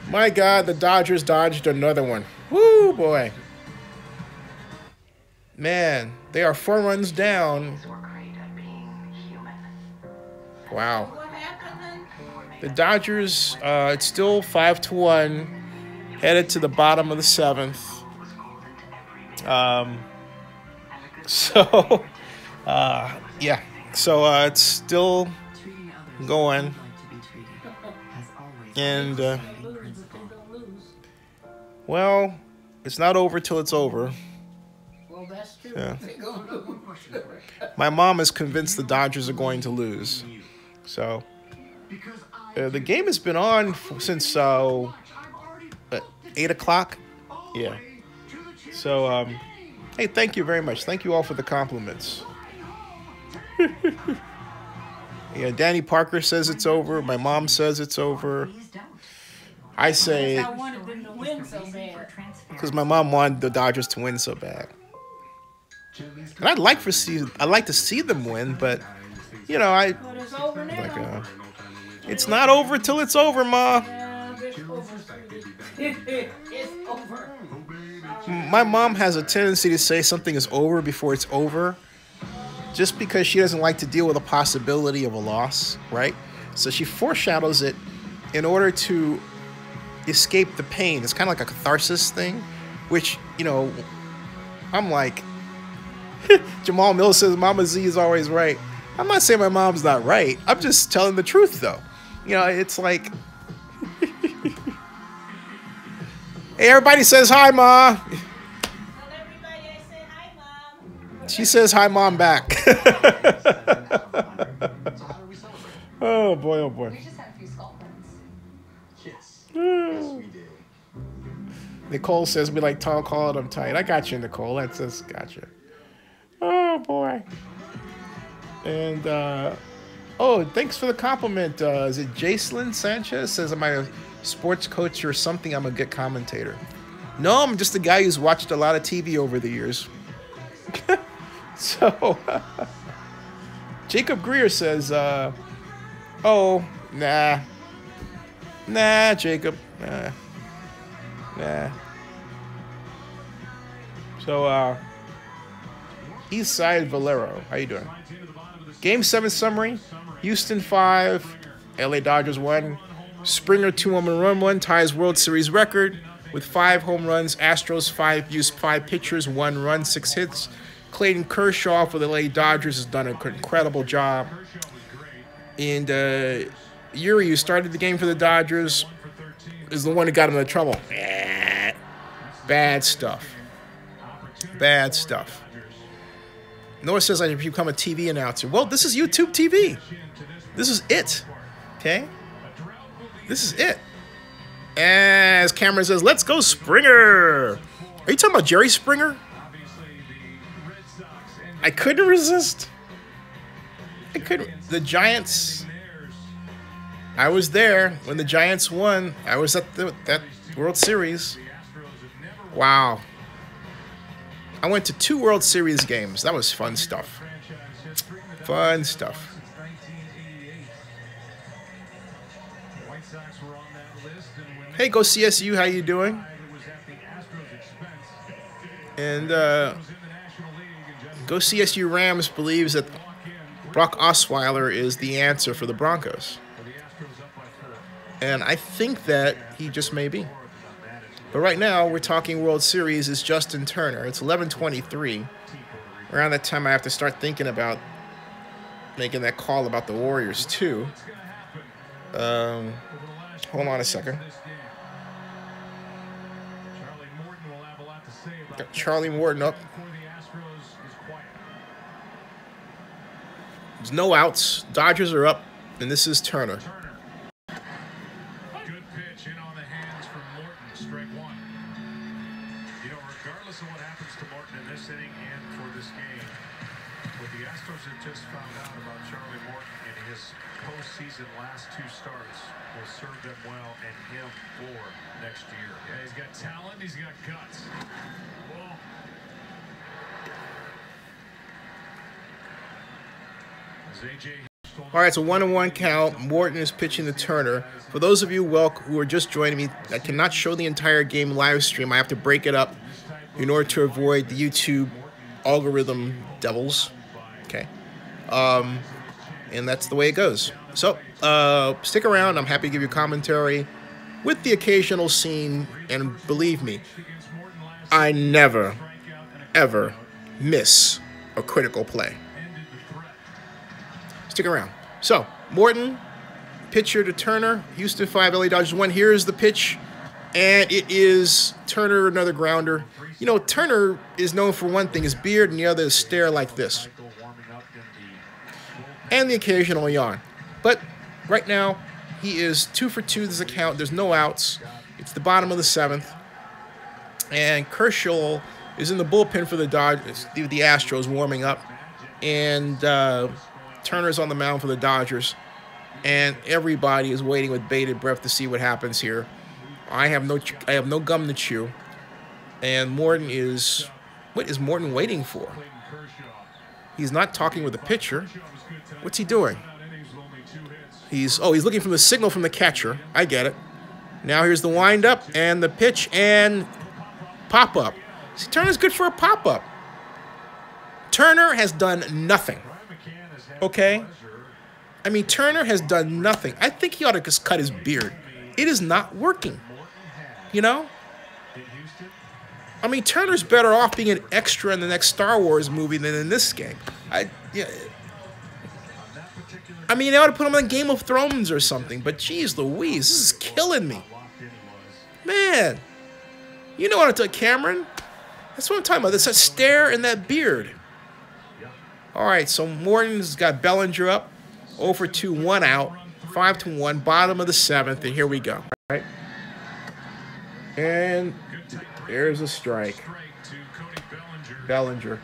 My God, the Dodgers dodged another one. Woo, boy. Man, they are 4 runs down. Wow. The Dodgers, it's still 5-1, headed to the bottom of the 7th. Yeah. So it's still going, and well, it's not over till it's over.
Well, that's true.
Yeah. My mom is convinced the Dodgers are going to lose. So the game has been on since 8 o'clock. Yeah. So hey, thank you very much. Thank you all for the compliments. Yeah, Danny Parker says it's over. My mom says it's over. I say,
I wanted them to win so bad.
because my mom wanted the Dodgers to win so bad. And I'd like to see them win, but you know,
But it's over now.
it's not over till it's over, Ma.
Yeah, it's over. It's over.
My mom has a tendency to say something is over before it's over, just because she doesn't like to deal with the possibility of a loss, right? So she foreshadows it in order to escape the pain. It's kind of like a catharsis thing, which, you know, I'm like, Jamal Mills says Mama Z is always right. I'm not saying my mom's not right. I'm just telling the truth, though. You know, it's like, hey, everybody says hi, Ma.
Tell everybody I said hi, Mom.
She says hi, Mom, back. Oh, boy, oh, boy.
We just had a few skull runs.
Yes. Yes, we did.
Nicole says we like tall, call it, I'm tight. I got you, Nicole. That's just got you. Oh, boy. And, oh, thanks for the compliment. Is it Jacelyn Sanchez? Says, am I a sports coach or something? I'm a good commentator. No, I'm just a guy who's watched a lot of TV over the years. So, Jacob Greer says, oh, nah. Nah, Jacob. Nah. So, East Side Valero. How you doing? Game 7 summary. Houston 5. LA Dodgers 1. Springer 2 home run 1. Ties World Series record with 5 home runs. Astros 5. Used 5 pitchers. 1 run. 6 hits. Clayton Kershaw for the LA Dodgers has done an incredible job. And Yuri, who started the game for the Dodgers, is the one who got him into trouble. Bad stuff. Bad stuff. Noah says I should become a TV announcer. Well, this is YouTube TV. This is it. Okay? This is it. As Cameron says, let's go Springer. Are you talking about Jerry Springer? I couldn't resist. I couldn't. The Giants I was there when the Giants won. I was at that World Series. Wow. I went to 2 World Series games. That was fun stuff. Fun stuff. Hey, Go CSU, how you doing? And Go CSU Rams believes that Brock Osweiler is the answer for the Broncos. And I think that he just may be. But right now, we're talking World Series is Justin Turner. It's 11:23. Around that time, I have to start thinking about making that call about the Warriors, too. Hold on a second. Got Charlie Morton up. There's no outs. Dodgers are up, and this is Turner.
Good pitch in on the hands from Morton, strike one. You know, regardless of what happens to Morton in this inning and for this game, what the Astros have just found out about Charlie Morton in his postseason last 2 starts will serve them well and him for next year. Yeah, he's got talent, he's got guts. Well,
all right, so 1-1 count. Morton is pitching to Turner. For those of you who are just joining me, I cannot show the entire game live stream. I have to break it up in order to avoid the YouTube algorithm devils. Okay. And that's the way it goes. So, stick around. I'm happy to give you commentary with the occasional scene. And believe me, I never, ever miss a critical play. Stick around. So, Morton, pitcher to Turner, Houston 5, LA Dodgers 1. Here's the pitch, and it is Turner, another grounder. You know, Turner is known for one thing, his beard, and the other is stare like this. And the occasional yawn. But right now, he is 2 for 2. There's a count. There's no outs. It's the bottom of the 7th. And Kershaw is in the bullpen for the Dodgers, the Astros, warming up. And Turner's on the mound for the Dodgers, and everybody is waiting with bated breath to see what happens here. I have no gum to chew, and Morton is. What is Morton waiting for? He's not talking with the pitcher. What's he doing? He's looking for the signal from the catcher. I get it. Now here's the windup and the pitch and pop up. See, Turner's good for a pop up. Turner has done nothing. Okay? I mean, Turner has done nothing. I think he ought to just cut his beard. It is not working. You know? I mean, Turner's better off being an extra in the next Star Wars movie than in this game. I mean, they ought to put him on Game of Thrones or something, but geez Louise, this is killing me. Man. You know what I'm talking, Cameron? That's what I'm talking about. There's that stare and that beard. All right, so Morton's got Bellinger up, 0 for 2, 1 out, 5-1, bottom of the 7th, and here we go. All right, and there's a strike. Bellinger.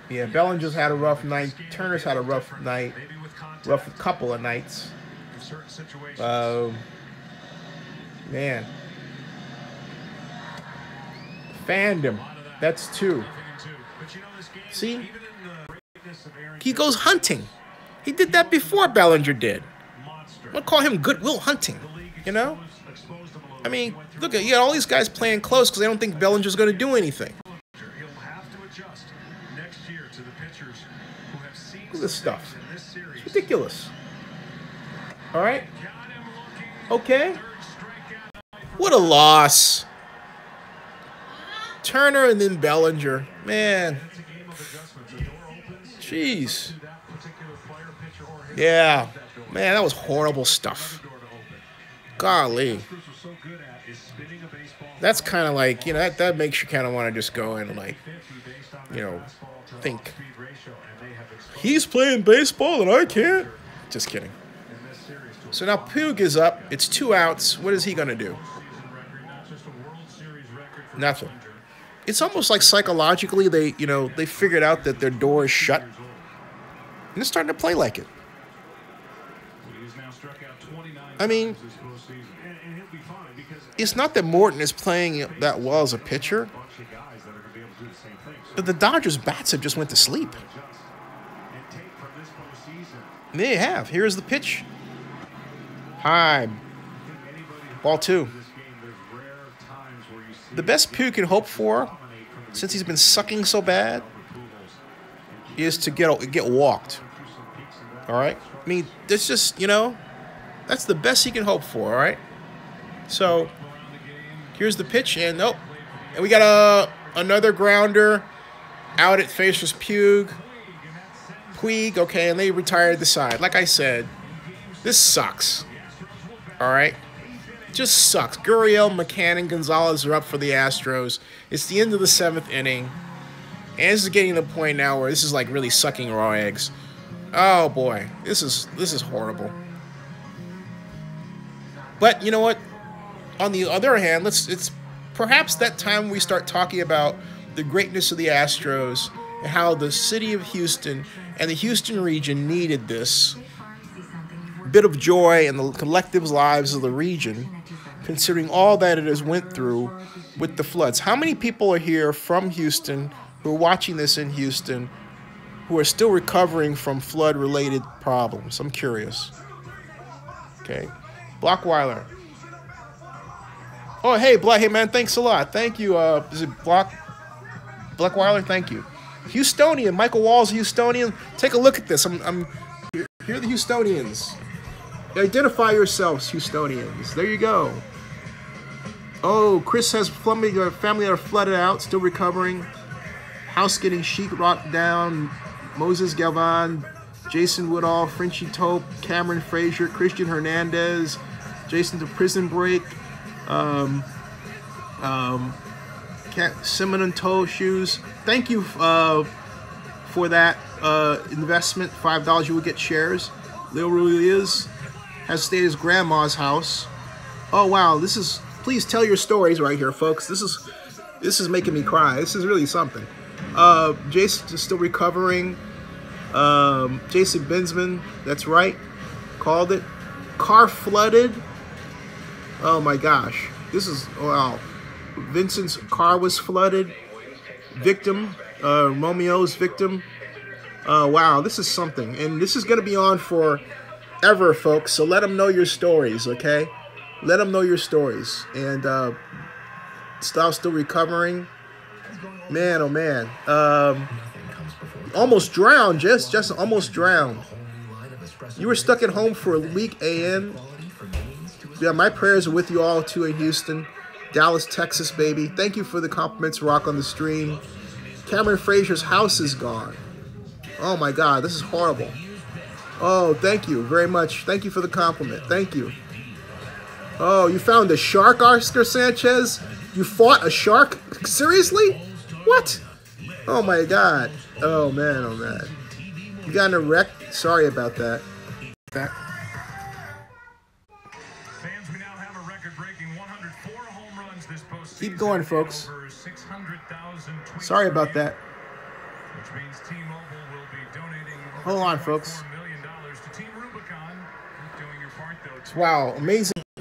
Yeah, Bellinger's had a rough night. Turner's had a rough night, rough couple of nights. Man, fanned him. That's 2. See? He goes hunting. He did that before Bellinger did. I'm going to call him Goodwill Hunting, you know? I mean, look, you got all these guys playing close because they don't think Bellinger's going to do anything. Look at this stuff. It's ridiculous. All right? Okay. What a loss. Turner and then Bellinger. Man. Jeez. Yeah. Man, that was horrible stuff. Golly. That's kind of like, you know, that makes you kind of want to just go in and, like, you know, think. He's playing baseball and I can't. Just kidding. So now Puig is up. It's 2 outs. What is he going to do? Nothing. It's almost like psychologically they figured out that their door is shut. And they're starting to play like it. I mean, it's not that Morton is playing that well as a pitcher, but the Dodgers' bats have just went to sleep. And they have. Here's the pitch. High. Ball 2. The best Pugh can hope for, since he's been sucking so bad, is to get walked. All right? I mean, that's just, you know, that's the best he can hope for, all right? So, here's the pitch, and nope. And we got another grounder out at Facer's Puig. Okay, and they retired the side. Like I said, this sucks. All right? Just sucks. Gurriel, McCann, and Gonzalez are up for the Astros. It's the end of the 7th inning. And this is getting to the point now where this is like really sucking raw eggs. Oh boy, this is horrible. But you know what? On the other hand, it's perhaps that time we start talking about the greatness of the Astros and how the city of Houston and the Houston region needed this bit of joy in the collective lives of the region, considering all that it has went through with the floods. How many people are here from Houston who are watching this in Houston who are still recovering from flood-related problems? I'm curious. Okay. Blockweiler. Oh, hey, hey, man, thanks a lot. Thank you. Is it Blockweiler? Thank you. Houstonian. Michael Wall's Houstonian. Take a look at this. Here are the Houstonians. Identify yourselves, Houstonians. There you go. Oh, Chris has family that are flooded out, still recovering. House getting sheetrocked down. Moses Galvan, Jason Woodall, Frenchie Tope, Cameron Frazier, Christian Hernandez, Jason to Prison Break, Cinnamon Toe Shoes. Thank you for that investment. $5 you will get shares. Lil Ruiz has stayed at his grandma's house. Oh wow, this is, please tell your stories right here, folks. This is making me cry. This is really something. Jason is still recovering. Jason Bensman, that's right. Called it. Car flooded. Oh my gosh. This is, wow. Vincent's car was flooded. Victim. Romeo's victim. Wow, this is something. And this is going to be on forever, folks. So let them know your stories, okay? Let them know your stories. And still recovering. Man, oh man. Almost drowned, just almost drowned. You were stuck at home for a week, AN. Yeah, my prayers are with you all too in Houston. Dallas, Texas, baby. Thank you for the compliments, Rock on the stream. Cameron Frazier's house is gone. Oh my God, this is horrible. Oh, thank you very much. Thank you for the compliment. Thank you. Oh, you found a shark, Oscar Sanchez? You fought a shark? Seriously? What? Oh my God. Oh man, oh man. You got in a wreck? Sorry about that.
Fans, we now have a record-breaking 104 home runs this postseason.
Keep going, folks. Sorry about that.
Which means T-Mobile will be donating
Hold on, folks.
$4 million to Team Rubicon. Keep doing your part, though.
Wow,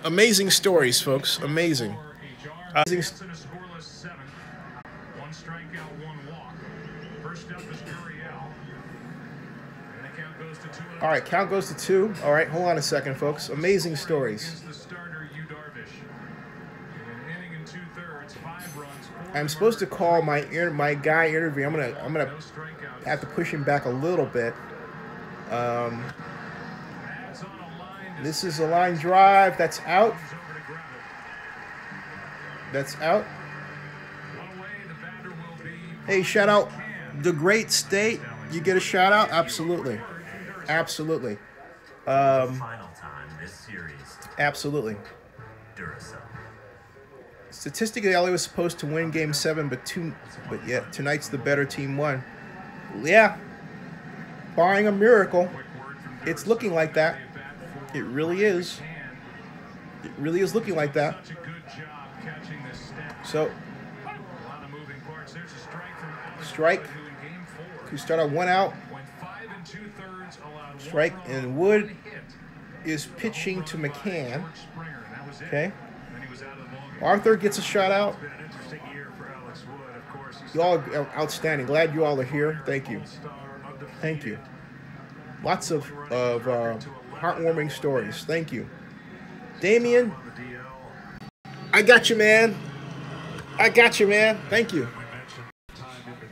amazing stories, folks. Amazing.
In a scoreless 7th. 1 strikeout, 1 walk. First up is Gurriel. And the count goes to 2.
All right, count goes to 2. All right, hold on a second, folks. Amazing stories.
The starter, Yu Darvish. In an inning and 2/3, 5 runs.
I'm supposed to call my guy interview. I'm gonna have to push him back a little bit. This is a line drive. That's out. That's out. Hey, shout out the great state. You get a shout out? Absolutely. Absolutely.
Final time this series.
Absolutely.
Duracell.
Statistically, LA was supposed to win Game 7, but yet tonight's the better team won. Yeah. Barring a miracle, it's looking like that. It really is. It really is looking like that. So, strike. We start on 1 out. Strike and Wood is pitching to McCann. Okay. Arthur gets a shout out. You all are outstanding. Glad you all are here. Thank you. Thank you. Lots of heartwarming stories. Thank you. Damien, I got you, man. I got you, man. Thank you.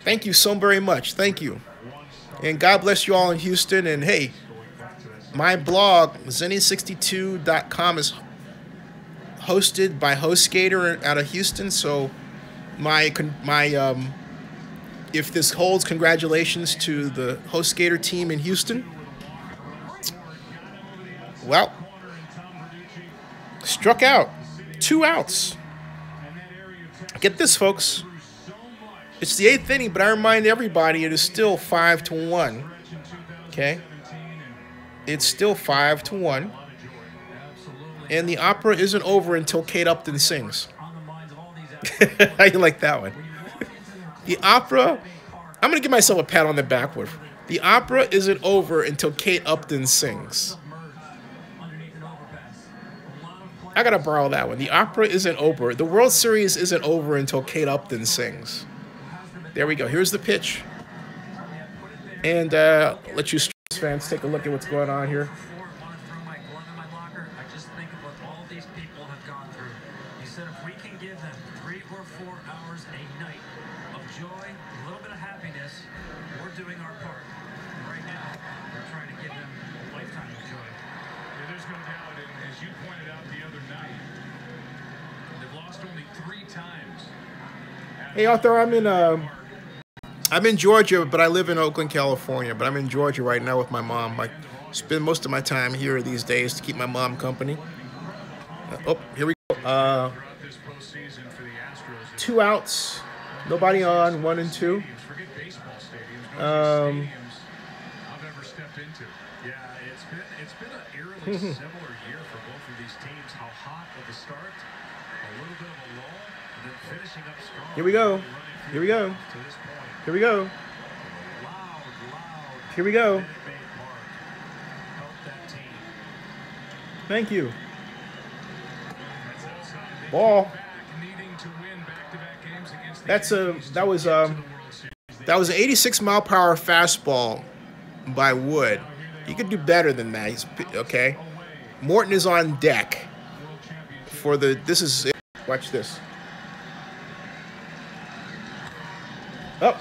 Thank you so very much. Thank you. And God bless you all in Houston. And hey, my blog, Zenny62.com, is hosted by HostGator out of Houston. So if this holds, congratulations to the HostGator team in Houston. Well, struck out. 2 outs. Get this, folks. It's the 8th inning, but I remind everybody it is still 5-1. Okay? It's still 5-1. And the opera isn't over until Kate Upton sings. How you like that one? The opera, I'm going to give myself a pat on the back with. The opera isn't over until Kate Upton sings. I got to borrow that one. The opera isn't over. The World Series isn't over until Kate Upton sings. There we go. Here's the pitch. And let you fans take a look at what's going on here. Hey, Arthur, I'm in Georgia, but I live in Oakland, California. But I'm in Georgia right now with my mom. I spend most of my time here these days to keep my mom company. Oh, here we go. 2 outs, nobody on, 1 and 2.
I've ever stepped into. Yeah, it's been an eerily similar year for both of these teams. How hot at the start, a little bit of a lull, and then finishing up strong.
Here we go. Here we go. Here we go. Here we go. Thank you. Ball. That was an 86-mile-per-hour fastball by Wood. You could do better than that. He's okay. Morton is on deck for the. This is it. Watch this. Up.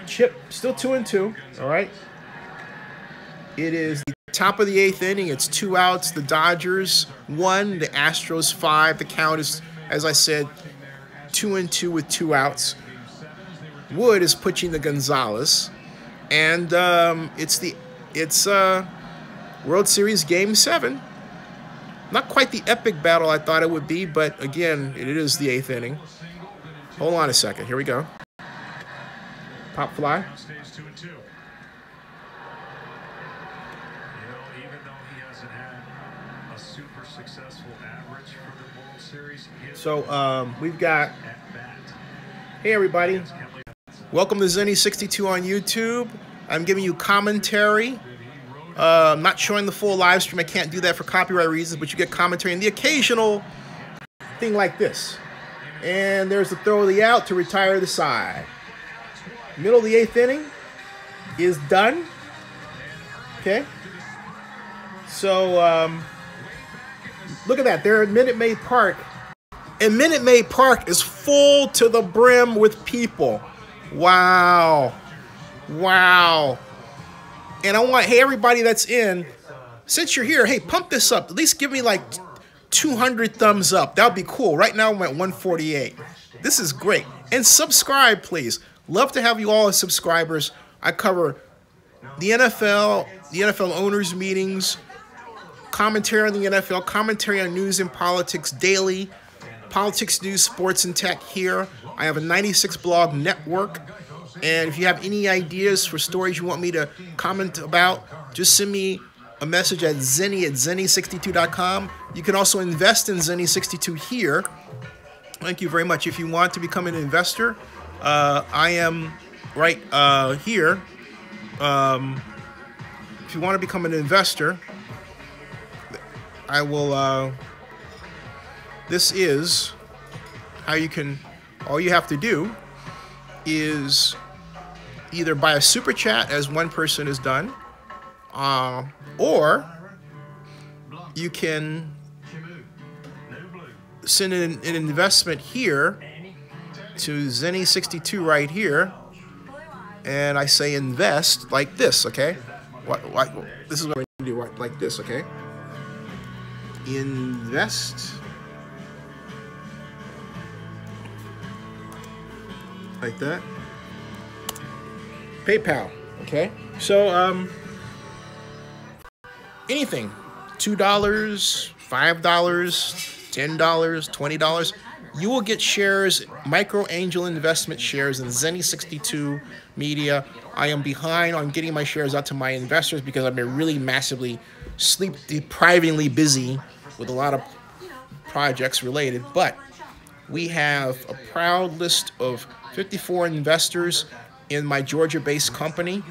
Chip. Still 2 and 2. All right. It is the top of the 8th inning. It's 2 outs. The Dodgers 1. The Astros 5. The count is, as I said, 2 and 2 with 2 outs. Wood is pitching the Gonzalez, and it's World Series Game 7. Not quite the epic battle I thought it would be, but again, it is the 8th inning. Hold on a second. Here we go. Pop fly. So we've got. Hey everybody. Welcome to Zenny62 on YouTube. I'm giving you commentary. I'm not showing the full live stream. I can't do that for copyright reasons, but you get commentary and the occasional thing like this. And there's the throw of the out to retire the side. Middle of the 8th inning is done. Okay. So look at that. They're at Minute Maid Park. And Minute Maid Park is full to the brim with people. Wow. Wow. And I want, hey, everybody that's in, since you're here, hey, pump this up. At least give me like 200 thumbs up. That would be cool. Right now I'm at 148. This is great. And subscribe, please. Love to have you all as subscribers. I cover the NFL owners meetings, commentary on the NFL, commentary on news and politics daily, politics, news, sports, and tech here. I have a 96 blog network. And if you have any ideas for stories you want me to comment about, just send me a message at Zenny62.com. You can also invest in Zenny62 here. Thank you very much. If you want to become an investor, I am right here. If you want to become an investor, I will, this is how you can, all you have to do is either buy a super chat, as one person has done, or you can send an investment here to Zenny62 right here, and I say invest like this, okay? This is what we're gonna do, like this, okay? Invest like that. PayPal, okay? So anything, $2, $5, $10, $20, you will get shares, micro angel investment shares in Zenny62 Media. I am behind on getting my shares out to my investors because I've been really massively sleep deprivingly busy with a lot of projects related, but we have a proud list of 54 investors in my Georgia-based company,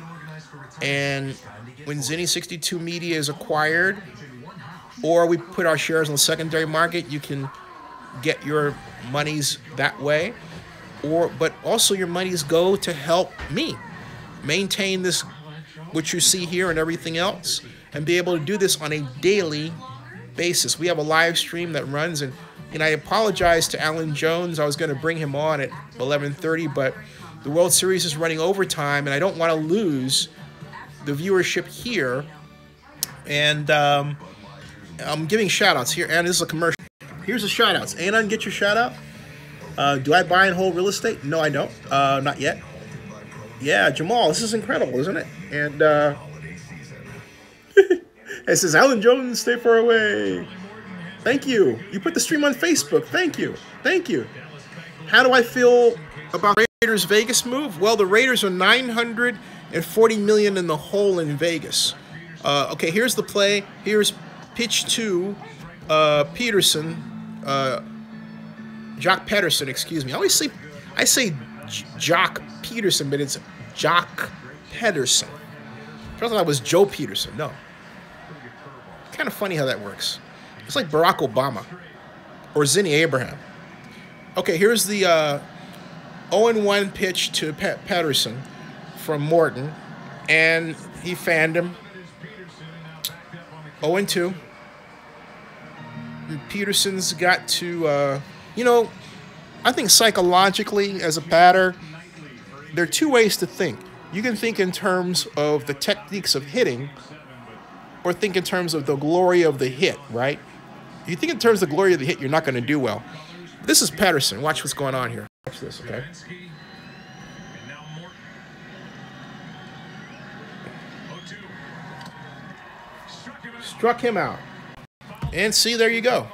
and when Zenny62 Media is acquired, or we put our shares on the secondary market, you can get your monies that way, but also your monies go to help me maintain this, what you see here and everything else, and be able to do this on a daily basis. We have a live stream that runs, and I apologize to Alan Jones. I was going to bring him on at 11:30, but the World Series is running overtime, and I don't want to lose the viewership here. And I'm giving shout-outs here, and this is a commercial. Here's the shout-outs. Anon, get your shout-out. Do I buy and hold real estate? No, I don't. Not yet. Yeah, Jamal, this is incredible, isn't it? And it says, Alan Jones, stay far away. Thank you. You put the stream on Facebook. Thank you. Thank you. How do I feel about Raiders Vegas move? Well, the Raiders are $940 million in the hole in Vegas. Okay, here's the play. Here's pitch to Peterson. Jock Pederson, excuse me. I say Jock Peterson, but it's Jock Pederson. I thought that was Joe Peterson. No. Kind of funny how that works. It's like Barack Obama or Zinni Abraham. Okay, here's the 0-1 pitch to Pederson from Morton, and he fanned him. 0-2. Peterson's got to, I think psychologically as a batter, there are two ways to think. You can think in terms of the techniques of hitting, or think in terms of the glory of the hit, right? If you think in terms of the glory of the hit, you're not going to do well. This is Pederson. Watch what's going on here. Watch this, okay? Struck him out. And see, there you go.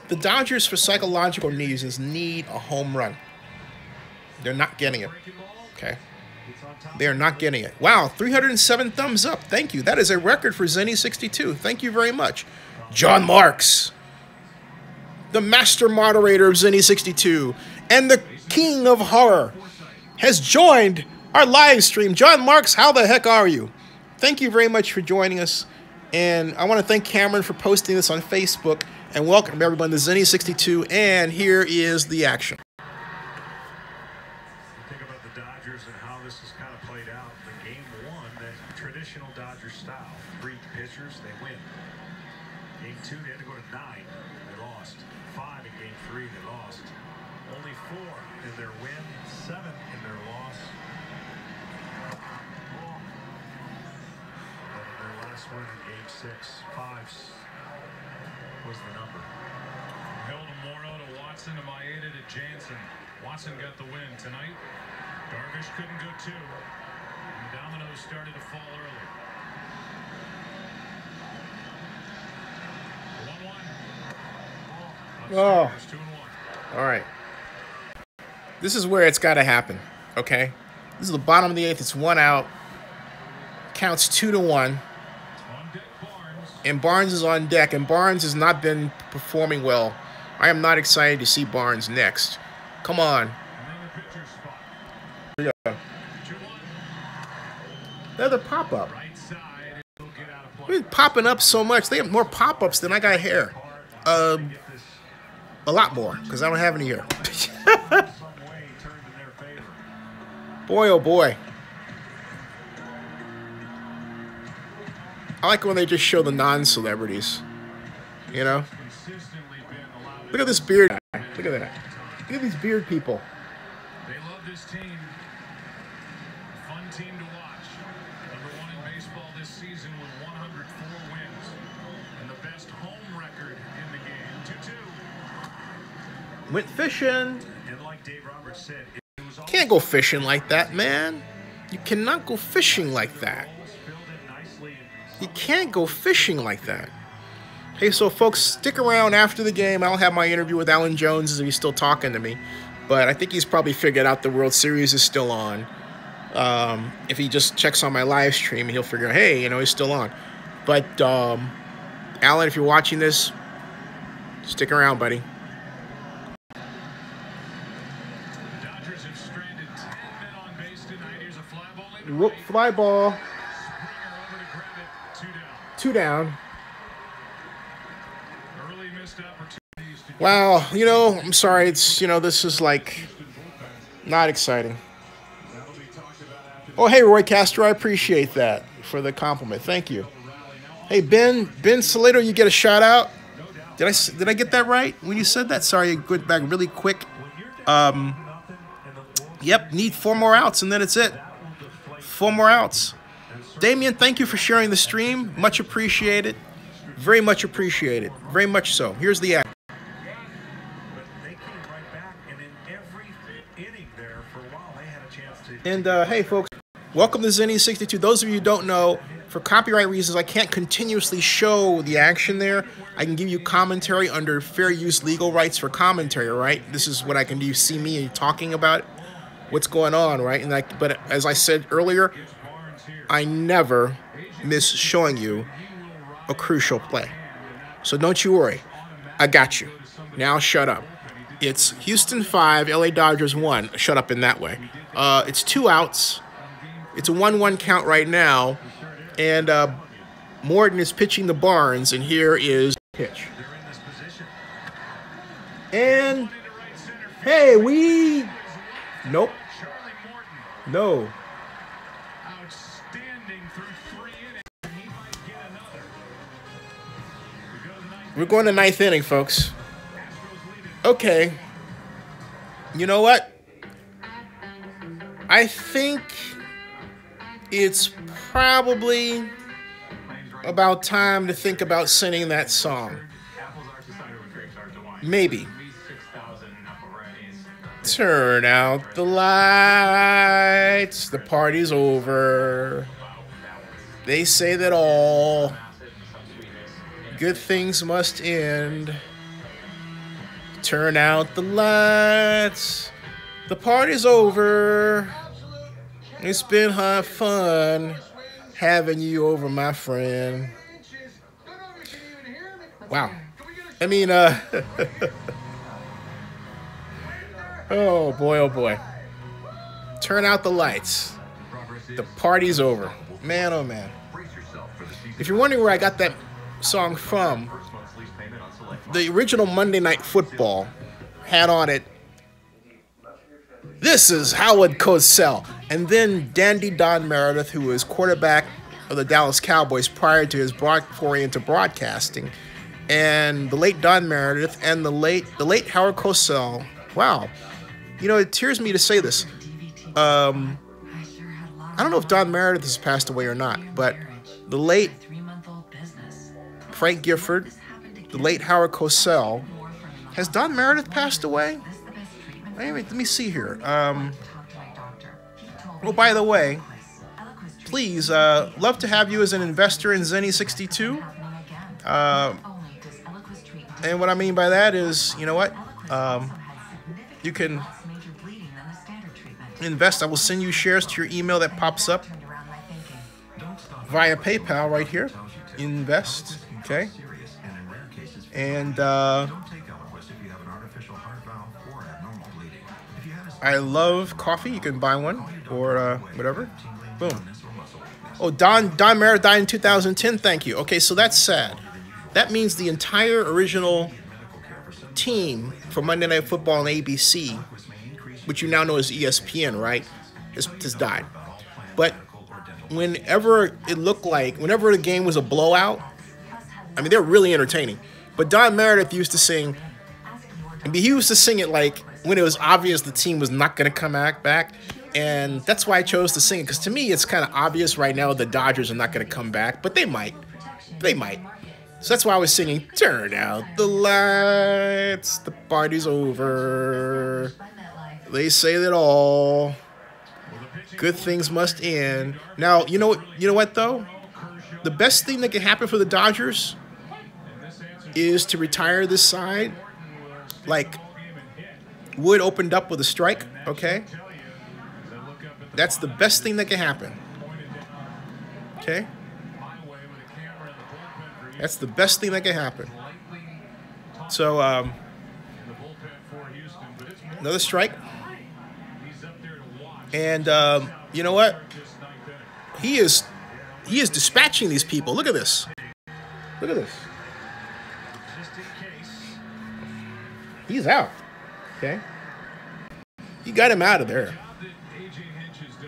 The Dodgers, for psychological reasons, need a home run. They're not getting it. Okay? They're not getting it. Wow, 307 thumbs up. Thank you. That is a record for Zenny62. Thank you very much. John Marks, the master moderator of Zenny62 and the king of horror, has joined our live stream. John Marks, how the heck are you? Thank you very much for joining us. And I want to thank Cameron for posting this on Facebook. And welcome everyone to Zenny62. And here is the action.
Think about the Dodgers and how this has kind of played out. In game one, that traditional Dodger style. 3 pitchers, they win. Game 2, they had to go to 9. They lost. 5 in game 3, they lost. Only 4 in their win, 7 in their loss. Their last win in game 6, 5 was the number.
Held Morrow to Watson, to Maeda to Jansen. Watson got the win tonight. Darvish couldn't go 2. And the dominoes started to fall early. 1-1.
Oh.
2-1.
All right. This is where it's got to happen, okay? This is the bottom of the 8th. It's 1 out. Counts 2-1. And Barnes is on deck, and Barnes has not been performing well. I am not excited to see Barnes next. Come on. Another pop-up. They're popping up so much. They have more pop-ups than I got hair. A lot more, because I don't have any hair. Boy, oh boy. I like when they just show the non-celebrities. You know? Look at this beard guy. Look at that. Look at these beard people.
They love this team. Fun team to watch. Number 1 in baseball this season with 104 wins. And the best home record in the game. 2-2.
Went fishing.
And like Dave Roberts said, it was all
Can't go fishing like that, man. You cannot go fishing like that.
filled in nicely.
You can't go fishing like that. Hey, so folks, stick around after the game. I'll have my interview with Alan Jones if he's still talking to me. But I think he's probably figured out the World Series is still on. If he just checks on my live stream, he'll figure out, hey, you know, he's still on. But, Alan, if you're watching this, stick around, buddy.
Dodgers have stranded 10 men on base tonight. Here's a fly ball into
Whoop,
right.
fly ball.
Springer over to grab it. 2 down.
2 down.
Early missed opportunities to
Wow, you know, I'm sorry. It's, you know, this is like not exciting. Oh, hey, Roy Castro, I appreciate that for the compliment. Thank you. Hey, Ben Salado, you get a shout out. Did I get that right when you said that? Sorry, I went back really quick. Yep, need 4 more outs, and then it's it. 4 more outs. Damien, thank you for sharing the stream. Much appreciated. Very much appreciated. Very much so. Here's the act.
But they came right back, and in every inning there for a while, they had a chance to.
And hey, folks, welcome to Zenny62. Those of you who don't know, for copyright reasons, I can't continuously show the action there. I can give you commentary under fair use legal rights for commentary, right? This is what I can do. You see me talking about what's going on, right? And but as I said earlier, I never miss showing you a crucial play. So don't you worry. I got you. Now shut up. It's Houston 5, LA Dodgers 1. Shut up in that way. It's 2 outs. It's a 1-1 count right now. And Morton is pitching the Barnes, and here is the pitch. And hey, nope. No.
outstanding through 3 innings. He might get another.
We're going to 9th inning, folks. Okay. You know what? I think it's probably about time to think about singing that song. Maybe. Turn out the lights. The party's over. They say that all good things must end. Turn out the lights. The party's over. It's been hot fun having you over, my friend. Wow. I mean, oh boy, oh boy. Turn out the lights. The party's over. Man, oh man. If you're wondering where I got that song from, the original Monday Night Football had on it, "This is Howard Cosell." And then Dandy Don Meredith, who was quarterback of the Dallas Cowboys prior to his foray into broadcasting, and the late Don Meredith and the late Howard Cosell. Wow. You know, it tears me to say this. I don't know if Don Meredith has passed away or not, but the late Frank Gifford, the late Howard Cosell. Has Don Meredith passed away? Let me see here. Oh, by the way, please, love to have you as an investor in Zenny62. And what I mean by that is, you know what? You can invest. I will send you shares to your email that pops up via PayPal right here. Invest, okay? And I love coffee. You can buy one or whatever. Boom. Oh, Don Merritt died in 2010. Thank you. Okay, so that's sad. That means the entire original team for Monday Night Football on ABC, which you now know as ESPN, right, has died. But whenever it looked like, whenever the game was a blowout, I mean, they're really entertaining. But Don Meredith used to sing, I mean, he used to sing it like when it was obvious the team was not going to come back. And that's why I chose to sing it, because to me, it's kind of obvious right now the Dodgers are not going to come back, but they might. They might. So that's why I was singing, turn out the lights, the party's over. They say that all good things must end. Now, you know what, though? The best thing that can happen for the Dodgers is to retire this side. Like, Wood opened up with a strike, okay? That's the best thing that can happen. Okay? That's the best thing that can happen. So, another strike. And you know what? He is dispatching these people. Look at this. Look at this. He's out. Okay? He got him out of there.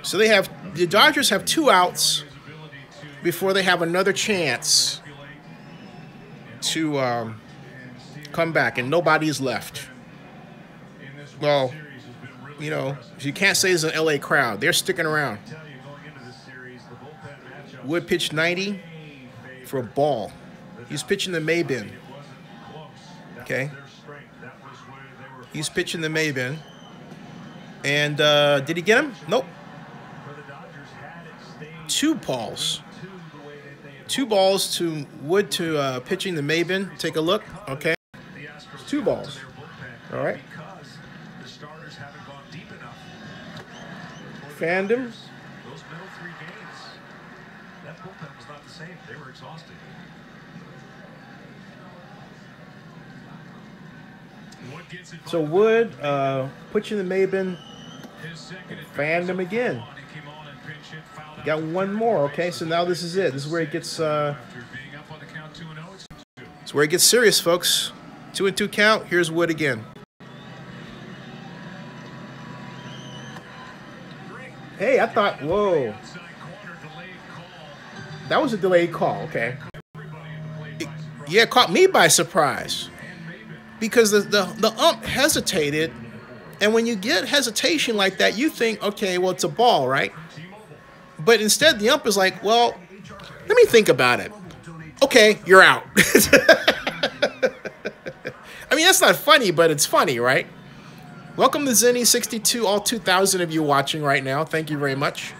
So the Dodgers have 2 outs before they have another chance to come back, and nobody's left. Well, you know, you can't say it's an LA crowd. They're sticking around. Wood pitched 90 for a ball. He's pitching the Maybin. Okay. He's pitching the Maybin. And did he get him? Nope. 2 balls. 2 balls to Wood to pitching the Maybin. Take a look. Okay. 2 balls. All right. Fanned him.
Those middle 3 games, that bullpen was not the same. They were exhausted.
So Wood pushing the Maybin, fanned him again. Got 1 more. Okay, so now this is it. This is where it gets. It's where it gets serious, folks. 2-2 count. Here's Wood again. Hey, I thought, whoa. That was a delayed call, okay. Yeah, it caught me by surprise. Because the ump hesitated, and when you get hesitation like that, you think, okay, well, it's a ball, right? But instead, the ump is like, well, let me think about it. Okay, you're out. I mean, that's not funny, but it's funny, right? Welcome to Zenny62, all 2,000 of you watching right now. Thank you very much.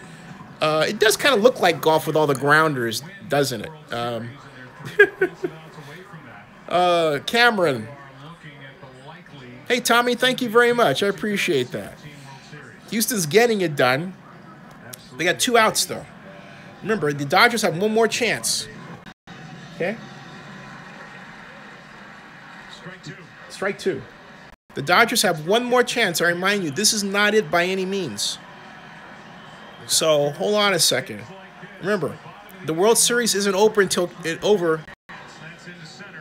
It does kind of look like golf with all the grounders, doesn't it? Cameron. Hey, Tommy, thank you very much. I appreciate that. Houston's getting it done. They got 2 outs, though. Remember, the Dodgers have 1 more chance. Okay? Strike 2. The Dodgers have 1 more chance. I remind you, this is not it by any means. So, hold on a second. Remember, the World Series isn't over until it's over.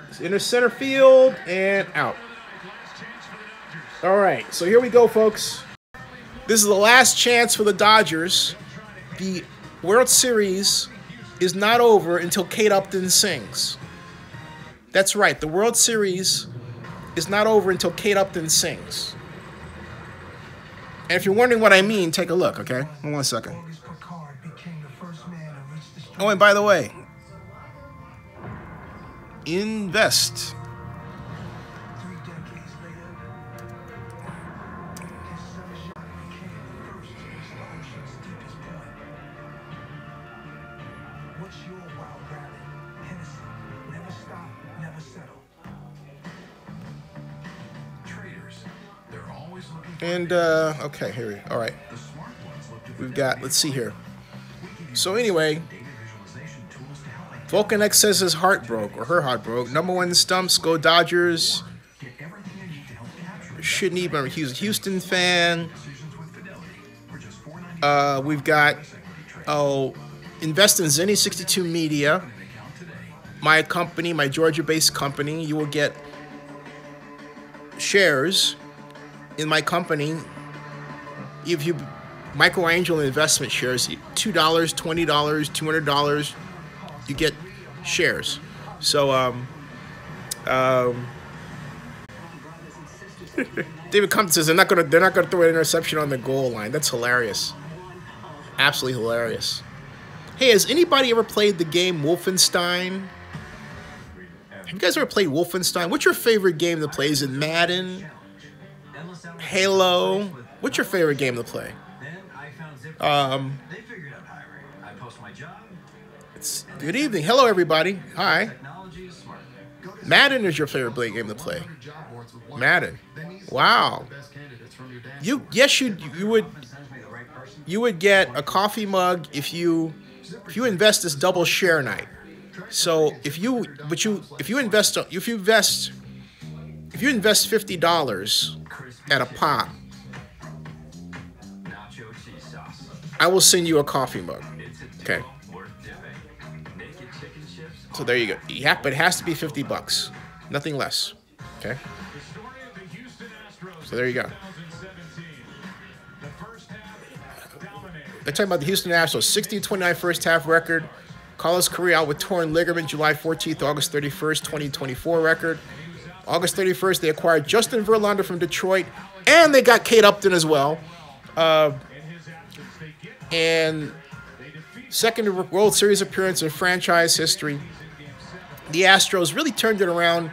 It's in the center field and out. All right, so here we go, folks. This is the last chance for the Dodgers. The World Series is not over until Kate Upton sings. That's right, the World Series is not over until Kate Upton sings. And if you're wondering what I mean, take a look, okay? Hold on a second. Oh, and by the way, invest. And, okay, here we go. All right. We've got, let's see here. So anyway, Vulcan X says his heart broke, or her heart broke. #1 stumps, go Dodgers. Shouldn't even, he's a Houston fan. We've got, oh, invest in Zenny 62 Media, my company, my Georgia-based company, you will get shares in my company. If you microangel investment shares, $2, $20, $200, you get shares. So David Compton says they're not gonna throw an interception on the goal line. That's hilarious. Absolutely hilarious. Hey, has anybody ever played the game Wolfenstein? Have you guys ever played Wolfenstein? What's your favorite game to play? Is it Madden? Halo? What's your favorite game to play? It's good evening. Hello, everybody. Hi. Madden is your favorite game to play. Madden. Wow. You would get a coffee mug if you invest this double share night. So if you invest $50 at a pop, I will send you a coffee mug. Okay. So there you go. Yeah, but it has to be $50, nothing less. Okay. So there you go. They're talking about the Houston Astros, 60-29 first half record. Carlos Correa out with torn ligament, July 14th, August 31st, 2024 record. August 31st, they acquired Justin Verlander from Detroit, and they got Kate Upton as well. And second World Series appearance in franchise history. The Astros really turned it around,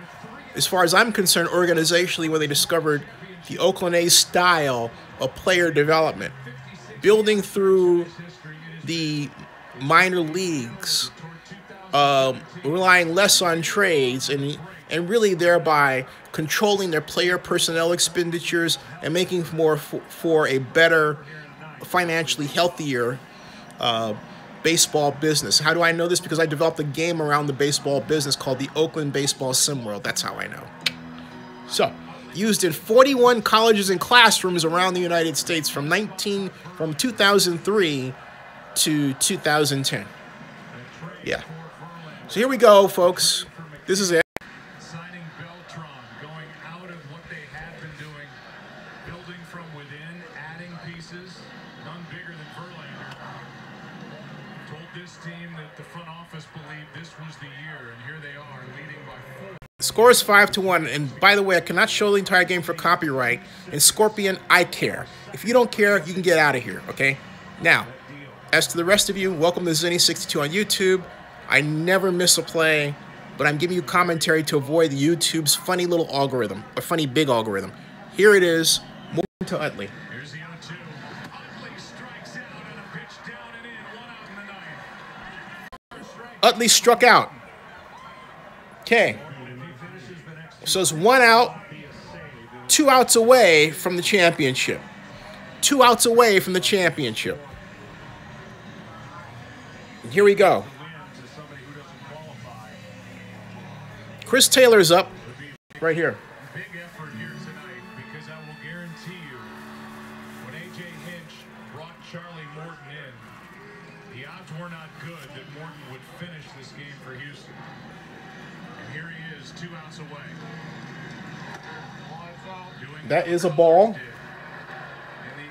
as far as I'm concerned, organizationally, when they discovered the Oakland A's style of player development. Building through the minor leagues, relying less on trades, and really thereby controlling their player personnel expenditures and making more for a better, financially healthier baseball business. How do I know this? Because I developed a game around the baseball business called the Oakland Baseball Sim World. That's how I know. So, used in 41 colleges and classrooms around the United States from 2003 to 2010. Yeah. So here we go, folks. This is it.
Signing Beltran, going out of what they had been doing, building from within, adding pieces, none bigger than Verlander. Told this team that the front office believed this was the year, and here they are, leading by 4.
The score is 5-1, and by the way, I cannot show the entire game for copyright. And Scorpion, I care. If you don't care, you can get out of here, okay? Now, as to the rest of you, welcome to Zenny62 on YouTube. I never miss a play, but I'm giving you commentary to avoid YouTube's funny little algorithm, a funny big algorithm. Here it is, more to Utley.
Here's the 0-2. Utley strikes out on a pitch down and in, 1 out in the 9th.
Utley struck out. Okay. So it's 1 out, 2 outs away from the championship. 2 outs away from the championship. And here we go. Chris Taylor's up right here.
Big effort here tonight, because I will guarantee you, when A.J. Hinch brought Charlie Morton in, the odds were not good that Morton would finish this game for Houston. And here he is, 2 outs away.
That is a ball.
In the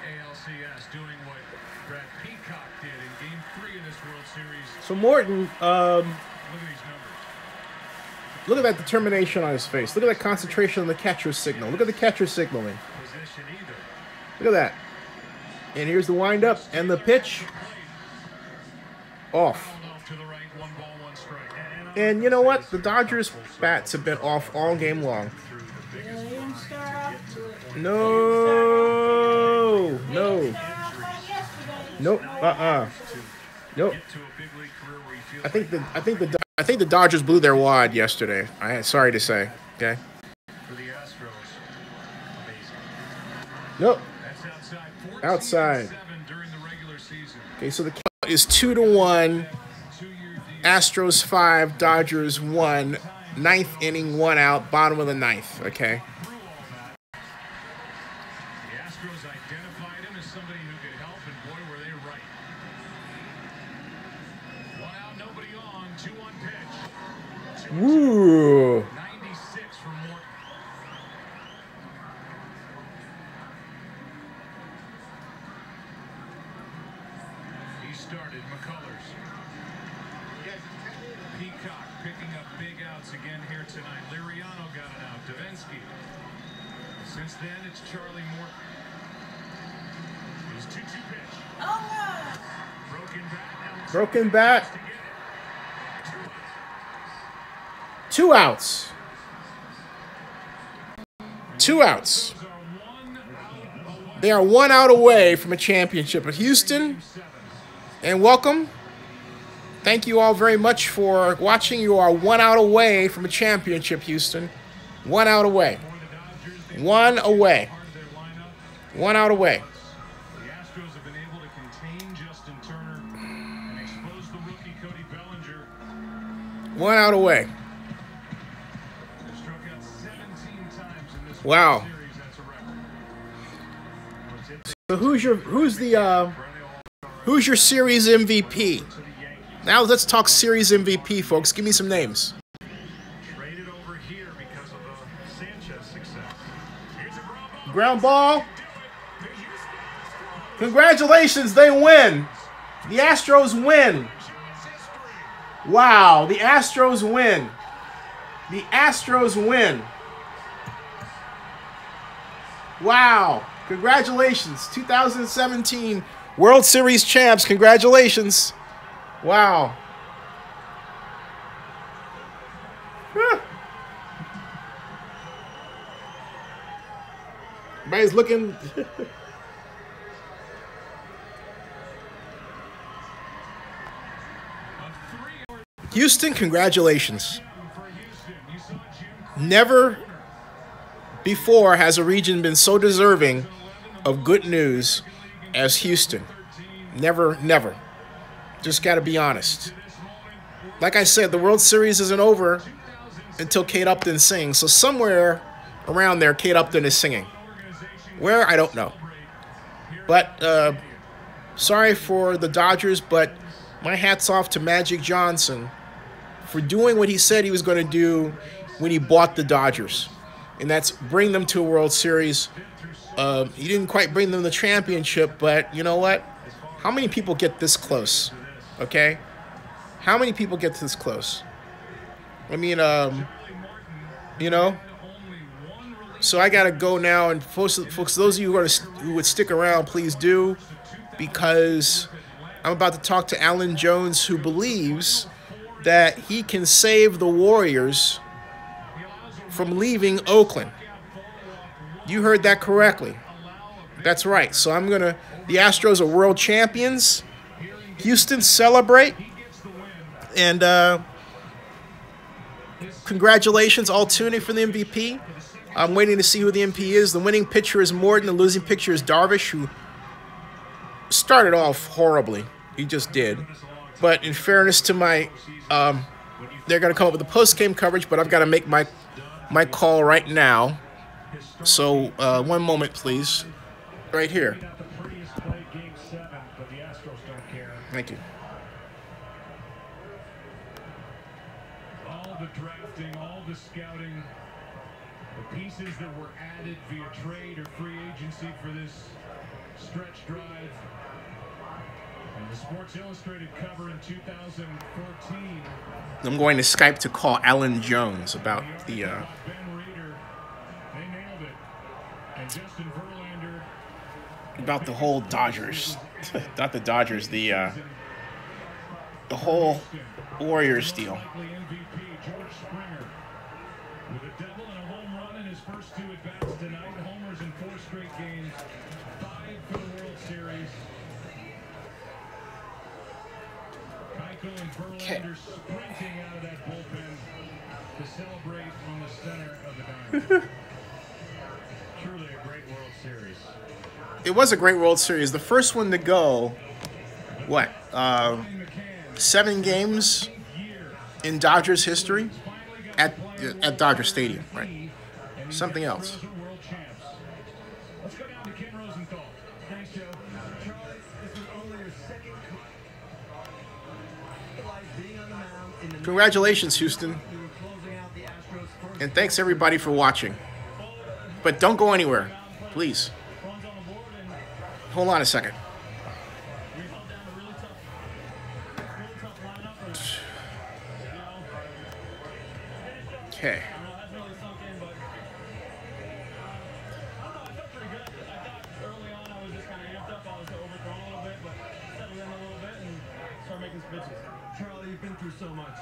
ALCS, doing what Brad Peacock did in Game 3 of this World Series.
So Morton,
Look at these numbers.
look at that determination on his face. Look at that concentration on the catcher's signal. Look at the catcher signaling.
Position either.
Look at that. And here's the windup and the pitch. Off.
To the right, 1 ball, 1 strike.
And you know what? The Dodgers' bats have been off all game long. No. No. Nope. Nope. I think the Dodgers blew their wad yesterday. Sorry to say. Okay.
For the Astros.
Nope.
That's
Outside.
during the regular season.
Okay, so the count is 2-1. Astros 5, Dodgers 1. 9th inning, 1 out, bottom of the 9th. Okay.
The Astros identified him as somebody who could help, and boy, were they right.
2-1 pitch.
Woo.
96 from Morton. He started McCullers. Peacock picking up big outs again here tonight. Liriano got an out. Davinsky. Since then, it's Charlie Morton. He's 2-2 pitch. Broken bat.
Broken bat. 2 outs. 2 outs. They are 1 out away from a championship at Houston. And welcome. Thank you all very much for watching. You are 1 out away from a championship, Houston. 1 out away. 1 away. 1 out away.
The Astros have been able to contain Justin Turner and expose the rookie Cody Bellinger.
1 out away.
They struck out 17 times in this
Wow.
series. That's a record.
So who's your series MVP? Now let's talk series MVP, folks. Give me some names.
Traded over here because of the Sanchez success. Here's a
Ground ball. Congratulations, they win. The Astros win. Wow, the Astros win. The Astros win. Wow, congratulations. 2017 World Series champs, congratulations. Wow. Huh. Everybody's looking. Houston, congratulations. Never before has a region been so deserving of good news as Houston. Never, never. Just got to be honest. Like I said, the World Series isn't over until Kate Upton sings. So somewhere around there, Kate Upton is singing. Where? I don't know. But sorry for the Dodgers, but my hat's off to Magic Johnson for doing what he said he was going to do when he bought the Dodgers. And that's bring them to a World Series. He didn't quite bring them the championship, but you know what? How many people get this close? Okay? How many people get this close? I mean, you know? So I got to go now. And folks, those of you who would stick around, please do. Because I'm about to talk to Alan Jones, who believes that he can save the Warriors from leaving Oakland. You heard that correctly. That's right. So I'm going to... The Astros are world champions. Houston, celebrate. And congratulations, all tuning for the MVP. I'm waiting to see who the MVP is. The winning pitcher is Morton. The losing pitcher is Darvish, who started off horribly. He just did. But in fairness to my... they're going to come up with the post-game coverage, but I've got to make my call right now. So, one moment, please. Right here. Thank you.
All the drafting, all the scouting, the pieces that were added via trade or free agency for this stretch drive. And the Sports Illustrated cover in 2014.
I'm going to Skype to call Alan Jones about the...
Ben Reeder, they nailed it. And Justin Verlander...
About the whole Dodgers. Not the Dodgers, the whole Warriors deal.
MVP George Springer with a double and a home run in his first 2 at-bats tonight. Homers in 4 straight games. 5 for the World Series. Keiko and Verlander sprinting out of that bullpen to celebrate on the center of the diamond. Truly a great World Series.
It was a great World Series. The first one to go, what, 7 games in Dodgers history at Dodger Stadium, right? Something else.
Let's go down to Ken Rosenthal. Thanks, Joe. Charlie, this was only your second life being on the mound in the
Congratulations, Houston. And thanks everybody for watching. But don't go anywhere, please. Hold on a second. Okay.
Charlie, you've been through so much.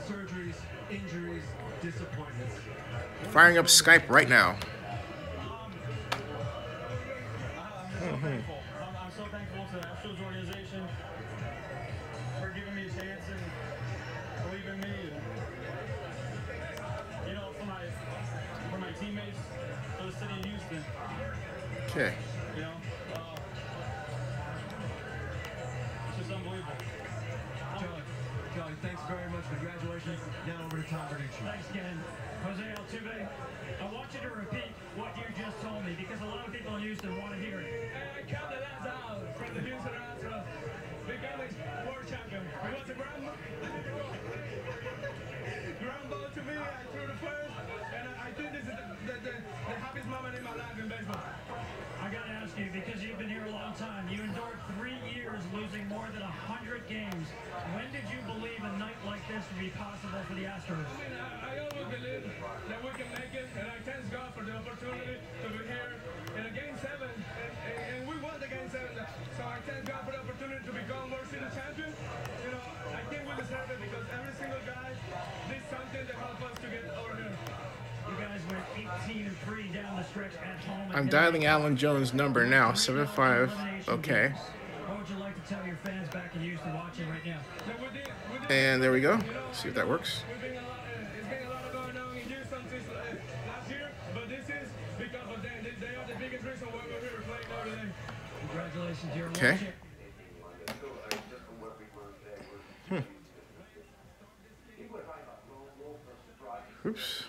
Surgeries, injuries, disappointments.
Firing up Skype right now.
I'm so thankful to the Astros organization for giving me a chance and believing in me. And, you know, for my teammates, for the city of Houston.
Okay.
You know, it's just unbelievable.
Charlie, thanks very much. Congratulations. Now over to Tom Bernucci.
Thanks, Ken. Jose Altuve, I want you to repeat what you just told me because a lot of people in Houston want to hear it.
I counted us out from the Houston Astros becoming world champion. It was a ground ball to me. I threw the first, and I think this is the happiest moment in my life in baseball.
I got to ask you, because you've been here a long time, you endured 3 years losing more than 100 games. When did you believe a night like this would be possible for the Astros?
I mean, I always believe that we can make it, and I thank God for the opportunity to be here in a Game 7, and we won the Game 7, so I thank God for the opportunity to become World Series champion. You know, I think we deserve it because every single guy did something to help us to get over here.
You guys went 18-3 down the stretch at home.
I'm dialing Alan Jones' number now, 75. Okay.
What would you like to tell your fans back in Houston watching right now?
And there we go. See if that works.
It's been a lot of going on in Houston since last year, but this is because of them. They are the biggest reason why we're here playing over there.
Congratulations, you're
Okay. Oops.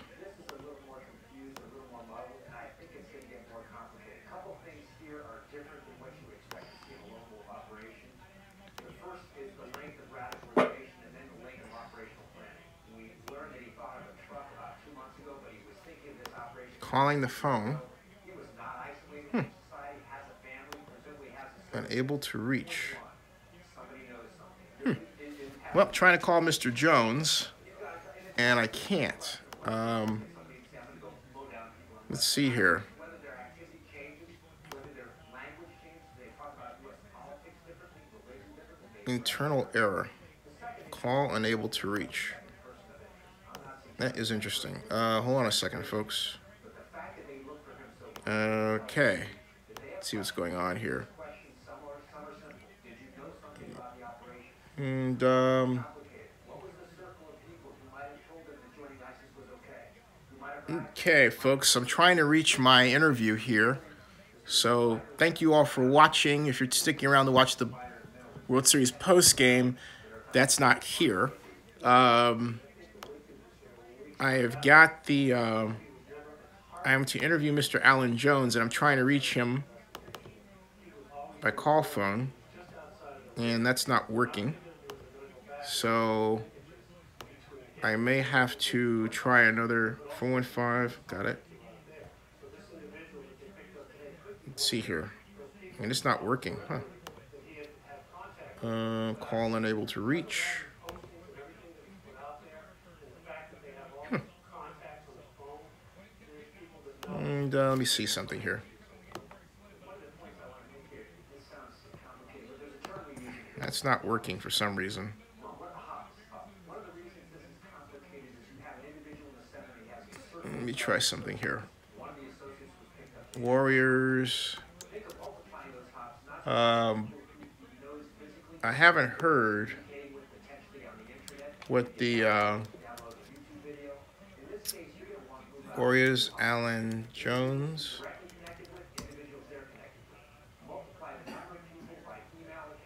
Calling the phone. Unable to reach. Well, trying to call Mr. Jones, and I can't. Let's see here. Internal error. Call unable to reach. That is interesting. Hold on a second, folks. Okay. Let's see what's going on here. And, okay, folks, I'm trying to reach my interview here. So thank you all for watching. If you're sticking around to watch the World Series post game, that's not here. I have got the, I am to interview Mr. Alan Jones, and I'm trying to reach him by call phone, and that's not working. So I may have to try another 415. Got it. Let's see here. And it's not working, huh? Call unable to reach. And let me see something here. That's not working for some reason. Let me try something here. Warriors. I haven't heard what the Warriors, Alan Jones.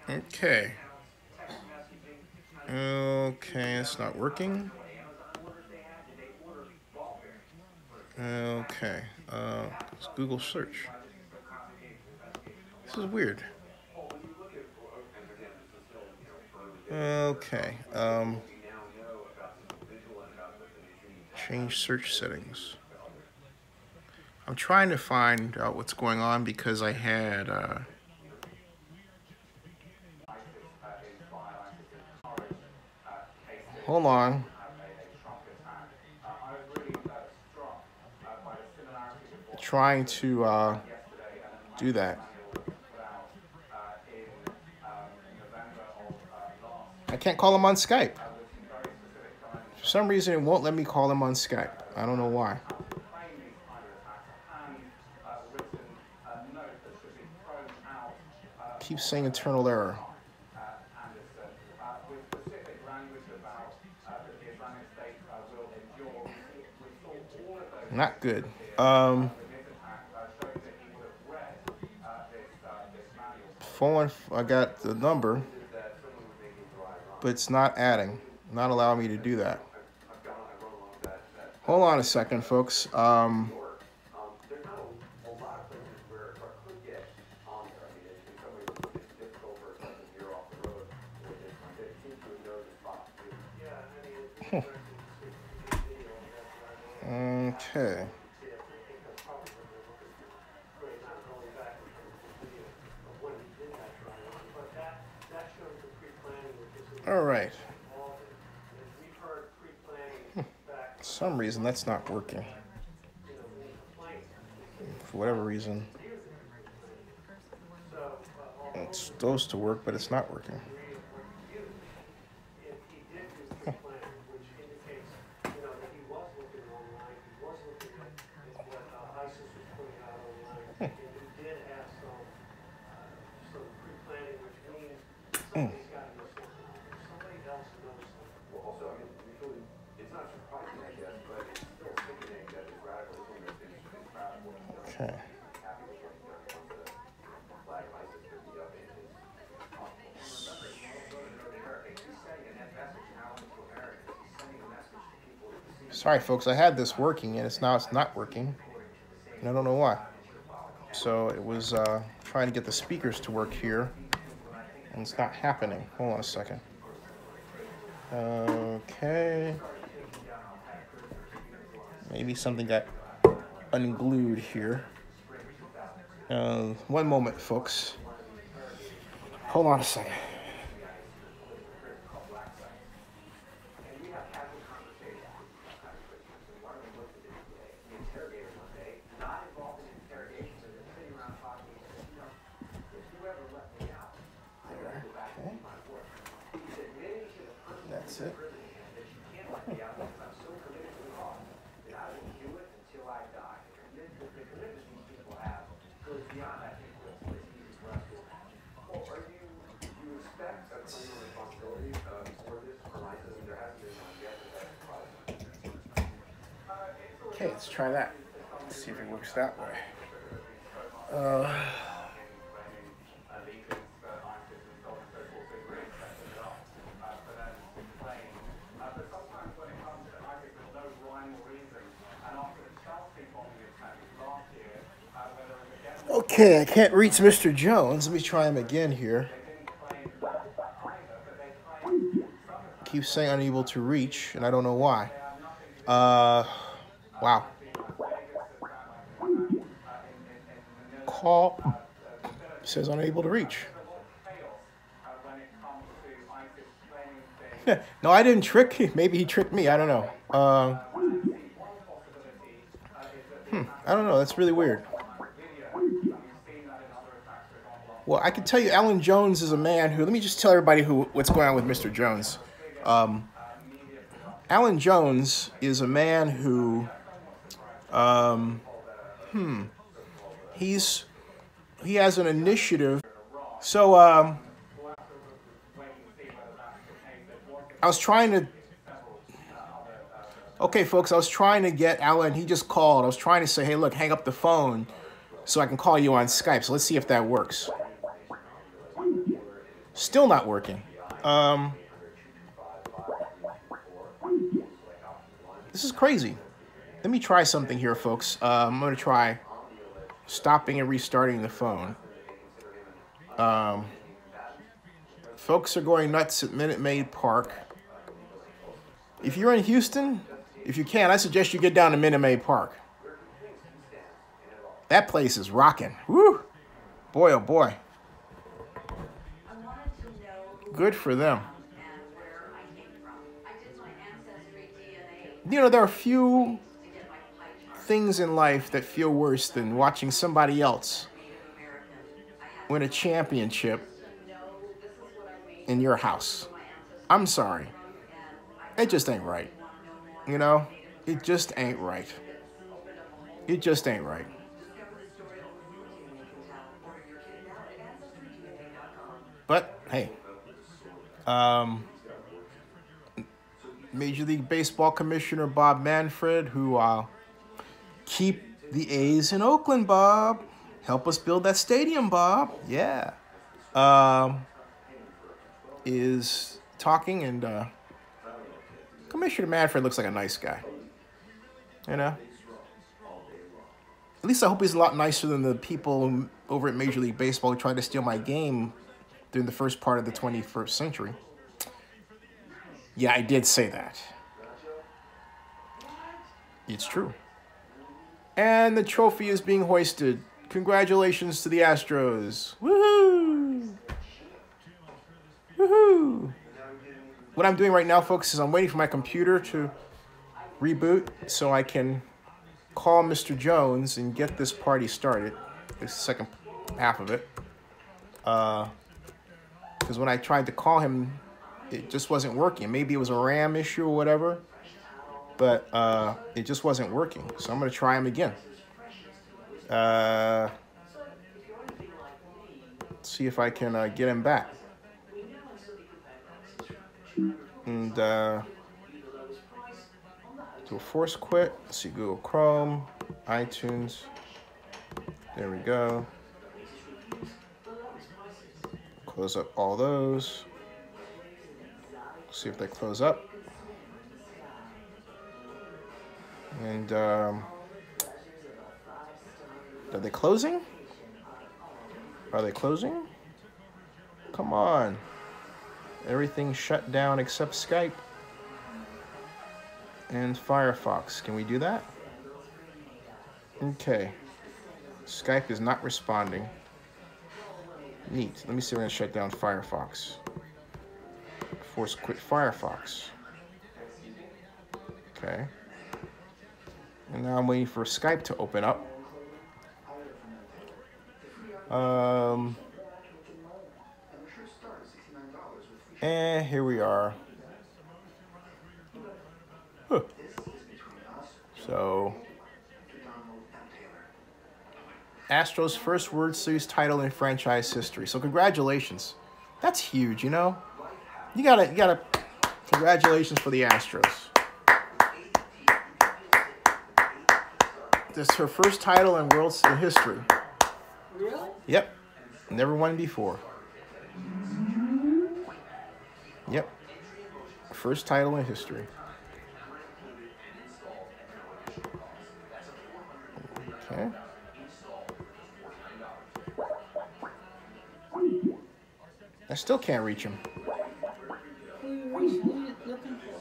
Okay. Okay, it's not working. Okay. Let's Google search. This is weird. Change search settings. I'm trying to find out what's going on because I had hold on. Trying to do that. I can't call him on Skype. For some reason, it won't let me call him on Skype. I don't know why. Keeps saying internal error. Not good. Phone, I got the number, but it's not adding. Not allowing me to do that. Hold on a second, folks. Okay. All right. For some reason, that's not working. For whatever reason. It's supposed to work, but it's not working. Okay. Sorry, folks. I had this working, and it's not working, and I don't know why. So it was trying to get the speakers to work here, and it's not happening. Hold on a second. Okay. Maybe something got unglued here. One moment, folks. Hold on a second. That's it. Okay, let's try that. Let's see if it works that way. Okay, I can't reach Mr. Jones. Let me try him again here. Keeps saying unable to reach, and I don't know why. Wow. Call. Says unable to reach. No, I didn't trick him. Maybe he tricked me. I don't know. I don't know. That's really weird. Well, I can tell you Alan Jones is a man who... Let me just tell everybody what's going on with Mr. Jones. Alan Jones is a man who... He has an initiative. So, I was trying to... Okay, folks, I was trying to get Alan... He just called. I was trying to say, hey, look, hang up the phone so I can call you on Skype. So let's see if that works. Still not working. This is crazy. Let me try something here, folks. I'm going to try stopping and restarting the phone. Folks are going nuts at Minute Maid Park. If you're in Houston, If you can, I suggest you get down to Minute Maid Park. That place is rocking. Woo! Boy, oh boy. Good for them. You know, there are few things in life that feel worse than watching somebody else win a championship in your house. I'm sorry. It just ain't right. You know? It just ain't right. It just ain't right. But, hey. Major League Baseball Commissioner Bob Manfred, who keep the A's in Oakland, Bob. Help us build that stadium, Bob. Yeah. Is talking, and Commissioner Manfred looks like a nice guy. You know? At least I hope he's a lot nicer than the people over at Major League Baseball who tried to steal my game during the first part of the 21st century. Yeah, I did say that. It's true. And the trophy is being hoisted. Congratulations to the Astros. Woohoo! Woohoo! What I'm doing right now, folks, is I'm waiting for my computer to reboot so I can call Mr. Jones and get this party started. This second half of it. Because when I tried to call him, it just wasn't working. Maybe it was a RAM issue or whatever, but it just wasn't working. So I'm going to try him again. See if I can get him back. And do a force quit. Let's see, Google Chrome, iTunes. There we go. Close up all those. See if they close up. And are they closing? Are they closing? Come on. Everything shut down except Skype and Firefox. Can we do that? Okay. Skype is not responding. Neat. Let me see if I can shut down Firefox. Force quit Firefox. Okay. And now I'm waiting for Skype to open up. And here we are. Huh. So, Astros' first World Series title in franchise history. So congratulations. That's huge, you know? You gotta, congratulations for the Astros. This is her first title in World Series history.
Really?
Yep. Never won before. Yep. First title in history. Okay. I still can't reach him.
Who are you looking for?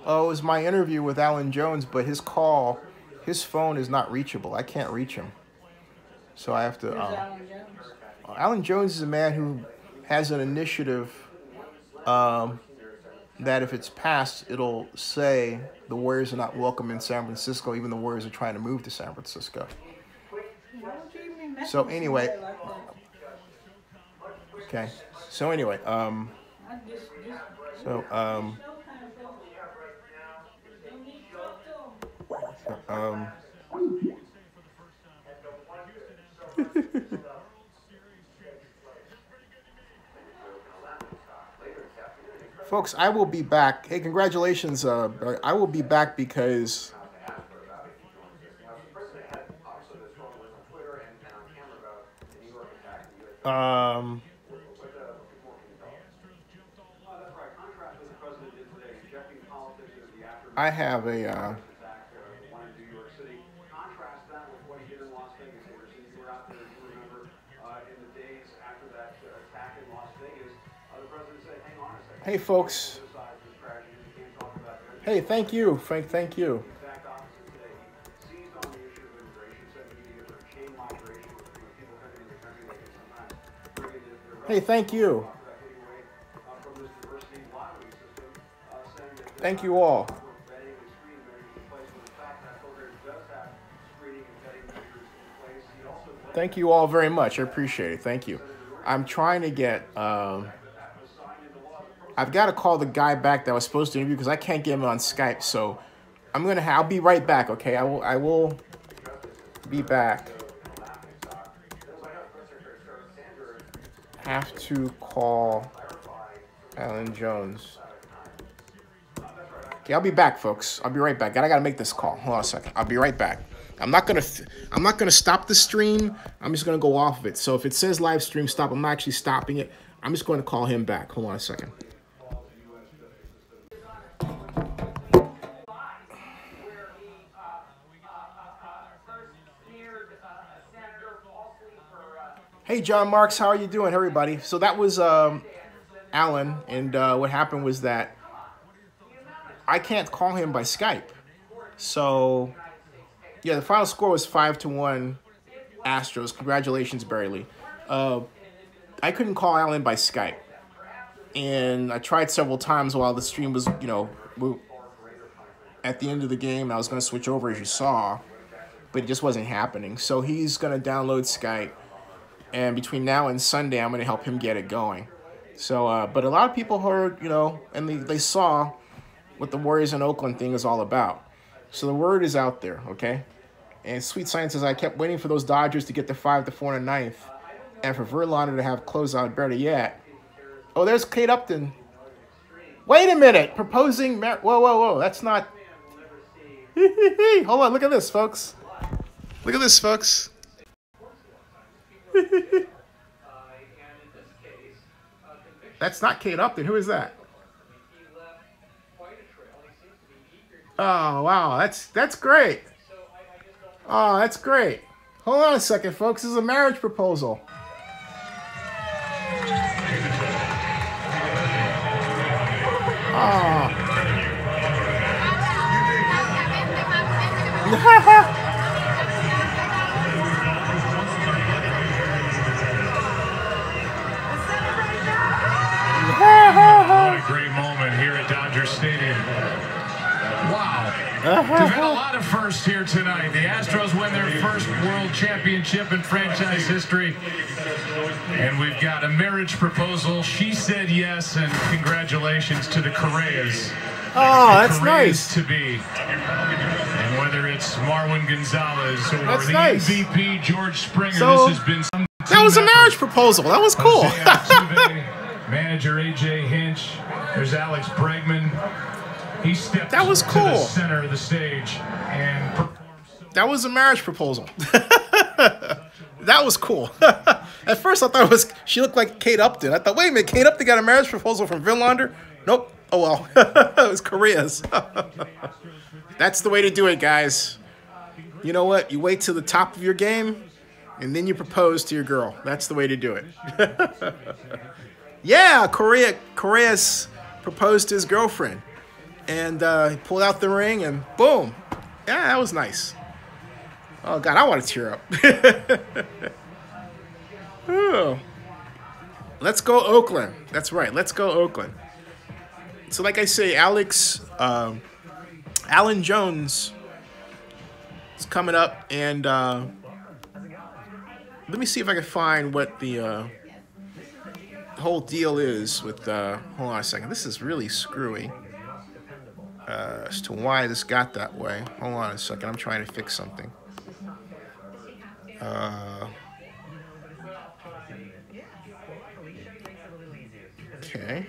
Oh, it was my interview with Alan Jones, but his phone is not reachable. I can't reach him. So I have to...
Who's Alan Jones?
Alan Jones is a man who has an initiative that if it's passed, it'll say the Warriors are not welcome in San Francisco, even the Warriors are trying to move to San Francisco. So anyway... Okay. So anyway, folks, I will be back. Hey, congratulations. I will be back because I have a hey folks, Hey, thank you, Frank. Thank you. Hey, thank you. Thank you all. Thank you all very much. I appreciate it. Thank you. I'm trying to get... I've got to call the guy back that was supposed to interview because I can't get him on Skype. So I'll be right back, okay? I will be back. Have to call Alan Jones. Okay, I'll be back, folks. I'll be right back. I gotta make this call. Hold on a second. I'll be right back. I'm not gonna stop the stream. I'm just gonna go off of it. So if it says live stream stop, I'm not actually stopping it. I'm just going to call him back. Hold on a second. Hey, John Marks, how are you doing, everybody? So that was Alan, and what happened was that I can't call him by Skype. So, yeah, the final score was 5-1 Astros. Congratulations, Barry Lee. I couldn't call Alan by Skype, and I tried several times while the stream was, you know, at the end of the game. I was going to switch over, as you saw, but it just wasn't happening. So he's going to download Skype. And between now and Sunday, I'm going to help him get it going. So, but a lot of people heard, you know, and they saw what the Warriors in Oakland thing is all about. So the word is out there, okay? And Sweet Science says, I kept waiting for those Dodgers to get the 5-4 in the ninth, and for Verlander to have closeout better yet. Oh, there's Kate Upton. Wait a minute. Proposing. Whoa. That's not. Hold on. Look at this, folks. Look at this, folks. That's not Kate Upton. Who is that? Oh, wow. That's great. Oh, that's great. Hold on a second, folks. This is a marriage proposal. Oh.
What a great moment here at Dodger Stadium. Wow. We've had a lot of firsts here tonight. The Astros win their first world championship in franchise history. And we've got a marriage proposal. She said yes, and congratulations to the Correas.
Oh, that's nice.
To be. And whether it's Marwin Gonzalez or
that's
the
nice.
MVP George Springer,
So,
this has been some
that was a marriage proposal. That was cool.
Manager AJ Hinch. There's Alex Bregman. He stepped
that was cool.
to the center of the stage and performed.
That was a marriage proposal. That was cool. At first, I thought she looked like Kate Upton. I thought, wait a minute, Kate Upton got a marriage proposal from Verlander? Nope. Oh well. It was Correa's. That's the way to do it, guys. You know what? You wait till the top of your game, and then you propose to your girl. That's the way to do it. Yeah, Correa's proposed to his girlfriend. And he pulled out the ring, and boom. Yeah, that was nice. Oh, God, I want to tear up. Oh. Let's go Oakland. That's right. Let's go Oakland. So, like I say, Alan Jones is coming up. And let me see if I can find what the whole deal is with... hold on a second. This is really screwy. As to why this got that way. Hold on a second. I'm trying to fix something. Okay.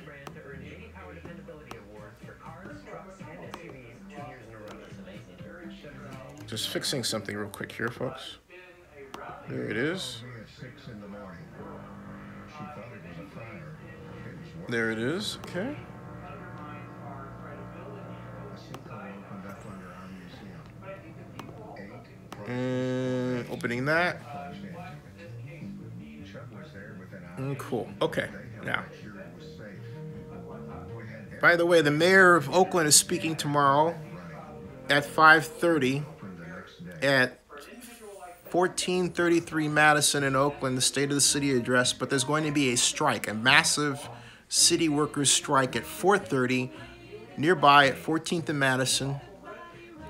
Just fixing something real quick here, folks. There it is. There it is. Okay. Opening that. Cool. Okay. Now. By the way, the mayor of Oakland is speaking tomorrow at 5:30 at 1433 Madison in Oakland, the State of the City address. But there's going to be a strike, a massive city workers strike at 4:30 nearby at 14th and Madison.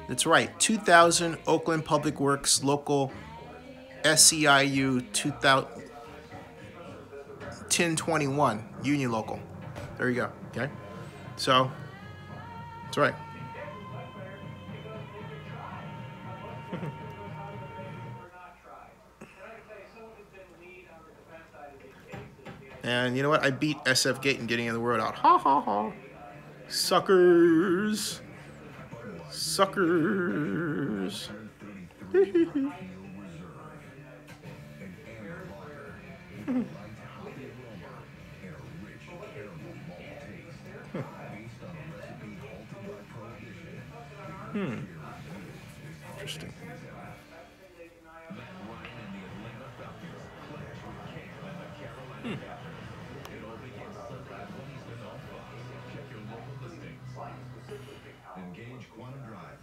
That's right, 2000 Oakland Public Works Local SEIU 1021 Union Local. There you go. Okay, so that's right. And you know what? I beat SF Gate in getting the word out. Ha ha ha. Suckers. Suckers. Interesting.
Engage Quantum Drive.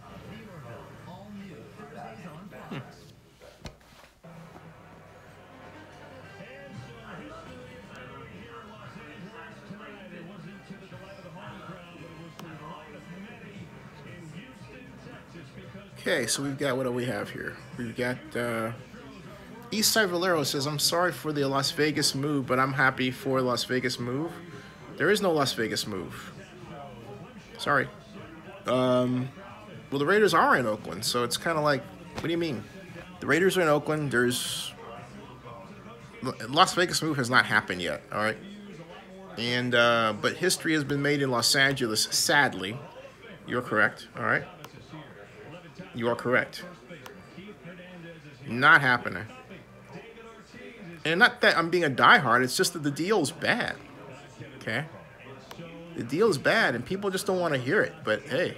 All new Thursdays on Fox.
Okay, so we've got, what do we have here? We've got Eastside Valero says, I'm sorry for the Las Vegas move, but I'm happy for Las Vegas move. There is no Las Vegas move. Sorry. Well, the Raiders are in Oakland, so it's kind of like, what do you mean? The Raiders are in Oakland. Las Vegas move has not happened yet, all right? And, but history has been made in Los Angeles, sadly. You're correct, all right? You are correct. Not happening. And not that I'm being a diehard, it's just that the deal's bad, okay? The deal's bad, and people just don't want to hear it, but hey.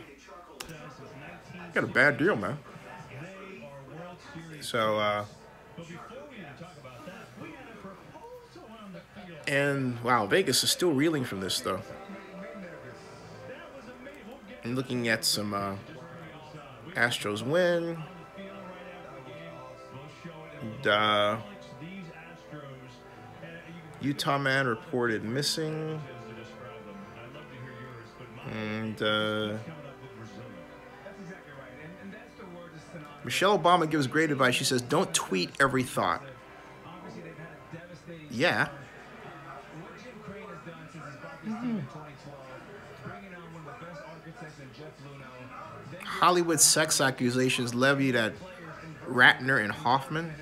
Got a bad deal, man. So, and wow, Vegas is still reeling from this, though. I'm looking at some Astros win. And, Utah man reported missing. And Michelle Obama gives great advice. She says, don't tweet every thought. Yeah. Hollywood sex accusations levied at Ratner and Hoffman.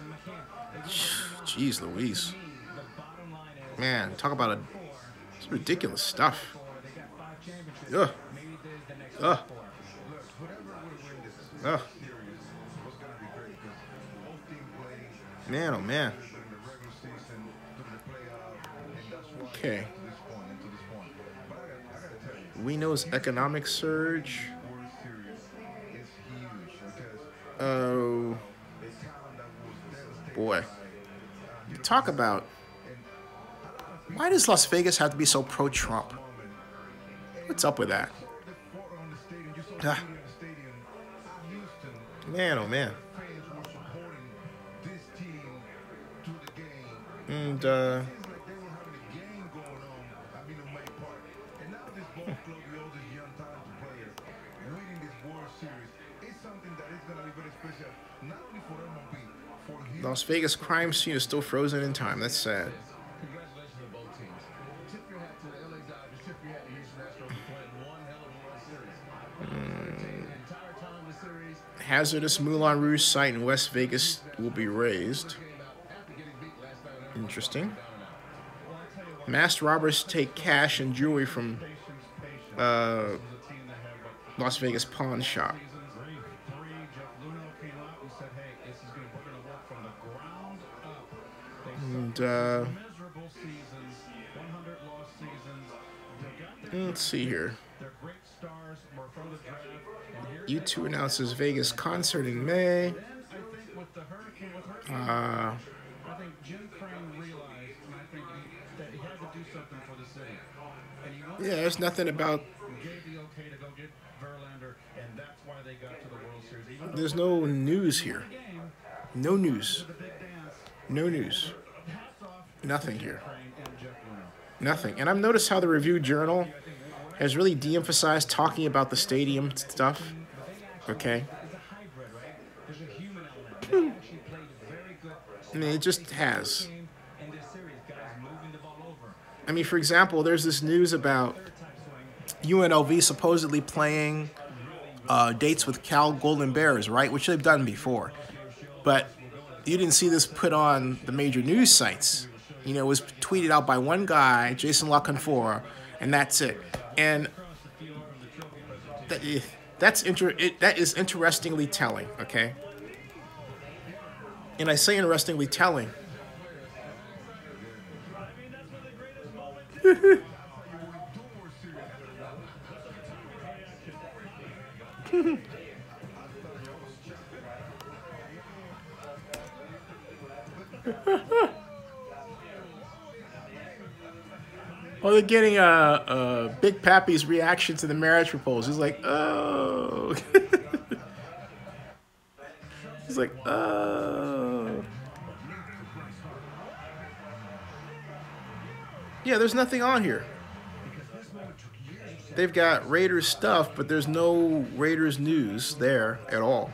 Jeez Louise. Man, talk about it's ridiculous stuff. Ugh. Ugh. Ugh. Man, oh man. Okay. We know's economic surge. Oh. Boy. You talk about, why does Las Vegas have to be so pro-Trump? What's up with that? Ah. Man, oh man. And, Las Vegas crime scene is still frozen in time. That's sad.
Congratulations to both teams. Tip your hat to the LA Dodgers, tip your hat to Houston Astros for playing one hell of a World Series. The entire time the series.
Hazardous Moulin Rouge site in West Vegas will be raised. Interesting. Masked robbers take cash and jewelry from Las Vegas pawn shop. And let's see here. U2 announces Vegas concert in May.
I think Jim Crane realized, and I think that he had to do something for the city.
Yeah, there's nothing about There's no news here. No news. No news. Nothing here. Nothing. And I've noticed how the Review Journal has really de-emphasized talking about the stadium stuff. Okay. I mean, it just has. I mean, for example, there's this news about UNLV supposedly playing dates with Cal Golden Bears, right? Which they've done before. But you didn't see this put on the major news sites. You know, it was tweeted out by one guy, Jason LaConfora, and that's it. And that is interestingly telling, okay? And I say interestingly telling. Oh, they're getting Big Pappy's reaction to the marriage proposal. He's like, oh. He's like, oh. Yeah, there's nothing on here. They've got Raiders stuff, but there's no Raiders news there at all.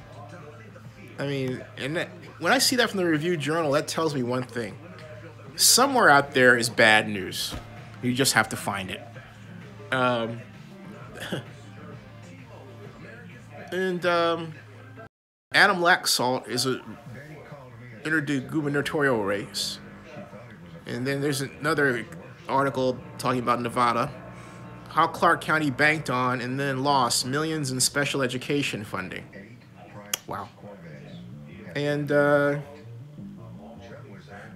I mean, and when I see that from the Review Journal, that tells me one thing. Somewhere out there is bad news. You just have to find it. And Adam Laxalt is entered the gubernatorial race. And then there's another article talking about Nevada. How Clark County banked on and then lost millions in special education funding. Wow. And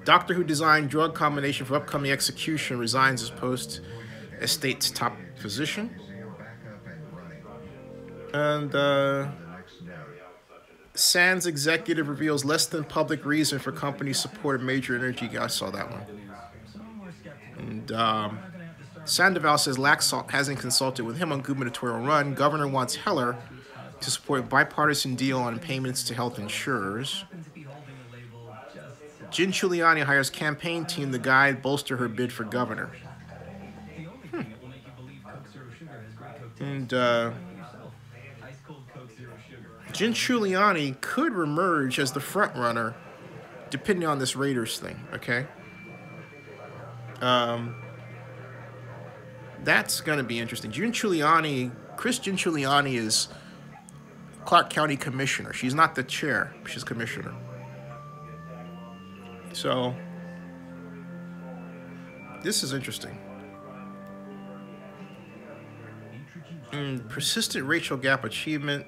doctor who designed drug combination for upcoming execution resigns his post as state's top physician. And Sands executive reveals less than public reason for company support of major energy. I saw that one. And Sandoval says Laxalt hasn't consulted with him on gubernatorial run. Governor wants Heller to support a bipartisan deal on payments to health insurers. Jen Giuliani hires campaign team to guide bolster her bid for governor. And Jen Giuliani could reemerge as the front runner, depending on this Raiders thing. Okay. That's going to be interesting. Jen Giuliani is Clark County Commissioner. She's not the chair. She's Commissioner. So, this is interesting. Persistent racial gap achievement.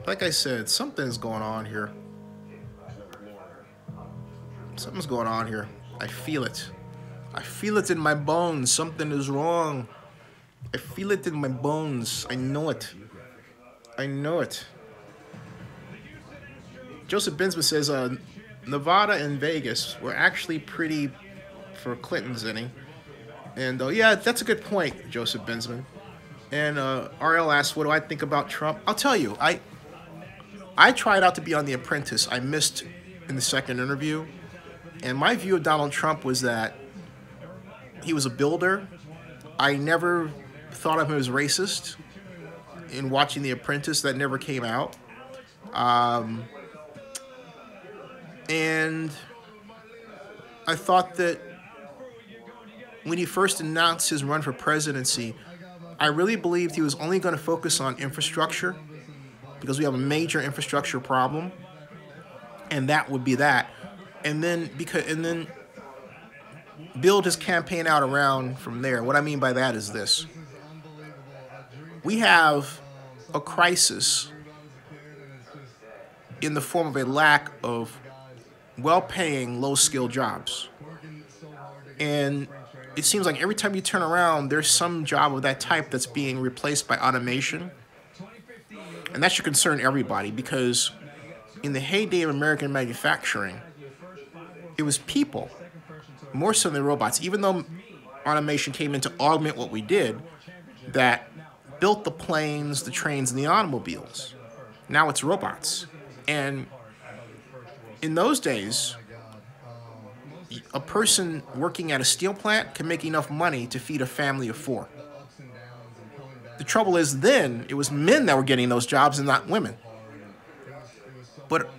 Like I said, something's going on here. Something's going on here. I feel it. I feel it in my bones. Something is wrong. I feel it in my bones. I know it. I know it. Joseph Binsman says Nevada and Vegas were actually pretty for Clinton's inning. And yeah, that's a good point, Joseph Binsman. And RL asks, what do I think about Trump? I'll tell you, I tried out to be on The Apprentice. I missed in the second interview. And my view of Donald Trump was that he was a builder. I never thought of him as racist. In watching The Apprentice, that never came out. And I thought that when he first announced his run for presidency, I really believed he was only going to focus on infrastructure because we have a major infrastructure problem, and that would be that. And then build his campaign out around from there. What I mean by that is this. We have a crisis in the form of a lack of well-paying, low-skilled jobs. And it seems like every time you turn around, there's some job of that type that's being replaced by automation. And that should concern everybody because in the heyday of American manufacturing, it was people, more so than robots. Even though automation came in to augment what we did, that built the planes, the trains, and the automobiles. Now it's robots. And in those days, a person working at a steel plant can make enough money to feed a family of 4. The trouble is then, it was men that were getting those jobs and not women. But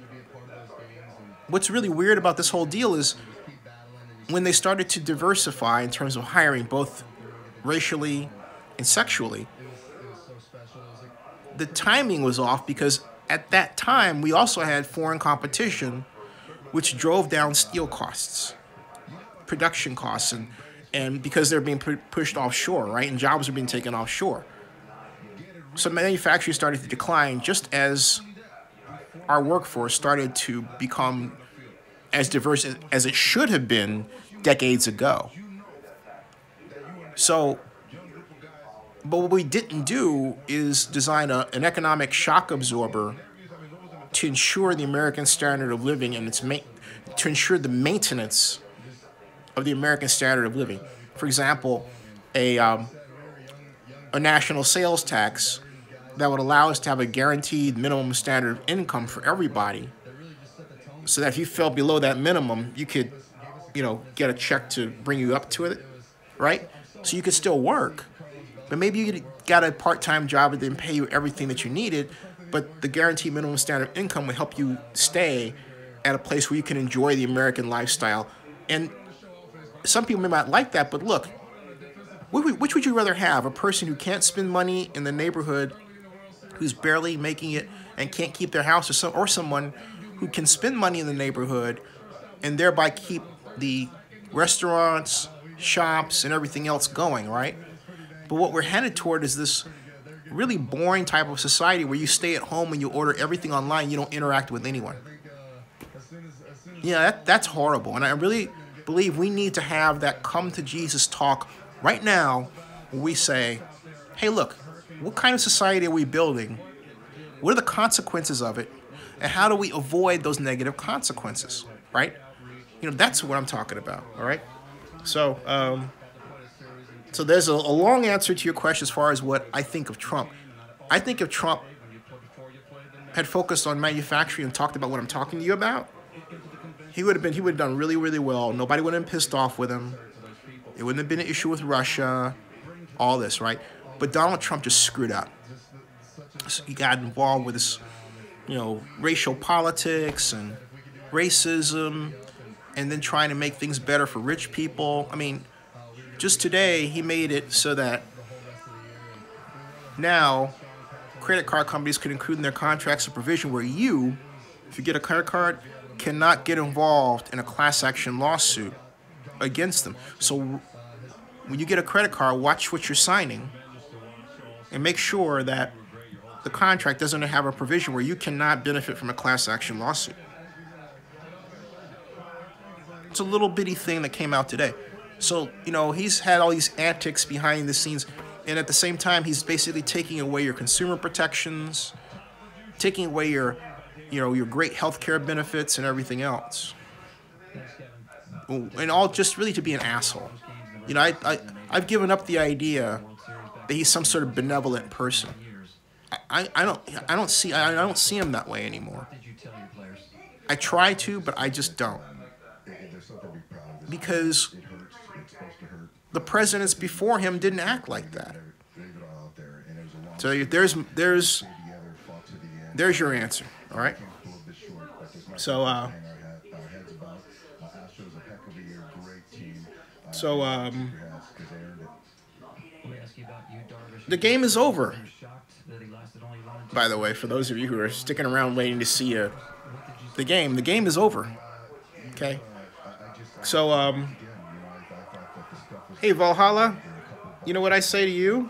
what's really weird about this whole deal is when they started to diversify in terms of hiring, both racially and sexually, the timing was off because at that time, we also had foreign competition, which drove down steel costs, production costs, and because they're being pushed offshore, right? And jobs are being taken offshore. So manufacturing started to decline just as our workforce started to become as diverse as it should have been decades ago. So, but what we didn't do is design an economic shock absorber to ensure the American standard of living and to ensure the maintenance of the American standard of living. For example, a national sales tax that would allow us to have a guaranteed minimum standard of income for everybody, so that if you fell below that minimum, you could, get a check to bring you up to it, right? So you could still work, but maybe you got a part-time job that didn't pay you everything that you needed, but the guaranteed minimum standard of income will help you stay at a place where you can enjoy the American lifestyle. And some people may not like that, but look, which would you rather have? A person who can't spend money in the neighborhood, who's barely making it and can't keep their house, or someone who can spend money in the neighborhood and thereby keep the restaurants, shops, and everything else going, right? But what we're headed toward is this really boring type of society where you stay at home and you order everything online, you don't interact with anyone. Yeah, that's horrible. And I really believe we need to have that come to Jesus talk right now where we say, hey, look, what kind of society are we building? What are the consequences of it? And how do we avoid those negative consequences, right? That's what I'm talking about, all right? So, so there's a long answer to your question as far as what I think of Trump. I think if Trump had focused on manufacturing and talked about what I'm talking to you about, he would have done really, really well. Nobody would have been pissed off with him. It wouldn't have been an issue with Russia, all this, right? But Donald Trump just screwed up. So he got involved with this, racial politics and racism, and then trying to make things better for rich people. I mean, just today, he made it so that now credit card companies could include in their contracts a provision where you, if you get a credit card, cannot get involved in a class action lawsuit against them. So when you get a credit card, watch what you're signing and make sure that the contract doesn't have a provision where you cannot benefit from a class action lawsuit. It's a little bitty thing that came out today. So, he's had all these antics behind the scenes, and at the same time, he's basically taking away your consumer protections, taking away your great healthcare benefits and everything else. And all just really to be an asshole. I've given up the idea that he's some sort of benevolent person. I don't see him that way anymore. I try to, but I just don't. Because the presidents before him didn't act like that. So there's your answer, all right? So the game is over. By the way, for those of you who are sticking around waiting to see the game is over. Okay? So, hey, Valhalla, you know what I say to you?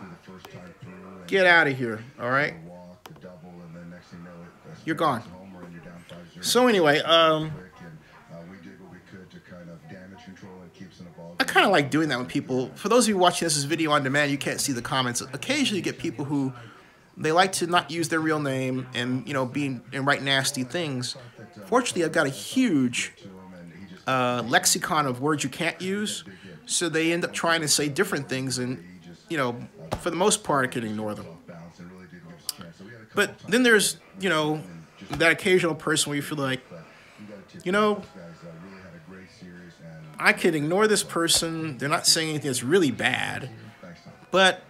Get out of here, all right? You're gone. So anyway, I kind of like doing that with people. For those of you watching this video on demand, you can't see the comments. Occasionally you get people who, they like to not use their real name and, and write nasty things. Fortunately, I've got a huge lexicon of words you can't use, so they end up trying to say different things, and, for the most part, I can ignore them. But then there's, you know, that occasional person where you feel like, you know, I can ignore this person. They're not saying anything that's really bad, but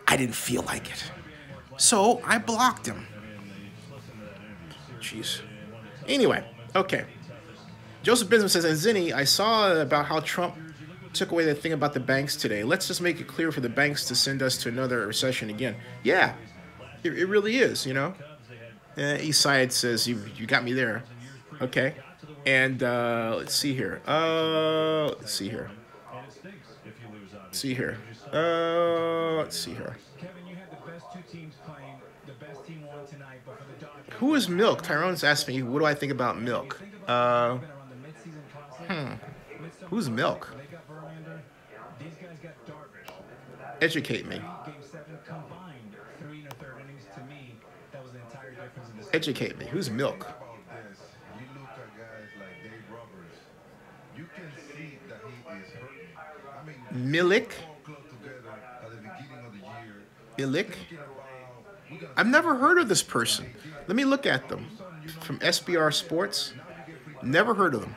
I didn't feel like it. So I blocked him. Jeez. Anyway, okay. Joseph Bisman says, and Zinni, I saw about how Trump took away the thing about the banks today. Let's just make it clear for the banks to send us to another recession again. Yeah, it really is, you know. Eastside says, you got me there. Okay. And let's see here. Let's see here. Let's see here. Let's see here. Who is Milk? Tyrone's asked me, what do I think about Milk? Who's Milk? Educate me. Educate me. Who's Milk? Milik? Milik? I've never heard of this person. Let me look at them. From SBR Sports. Never heard of them.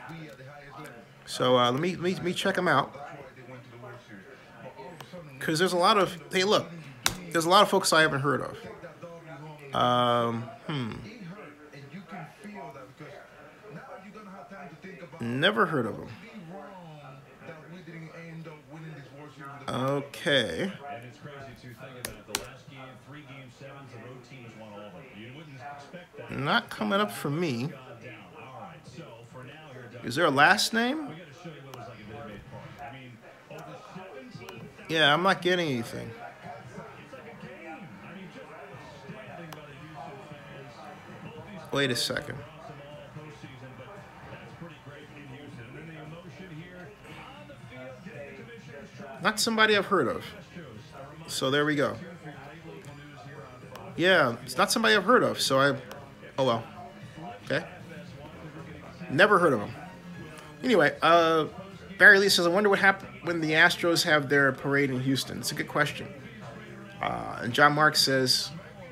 So let me check them out. Because there's a lot of, hey look, there's a lot of folks I haven't heard of. Never heard of them. Okay. Not coming up for me. Is there a last name? Yeah, I'm not getting anything. Wait a second. Not somebody I've heard of. So there we go. Yeah, it's not somebody I've heard of. So oh well. Okay. Never heard of him. Anyway, Barry Lee says, I wonder what happened when the Astros have their parade in Houston. It's a good question. And John Mark says,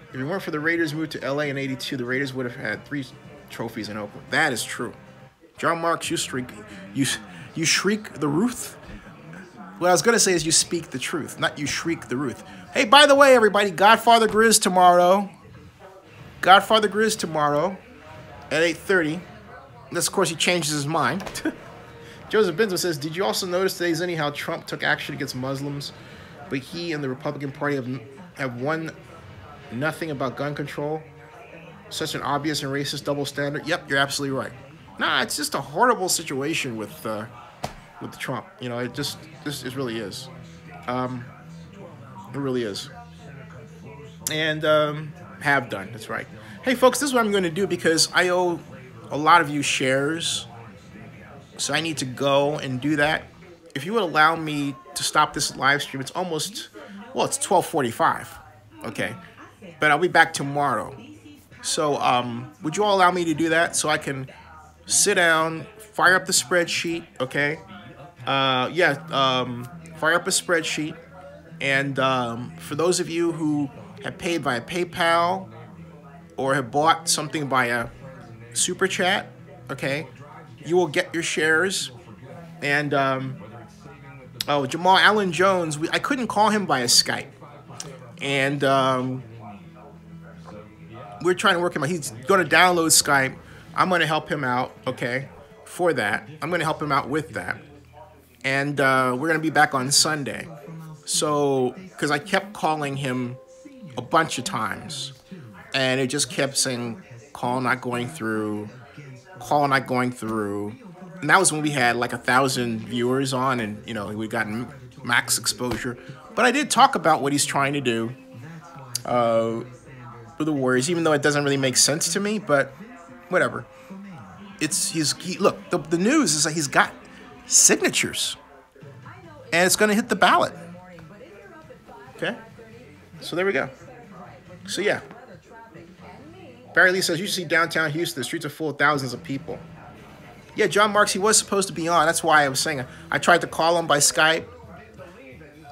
if it weren't for the Raiders' move to LA in '82, the Raiders would have had 3 trophies in Oakland. That is true. John Marks, you shriek the roof. What I was going to say is you speak the truth, not you shriek the roof. Hey, by the way, everybody, Godfather Grizz tomorrow. Godfather Grizz tomorrow at 8:30. Unless, of course, he changes his mind. Joseph Benzo says, did you also notice today, Zinni, how Trump took action against Muslims, but he and the Republican Party have won nothing about gun control? Such an obvious and racist double standard. Yep, you're absolutely right. Nah, it's just a horrible situation with Trump. You know, it really is. It really is. And have done. That's right. Hey, folks, this is what I'm going to do because I owe a lot of you shares. So I need to go and do that. If you would allow me to stop this live stream, it's almost, well, it's 12:45. Okay. But I'll be back tomorrow. So would you all allow me to do that so I can sit down, fire up the spreadsheet, okay? Fire up a spreadsheet. And for those of you who have paid via PayPal or have bought something via Super Chat, okay, you will get your shares. And, Jamal Allen Jones, I couldn't call him via Skype. And we're trying to work him out. He's going to download Skype. I'm going to help him out, okay, for that. I'm going to help him out with that. And we're going to be back on Sunday. So, because I kept calling him a bunch of times. And it just kept saying, call not going through, call not going through. And that was when we had like 1,000 viewers on and, you know, we got max exposure. But I did talk about what he's trying to do for the Warriors, even though it doesn't really make sense to me, but whatever. Look, the news is that he's got signatures and it's going to hit the ballot. Okay? So there we go. So yeah. Barry Lee says, you see downtown Houston, the streets are full of thousands of people. Yeah, John Marks, he was supposed to be on. That's why I was saying I tried to call him by Skype.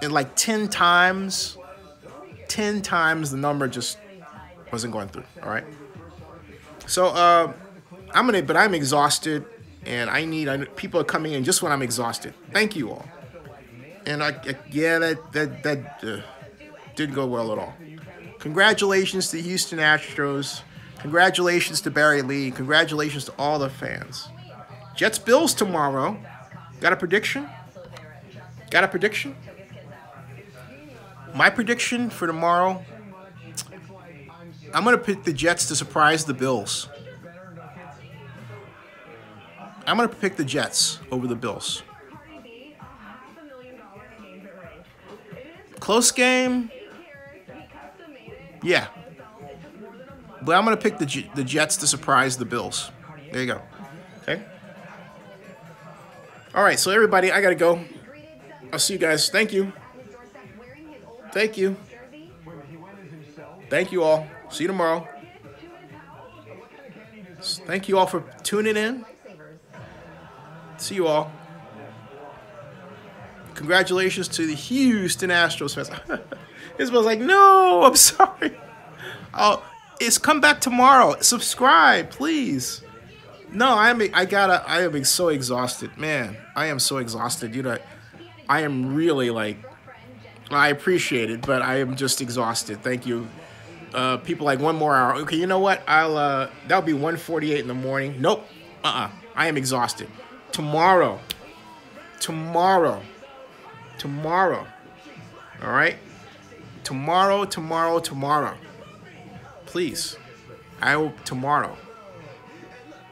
And like 10 times the number just Wasn't going through. All right. So I'm exhausted, and I need people are coming in just when I'm exhausted. Thank you all. And yeah, that didn't go well at all. Congratulations to Houston Astros. Congratulations to Barry Lee. Congratulations to all the fans. Jets Bills tomorrow. Got a prediction? Got a prediction? My prediction for tomorrow, I'm going to pick the Jets to surprise the Bills. I'm going to pick the Jets over the Bills. Close game? Yeah. But I'm going to pick the Jets to surprise the Bills. There you go. Okay? All right, so everybody, I got to go. I'll see you guys. Thank you. Thank you. Thank you all. See you tomorrow. Thank you all for tuning in. See you all. Congratulations to the Houston Astros fans. Isabel's like, no, I'm sorry. Oh, it's come back tomorrow. Subscribe, please. No, I am so exhausted, man. I am so exhausted. You know, I am really like, I appreciate it, but I am just exhausted. Thank you. People like 1 more hour. Okay, you know what? That'll be 1:48 in the morning. Nope. I am exhausted. Tomorrow. All right? Tomorrow. Please. I hope tomorrow.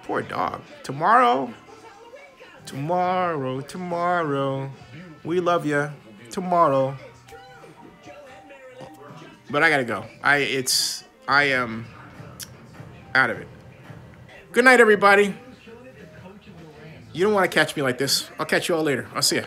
Poor dog. Tomorrow. We love you. Tomorrow. But I gotta go. I am out of it. Good night, everybody. You don't want to catch me like this. I'll catch you all later. I'll see ya.